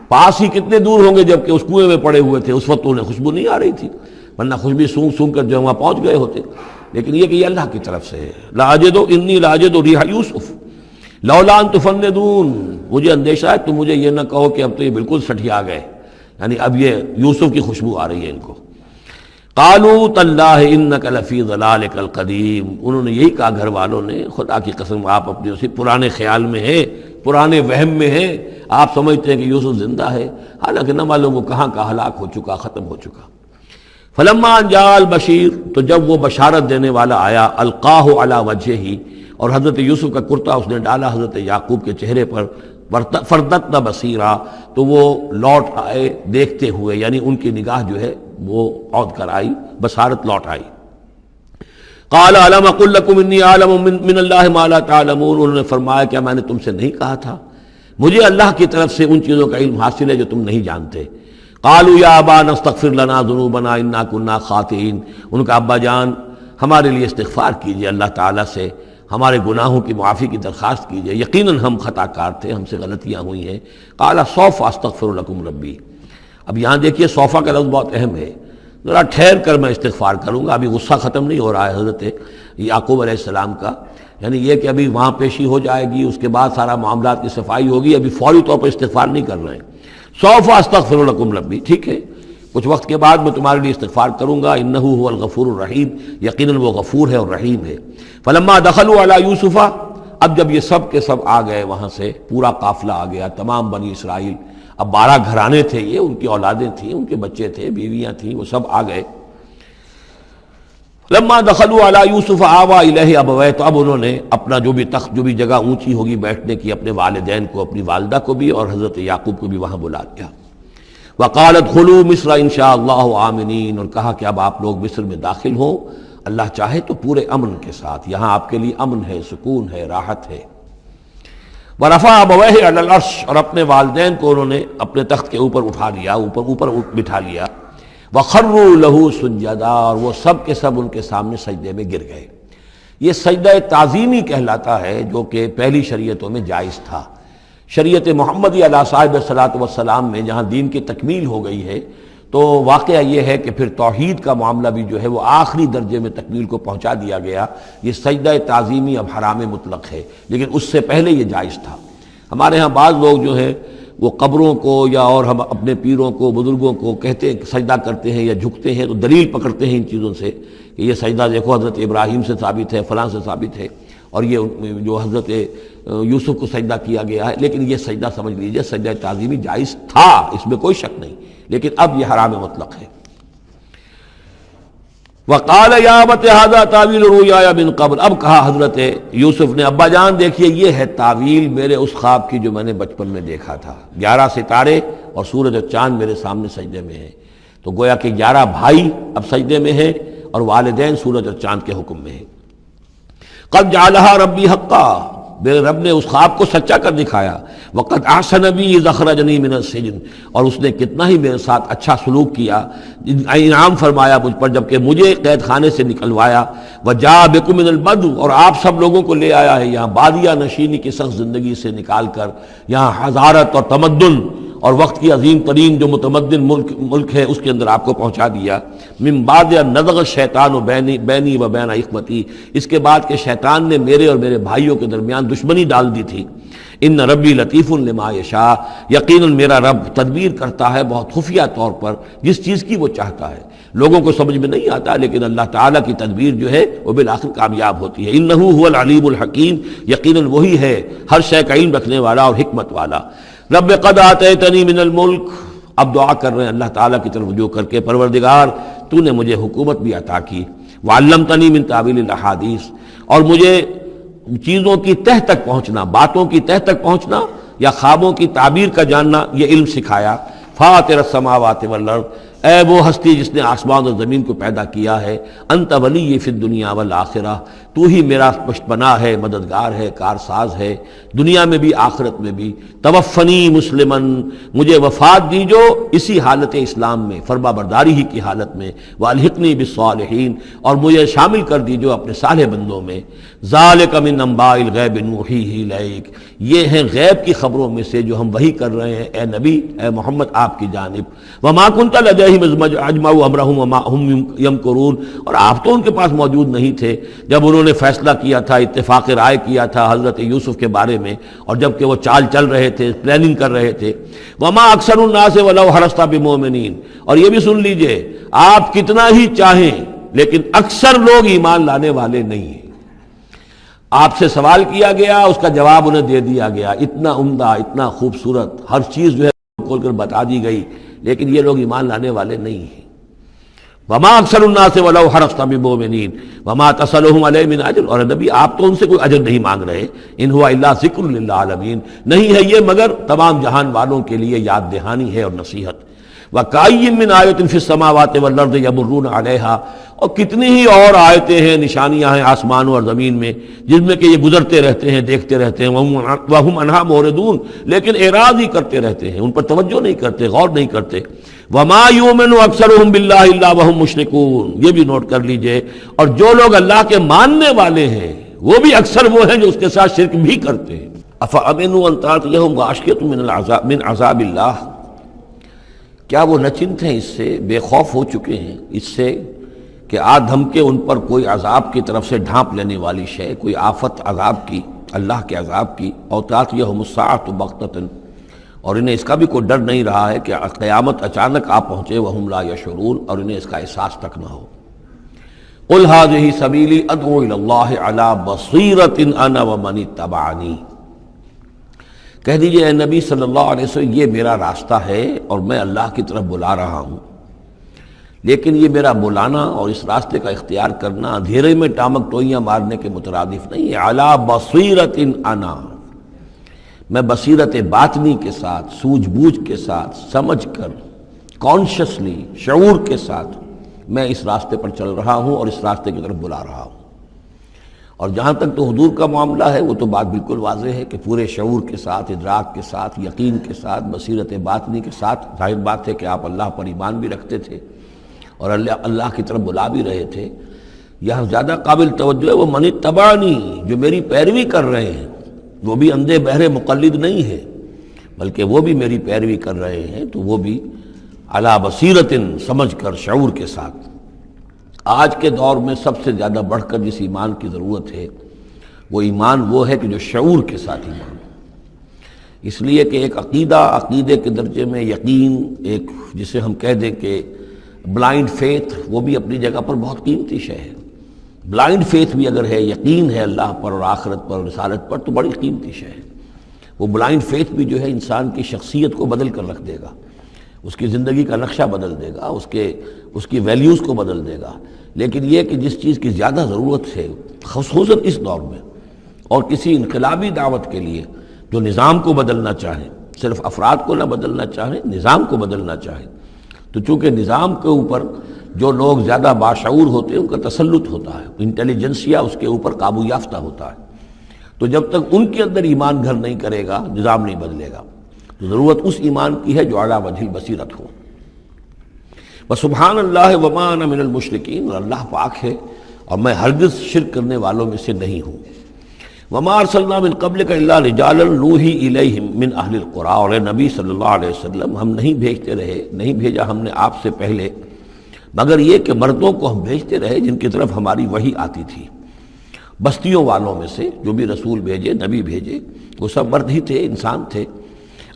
پاس ہی کتنے دور ہوں گے جب کہ اس کنویں میں پڑے ہوئے تھے، اس وقت انہیں خوشبو نہیں آ رہی تھی، ورنہ خوشبو سونگ سونگ کر جو وہاں پہنچ گئے ہوتے۔ لیکن یہ کہ یہ اللہ کی طرف سے ہے۔ لاجد انی لاجد ریح یوسف لولا ان تفندون، مجھے اندیشہ ہے تم مجھے یہ نہ کہو کہ اب تو یہ بالکل سٹھیا گئے، یعنی اب یہ یوسف کی خوشبو آ رہی ہے ان کو۔ قالوا تاللہ انک لفی ضلالک القدیم، انہوں نے یہی کہا گھر والوں نے، خدا کی قسم آپ اپنے اسی پرانے خیال میں ہیں، پرانے وہم میں ہیں، آپ سمجھتے ہیں کہ یوسف زندہ ہے، حالانکہ نہ معلوم وہ کہاں کا ہلاک ہو چکا، ختم ہو چکا۔ فلما ان جاء البشیر، تو جب وہ بشارت دینے والا آیا، القاہ علی وجہہ، اور حضرت یوسف کا کرتا اس نے ڈالا حضرت یعقوب کے چہرے پر، فردتنا بصیرا، تو وہ لوٹ آئے دیکھتے ہوئے، یعنی ان کی نگاہ جو ہے وہ عود کر آئی، بصارت لوٹ آئی۔ قال الم اقل لکم انی اعلم من اللہ ما لا تعلمون، انہوں نے فرمایا کیا میں نے تم سے نہیں کہا تھا مجھے اللہ کی طرف سے ان چیزوں کا علم حاصل ہے جو تم نہیں جانتے۔ قالوا یا ابانا استغفر لنا ذنوبنا انا كنا خاطئین، ان کا ابا جان ہمارے لیے استغفار کیجئے اللہ تعالیٰ سے، ہمارے گناہوں کی معافی کی درخواست کیجئے، یقیناً ہم خطا کار تھے، ہم سے غلطیاں ہوئی ہیں۔ قال سوف استغفر لکم ربی، اب یہاں دیکھیے صوفہ کا لفظ بہت اہم ہے، ذرا ٹھہر کر میں استغفار کروں گا، ابھی غصہ ختم نہیں ہو رہا ہے حضرت یعقوب علیہ السلام کا، یعنی یہ کہ ابھی وہاں پیشی ہو جائے گی، اس کے بعد سارا معاملات کی صفائی ہوگی، ابھی فوری طور پر استغفار نہیں کر رہے ہیں۔ سوف استغفر لکم ربی، ٹھیک ہے کچھ وقت کے بعد میں تمہارے لیے استغفار کروں گا، انہ هو الغفور الرحیم، یقیناً وہ غفور ہے اور رحیم ہے۔ فلما دخلوا علی یوسف، اب جب یہ سب کے سب آ گئے وہاں سے، پورا قافلہ آ گیا، تمام بنی اسرائیل، اب 12 گھرانے تھے یہ، ان کی اولادیں تھیں، ان کے بچے تھے، بیویاں تھیں، وہ سب آ گئے۔ لما دخلوا علی یوسف آویٰ الیہ ابویہ، تو اب انہوں نے اپنا جو بھی تخت، جو بھی جگہ اونچی ہوگی بیٹھنے کی، اپنے والدین کو، اپنی والدہ کو بھی اور حضرت یعقوب کو بھی وہاں بلا لیا۔ وقال ادخلوا مصر ان شاء اللہ آمنین، اور کہا کہ اب آپ لوگ مصر میں داخل ہوں اللہ چاہے تو پورے امن کے ساتھ، یہاں آپ کے لیے امن ہے، سکون ہے، راحت ہے۔ ورفع ابویہ علی العرش، اور اپنے والدین کو انہوں نے اپنے تخت کے اوپر اٹھا لیا، اوپر بٹھا لیا۔ وخروا لہ سجدا، اور وہ سب کے سب ان کے سامنے سجدے میں گر گئے۔ یہ سجدہ تعظیمی کہلاتا ہے، جو کہ پہلی شریعتوں میں جائز تھا۔ شریعت محمدی علیہ صاحب الصلاۃ والسلام میں جہاں دین کی تکمیل ہو گئی ہے، تو واقعہ یہ ہے کہ پھر توحید کا معاملہ بھی جو ہے وہ آخری درجے میں تکمیل کو پہنچا دیا گیا۔ یہ سجدہ تعظیمی اب حرام مطلق ہے، لیکن اس سے پہلے یہ جائز تھا۔ ہمارے ہاں بعض لوگ جو ہیں وہ قبروں کو یا اور ہم اپنے پیروں کو، بزرگوں کو کہتے ہیں سجدہ کرتے ہیں یا جھکتے ہیں، تو دلیل پکڑتے ہیں ان چیزوں سے کہ یہ سجدہ دیکھو حضرت ابراہیم سے ثابت ہے، فلاں سے ثابت ہے، اور یہ جو حضرت یوسف کو سجدہ کیا گیا ہے، لیکن یہ سجدہ سمجھ لیجئے سجدہ تعظیمی جائز تھا، اس میں کوئی شک نہیں، لیکن اب یہ حرام مطلق ہے۔ وقال یا ابت ھذا تاویل رؤیایا من قبل، اب کہا حضرت یوسف نے ابا جان دیکھیے یہ ہے تعویل میرے اس خواب کی جو میں نے بچپن میں دیکھا تھا، 11 ستارے اور سورج اور چاند میرے سامنے سجدے میں ہیں، تو گویا کہ 11 بھائی اب سجدے میں ہیں اور والدین سورج اور چاند کے حکم میں ہیں۔ قد جعلها ربی حقا، میرے رب نے اس خواب کو سچا کر دکھایا۔ وقد احسن بی اذ اخرجنی من السجن، اور اس نے کتنا ہی میرے ساتھ اچھا سلوک کیا، انعام فرمایا مجھ پر جبکہ مجھے قید خانے سے نکلوایا۔ وجاء بکم من البدو، اور آپ سب لوگوں کو لے آیا ہے یہاں بادیہ نشینی کی سخت زندگی سے نکال کر یہاں حضارت اور تمدن اور وقت کی عظیم ترین جو متمدن ملک ہے اس کے اندر آپ کو پہنچا دیا۔ من بعد ان نزغ الشیطان بینی و بین اخوتی، اس کے بعد کہ شیطان نے میرے اور میرے بھائیوں کے درمیان دشمنی ڈال دی تھی۔ ان ربی لطیف لما یشاء، یقیناً میرا رب تدبیر کرتا ہے بہت خفیہ طور پر جس چیز کی وہ چاہتا ہے، لوگوں کو سمجھ میں نہیں آتا، لیکن اللہ تعالیٰ کی تدبیر جو ہے وہ بالآخر کامیاب ہوتی ہے۔ انہ هو العلیم الحکیم، یقیناً وہی ہے ہر شے کا علم رکھنے والا اور حکمت والا۔ رب قد آتیتنی من الملک، اب دعا کر رہے ہیں اللہ تعالیٰ کی طرف رجوع کر کے، پروردگار تو نے مجھے حکومت بھی عطا کی، وعلمتنی من تعویل الاحادیث، اور مجھے چیزوں کی تہ تک پہنچنا، باتوں کی تہ تک پہنچنا یا خوابوں کی تعبیر کا جاننا یہ علم سکھایا۔ فاطر السماوات والارض، اے وہ ہستی جس نے آسمان اور زمین کو پیدا کیا ہے، انت ولی فی الدنیا والآخرہ، تو ہی میرا پشتپناہ ہے، مددگار ہے، کارساز ہے، دنیا میں بھی آخرت میں بھی۔ توفنی مسلمن، مجھے وفات دیجو اسی حالت اسلام میں، فرما برداری ہی کی حالت میں، والحقنی بالصالحین، اور مجھے شامل کر دیجو اپنے صالح بندوں میں۔ ذالک من انباء الغیب نوحیہ الیک، یہ ہیں غیب کی خبروں میں سے جو ہم وحی کر رہے ہیں اے نبی، اے محمد آپ کی جانب۔ وما کنت لدیہم اذ اجمعوا امرہم وما ہم یمکرون، اور آپ تو ان کے پاس موجود نہیں تھے جب انہوں نے فیصلہ کیا تھا، اتفاق رائے کیا تھا حضرت یوسف کے بارے میں، اور جب کہ وہ چال چل رہے تھے، پلاننگ کر رہے تھے۔ وما اکثر الناس ولو حرصت بمؤمنین، اور یہ بھی سن لیجئے آپ کتنا ہی چاہیں لیکن اکثر لوگ ایمان لانے والے نہیں ہیں۔ آپ سے سوال کیا گیا، اس کا جواب انہیں دے دیا گیا، اتنا عمدہ، اتنا خوبصورت، ہر چیز جو ہے کھول کر بتا دی گئی، لیکن یہ لوگ ایمان لانے والے نہیں ہیں۔ وما اکثر الناس ولو حرصت بمؤمنین وما تصلهم علیہ من اجر، اور نبی آپ تو ان سے کوئی اجر نہیں مانگ رہے، ان هو الا ذکر للعالمین، نہیں ہے یہ مگر تمام جہان والوں کے لیے یاد دہانی ہے اور نصیحت۔ وَكَأَيٍّ مِّنْ آیَةٍ فِي السَّمَاوَاتِ وَالْأَرْضِ يَمُرُّونَ عَلَيْهَا، اور کتنی ہی اور آیتیں ہیں، نشانیاں ہیں آسمانوں اور زمین میں، جن میں کہ یہ گزرتے رہتے ہیں، دیکھتے رہتے ہیں، وَهُمْ عَنْهَا مُعْرِضُونَ، لیکن اعراض ہی کرتے رہتے ہیں، ان پر توجہ نہیں کرتے، غور نہیں کرتے۔ وَمَا يُؤْمِنُ أَكْثَرُهُم بِاللَّهِ إِلَّا وَهُمْ مُشْرِكُونَ، یہ بھی نوٹ کر لیجئے، اور جو لوگ اللہ کے ماننے والے ہیں وہ بھی اکثر وہ ہیں جو اس کے ساتھ شرک بھی کرتے ہیں۔ أَفَأَمِنُوا أَن تَأْتِيَهُمْ غَاشِيَةٌ مِّنْ عَذَابِ اللَّهِ، کیا وہ نچنت ہیں، اس سے بے خوف ہو چکے ہیں، اس سے کہ آ دھمکے ان پر کوئی عذاب کی طرف سے ڈھانپ لینے والی شے، کوئی آفت عذاب کی، اللہ کے عذاب کی۔ اور تأتیہم الساعۃ بغتۃ، اور انہیں اس کا بھی کوئی ڈر نہیں رہا ہے کہ قیامت اچانک آ پہنچے، وہم لا یشعرون، اور انہیں اس کا احساس تک نہ ہو۔ قل ھذہ سبیلی ادعو الی اللہ علی بصیرۃ انا ومن اتبعنی، کہہ دیجئے اے نبی صلی اللہ علیہ وسلم، یہ میرا راستہ ہے اور میں اللہ کی طرف بلا رہا ہوں، لیکن یہ میرا بلانا اور اس راستے کا اختیار کرنا اندھیرے میں ٹامک ٹوئیاں مارنے کے مترادف نہیں ہے۔ علی بصیرۃ انا، میں بصیرت باطنی کے ساتھ، سوجھ بوجھ کے ساتھ، سمجھ کر، کانشیسلی، شعور کے ساتھ میں اس راستے پر چل رہا ہوں اور اس راستے کی طرف بلا رہا ہوں۔ اور جہاں تک تو حضور کا معاملہ ہے، وہ تو بات بالکل واضح ہے کہ پورے شعور کے ساتھ، ادراک کے ساتھ، یقین کے ساتھ، بصیرت باطنی کے ساتھ، ظاہر بات ہے کہ آپ اللہ پر ایمان بھی رکھتے تھے اور اللہ کی طرف بلا بھی رہے تھے۔ یہاں زیادہ قابل توجہ ہے وہ من اتبعنی، جو میری پیروی کر رہے ہیں، وہ بھی اندھے بہرے مقلد نہیں ہے، بلکہ وہ بھی میری پیروی کر رہے ہیں، تو وہ بھی علی بصیرت، سمجھ کر، شعور کے ساتھ۔ آج کے دور میں سب سے زیادہ بڑھ کر جس ایمان کی ضرورت ہے وہ ایمان وہ ہے کہ جو شعور کے ساتھ ایمان، اس لیے کہ ایک عقیدے کے درجے میں یقین، ایک جسے ہم کہہ دیں کہ بلائنڈ فیتھ، وہ بھی اپنی جگہ پر بہت قیمتی شے ہے۔ بلائنڈ فیتھ بھی اگر ہے، یقین ہے اللہ پر اور آخرت پر اور رسالت پر، تو بڑی قیمتی شے ہے۔ وہ بلائنڈ فیتھ بھی جو ہے انسان کی شخصیت کو بدل کر رکھ دے گا، اس کی زندگی کا نقشہ بدل دے گا، اس کی ویلیوز کو بدل دے گا۔ لیکن یہ کہ جس چیز کی زیادہ ضرورت ہے خصوصاً اس دور میں، اور کسی انقلابی دعوت کے لیے جو نظام کو بدلنا چاہیں، صرف افراد کو نہ بدلنا چاہیں، نظام کو بدلنا چاہیں، تو چونکہ نظام کے اوپر جو لوگ زیادہ باشعور ہوتے ہیں ان کا تسلط ہوتا ہے، انٹیلیجنسیا اس کے اوپر قابو یافتہ ہوتا ہے، تو جب تک ان کے اندر ایمان گھر نہیں کرے گا نظام نہیں بدلے گا۔ تو ضرورت اس ایمان کی ہے جو اعلیٰ وجہ البصیرت ہو۔ وسبحان اللہ وما انا من المشرکین، اور اللہ پاک ہے اور میں ہرگز شرک کرنے والوں میں سے نہیں ہوں۔ وما ارسلنا من قبلک الا رجالا نوحی الیہم من اہل القری، اور اے نبی صلی اللہ علیہ وسلم، ہم نہیں بھیجا ہم نے آپ سے پہلے مگر یہ کہ مردوں کو ہم بھیجتے رہے جن کی طرف ہماری وحی آتی تھی۔ بستیوں والوں میں سے جو بھی رسول بھیجے، نبی بھیجے، وہ سب مرد ہی تھے، انسان تھے۔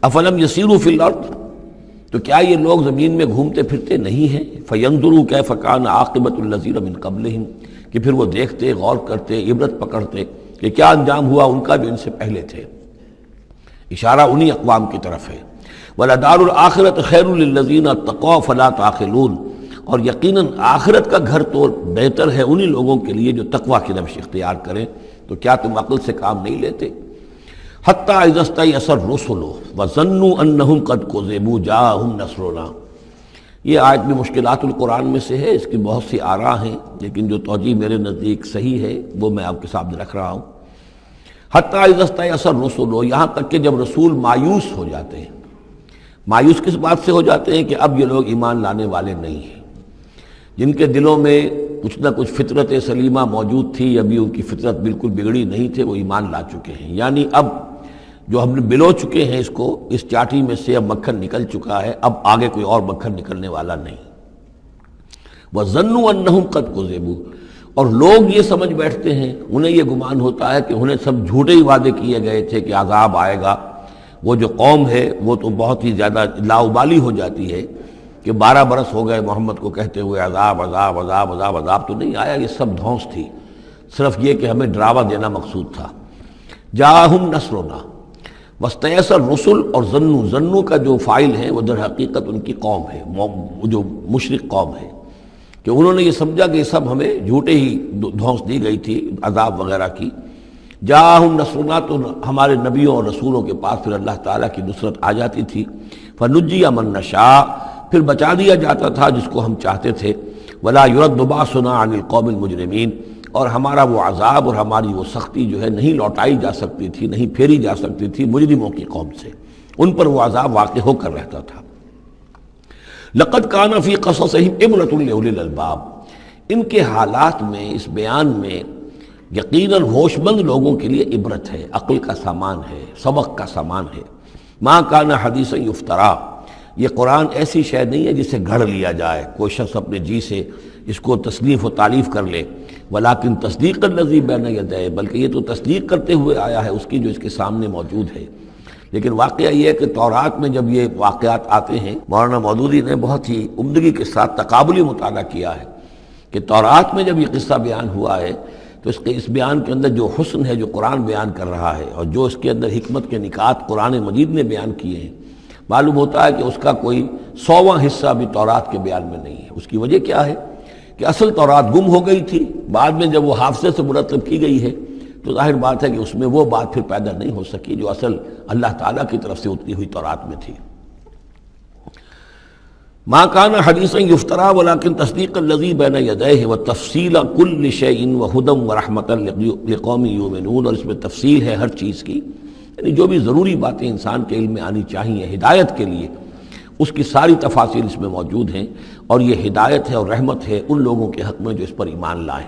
افلم یسیروا فی الارض، تو کیا یہ لوگ زمین میں گھومتے پھرتے نہیں ہیں؟ فینظروا کیف کان عاقبۃ الذین من قبلہم، کہ پھر وہ دیکھتے، غور کرتے، عبرت پکڑتے کہ کیا انجام ہوا ان کا جو ان سے پہلے تھے۔ اشارہ انہی اقوام کی طرف ہے۔ وَلَدَارُ الْآخِرَةِ خَيْرٌ لِلَّذِينَ اتَّقَوْا فَلَا تَعْقِلُونَ، اور یقیناً آخرت کا گھر تو بہتر ہے انہی لوگوں کے لیے جو تقویٰ کی روش اختیار کریں، تو کیا تم عقل سے کام نہیں لیتے؟ حتیٰ اذا استیأس الرسل وظنوا انہم قد کذبوا جاءہم نصرنا، یہ آیت بھی مشکلات القرآن میں سے ہے، اس کی بہت سی آراء ہیں، لیکن جو توجیہ میرے نزدیک صحیح ہے وہ میں آپ کے سامنے رکھ رہا ہوں۔ حتیٰ اذا استیأس الرسل، یہاں تک کہ جب رسول مایوس ہو جاتے ہیں۔ مایوس کس بات سے ہو جاتے ہیں کہ اب یہ لوگ ایمان لانے والے نہیں ہیں، جن کے دلوں میں کچھ نہ کچھ فطرت سلیمہ موجود تھی، ابھی ان کی فطرت بالکل بگڑی نہیں تھے، وہ ایمان لا چکے ہیں۔ یعنی اب جو ہم نے بلو چکے ہیں اس چاٹی میں سے اب مکھن نکل چکا ہے، اب آگے کوئی اور مکھن نکلنے والا نہیں۔ وَظَنُّوا أَنَّهُمْ قَدْ كُذِبُوا، اور لوگ یہ سمجھ بیٹھتے ہیں، انہیں یہ گمان ہوتا ہے کہ انہیں سب جھوٹے ہی وعدے کیے گئے تھے کہ عذاب آئے گا۔ وہ جو قوم ہے وہ تو بہت ہی زیادہ لاؤبالی ہو جاتی ہے کہ 12 برس ہو گئے محمد کو کہتے ہوئے عذاب عذاب عذاب عذاب، عذاب تو نہیں آیا، یہ سب دھونس تھی، صرف یہ کہ ہمیں ڈراوا دینا مقصود تھا۔ جاءہم نصرنا واستیأس الرسل، اور ظنو کا جو فاعل ہے وہ در حقیقت ان کی قوم ہے، جو مشرک قوم ہے، کہ انہوں نے یہ سمجھا کہ یہ سب ہمیں جھوٹے ہی دھونس دی گئی تھی عذاب وغیرہ کی۔ جاءہم نصرنا، تو ہمارے نبیوں اور رسولوں کے پاس پھر اللہ تعالیٰ کی نصرت آ جاتی تھی۔ فنجی من نشاء، پھر بچا دیا جاتا تھا جس کو ہم چاہتے تھے۔ ولا يرد باسنا عن القوم المجرمین، اور ہمارا وہ عذاب اور ہماری وہ سختی جو ہے نہیں لوٹائی جا سکتی تھی، نہیں پھیری جا سکتی تھی مجرموں کی قوم سے، ان پر وہ عذاب واقع ہو کر رہتا تھا۔ لقد كان في قصصهم عبرة لأولي الألباب، ان کے حالات میں، اس بیان میں یقیناً ہوش مند لوگوں کے لیے عبرت ہے، عقل کا سامان ہے، سبق کا سامان ہے۔ ما كان حدیثا یفترا، یہ قرآن ایسی شے نہیں ہے جسے گھڑ لیا جائے، کوئی شخص اپنے جی سے اس کو تصنیف و تعلیف کر لے۔ ولیکن تصدیق الذی بین یدیہ، بلکہ یہ تو تصدیق کرتے ہوئے آیا ہے اس کی جو اس کے سامنے موجود ہے۔ لیکن واقعہ یہ ہے کہ تورات میں جب یہ واقعات آتے ہیں، مولانا مودودی نے بہت ہی عمدگی کے ساتھ تقابلی مطالعہ کیا ہے کہ تورات میں جب یہ قصہ بیان ہوا ہے تو اس بیان کے اندر جو حسن ہے جو قرآن بیان کر رہا ہے، اور جو اس کے اندر حکمت کے نکات قرآن مجید نے بیان کیے ہیں، معلوم ہوتا ہے کہ اس کا کوئی 100واں حصہ بھی تورات کے بیان میں نہیں ہے۔ اس کی وجہ کیا ہے کہ اصل تورات گم ہو گئی تھی، بعد میں جب وہ حافظے سے مرتب کی گئی ہے تو ظاہر بات ہے کہ اس میں وہ بات پھر پیدا نہیں ہو سکی جو اصل اللہ تعالیٰ کی طرف سے اتری ہوئی تورات میں تھی۔ ما كان حدیثا یفترا ولکن تصدیق الذی بین یدیہ وتفصیل کل شیء وہدی ورحمۃ لقوم یؤمنون، اور اس میں تفصیل ہے ہر چیز کی، یعنی جو بھی ضروری باتیں انسان کے علم میں آنی چاہیے ہدایت کے لیے، اس کی ساری تفاصیل اس میں موجود ہیں، اور یہ ہدایت ہے اور رحمت ہے ان لوگوں کے حق میں جو اس پر ایمان لائیں۔